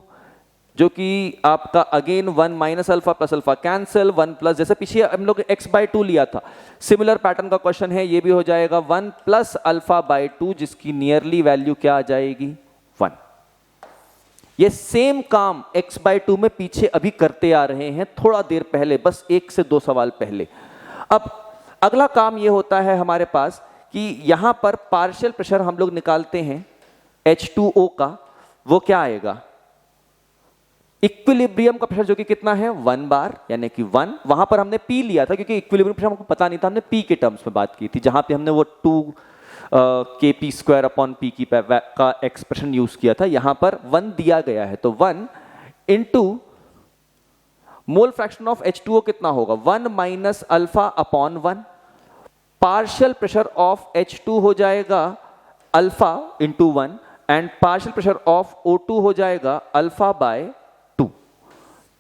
जो कि आपका again 1 minus alpha plus alpha cancel, 1 plus, जैसे पीछे हम लोग x बाय 2 लिया था, सिमिलर पैटर्न का क्वेश्चन है। ये भी हो जाएगा 1 प्लस अल्फा बाय 2, जिसकी नियरली वैल्यू क्या आ जाएगी 1। ये सेम काम x बाय 2 में पीछे अभी करते आ रहे हैं, थोड़ा देर पहले, बस 1 से 2 सवाल पहले। अब अगला काम ये होता है हमारे पास कि यहां पर पार्शियल प्रेशर हम लोग निकालते हैं H2O का। वो क्या आएगा, इक्विलिब्रियम का प्रेशर जो कि कितना है 1 बार, यानी कि 1। वहां पर हमने P लिया था क्योंकि इक्विलिब्रियम प्रेशर हमको पता नहीं था, हमने P के टर्म्स में बात की थी, जहां पे हमने वो 2 kp² अपॉन P की का एक्सप्रेशन यूज किया था। यहां पर 1 दिया गया है, तो 1 into mole fraction of H2O कितना होगा 1 minus alpha upon 1। Partial pressure of H2 हो जाएगा alpha into 1 and partial pressure of O2 हो जाएगा अल्फा बाय 2।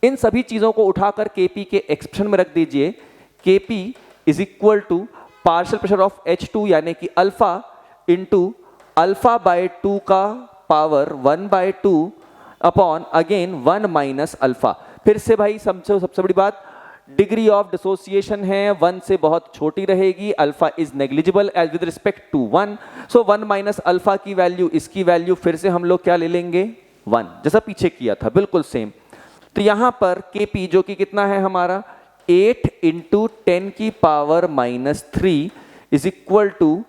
इन सभी चीजों को उठाकर Kp के एक्सप्रेशन में रख दीजिए। Kp is equal to partial pressure of H2 यानी कि अल्फा इंटू अल्फा बाय 2 का power 1 by 2 upon again 1 minus alpha. फिर से भाई समझो, सबसे बड़ी बात डिग्री ऑफ डिसोसिएशन है 1 से बहुत छोटी रहेगी। Alpha is negligible as with respect to 1, so 1 minus alpha की वैल्यू, इसकी वैल्यू फिर से हम लोग क्या ले लेंगे 1, जैसा पीछे किया था बिल्कुल सेम। तो यहां पर Kp जो कि कितना है हमारा 8 इंटू 10 की power -3 is equal to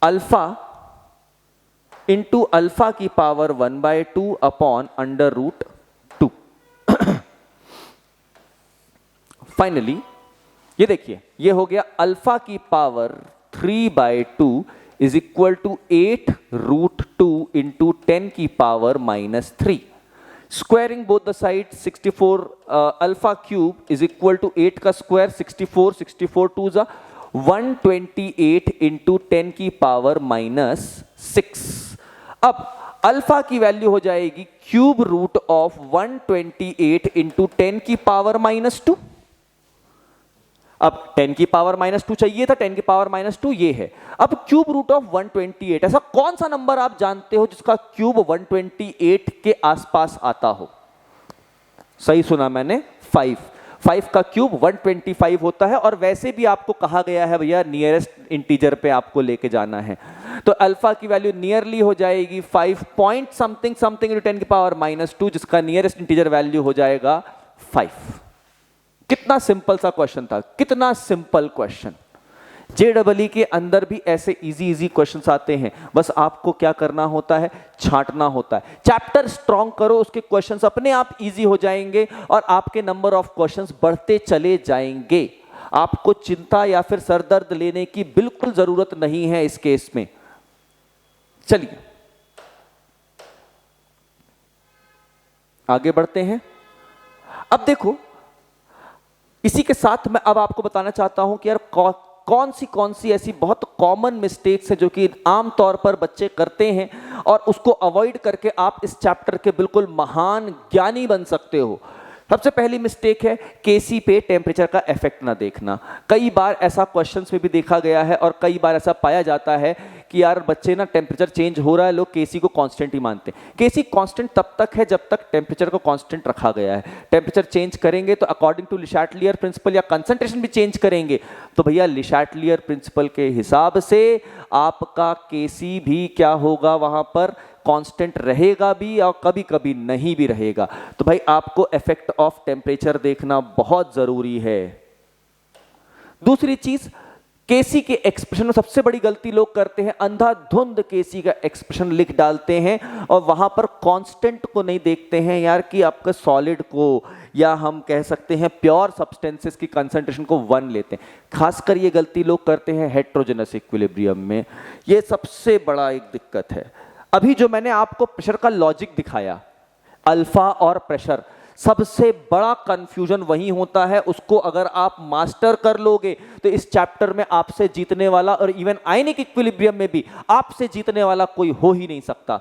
alpha into alpha की power 1 by 2 upon under root 2। Finally ये देखिए, ये हो गया अल्फा की power 3 by 2 is equal to 8 root 2 into 10 की power -3। Squaring both the side 64 alpha cube is equal to 8 का स्क्वायर 64 2 जा 128 इंटू 10 की पावर -6। अब अल्फा की वैल्यू हो जाएगी क्यूब रूट ऑफ 128 इंटू 10 की पावर -2। अब 10 की पावर -2 चाहिए था, 10 की पावर -2 ये है। अब क्यूब रूट ऑफ 128, ऐसा कौन सा नंबर आप जानते हो जिसका क्यूब 128 के आसपास आता हो? सही सुना मैंने, 5 का क्यूब 125 होता है। और वैसे भी आपको कहा गया है भैया नियरेस्ट इंटीजर पे आपको लेके जाना है, तो अल्फा की वैल्यू नियरली हो जाएगी 5 पॉइंट समथिंग समथिंग इंटू 10 की पावर -2, जिसका नियरेस्ट इंटीजर वैल्यू हो जाएगा 5। कितना सिंपल सा क्वेश्चन था, कितना सिंपल क्वेश्चन। JEE के अंदर भी ऐसे इजी क्वेश्चंस आते हैं, बस आपको क्या करना होता है, छांटना होता है। चैप्टर स्ट्रॉन्ग करो, उसके क्वेश्चंस अपने आप इजी हो जाएंगे और आपके नंबर ऑफ क्वेश्चंस बढ़ते चले जाएंगे। आपको चिंता या फिर सरदर्द लेने की बिल्कुल जरूरत नहीं है इस केस में। चलिए आगे बढ़ते हैं। अब देखो, इसी के साथ मैं अब आपको बताना चाहता हूं कि यार कौन सी ऐसी बहुत कॉमन मिस्टेक्स है जो कि आम तौर पर बच्चे करते हैं और उसको अवॉइड करके आप इस चैप्टर के बिल्कुल महान ज्ञानी बन सकते हो। सबसे पहली मिस्टेक है केसी पे टेम्परेचर का इफेक्ट ना देखना। कई बार ऐसा क्वेश्चंस में भी देखा गया है और कई बार ऐसा पाया जाता है कि यार बच्चे ना टेम्परेचर चेंज हो रहा है, लोग केसी को कांस्टेंट ही मानते हैं। केसी कांस्टेंट तब तक है जब तक टेम्परेचर को कांस्टेंट रखा गया है। टेम्परेचर चेंज करेंगे तो अकॉर्डिंग टू ले चैटलियर प्रिंसिपल या कंसंट्रेशन भी चेंज करेंगे तो भैया ले चैटलियर प्रिंसिपल के हिसाब से आपका केसी भी क्या होगा, वहां पर कांस्टेंट रहेगा भी और कभी कभी नहीं भी रहेगा। तो भाई आपको इफेक्ट ऑफ टेम्परेचर देखना बहुत जरूरी है। दूसरी चीज, केसी के एक्सप्रेशन में सबसे बड़ी गलती लोग करते हैं, अंधाधुंध केसी का एक्सप्रेशन लिख डालते हैं और वहां पर कांस्टेंट को नहीं देखते हैं यार कि आपका सॉलिड को या हम कह सकते हैं प्योर सब्सटेंसेस की कंसंट्रेशन को 1 लेते हैं। खासकर ये गलती लोग करते हैं हेटेरोजेनस इक्विलिब्रियम में, ये सबसे बड़ा एक दिक्कत है। अभी जो मैंने आपको प्रेशर का लॉजिक दिखाया, अल्फा और प्रेशर, सबसे बड़ा कंफ्यूजन वही होता है। उसको अगर आप मास्टर कर लोगे तो इस चैप्टर में आपसे जीतने वाला और इवन आयनिक इक्विलिब्रियम में भी आपसे जीतने वाला कोई हो ही नहीं सकता।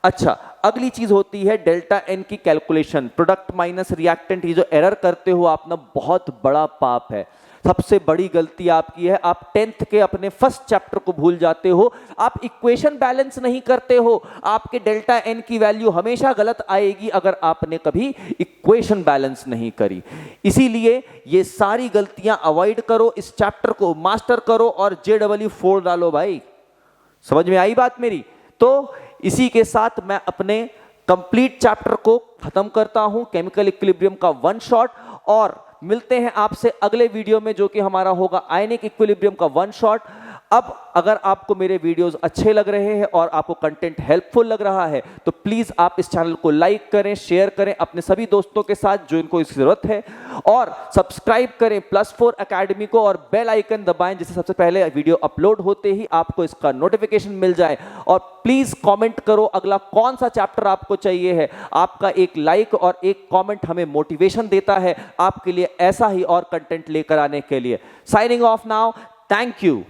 अच्छा, अगली चीज होती है डेल्टा एन की कैलकुलेशन, प्रोडक्ट माइनस रिएक्टेंट। ये जो एरर करते हो आप ना, बहुत बड़ा पाप है। सबसे बड़ी गलती आपकी है, आप 10th के अपने फर्स्ट चैप्टर को भूल जाते हो। आप इक्वेशन बैलेंस नहीं करते हो, आपके डेल्टा एन की वैल्यू हमेशा गलत आएगी अगर आपने कभी इक्वेशन बैलेंस नहीं करी। इसीलिए ये सारी गलतियां अवॉइड करो, इस चैप्टर को मास्टर करो और JEE 4 डालो भाई। समझ में आई बात मेरी? तो इसी के साथ मैं अपने कंप्लीट चैप्टर को खत्म करता हूं, केमिकल इक्विलिब्रियम का 1 शॉट, और मिलते हैं आपसे अगले वीडियो में जो कि हमारा होगा आयनिक इक्विलिब्रियम का 1 शॉट। अब अगर आपको मेरे वीडियोस अच्छे लग रहे हैं और आपको कंटेंट हेल्पफुल लग रहा है तो प्लीज आप इस चैनल को लाइक करें, शेयर करें अपने सभी दोस्तों के साथ जो इनको इसकी जरूरत है, और सब्सक्राइब करें +4 अकेडमी को और बेल आइकन दबाएं जिससे सबसे पहले वीडियो अपलोड होते ही आपको इसका नोटिफिकेशन मिल जाए। और प्लीज कमेंट करो अगला कौन सा चैप्टर आपको चाहिए है। आपका एक लाइक और एक कमेंट हमें मोटिवेशन देता है आपके लिए ऐसा ही और कंटेंट लेकर आने के लिए। Signing off now, thank you.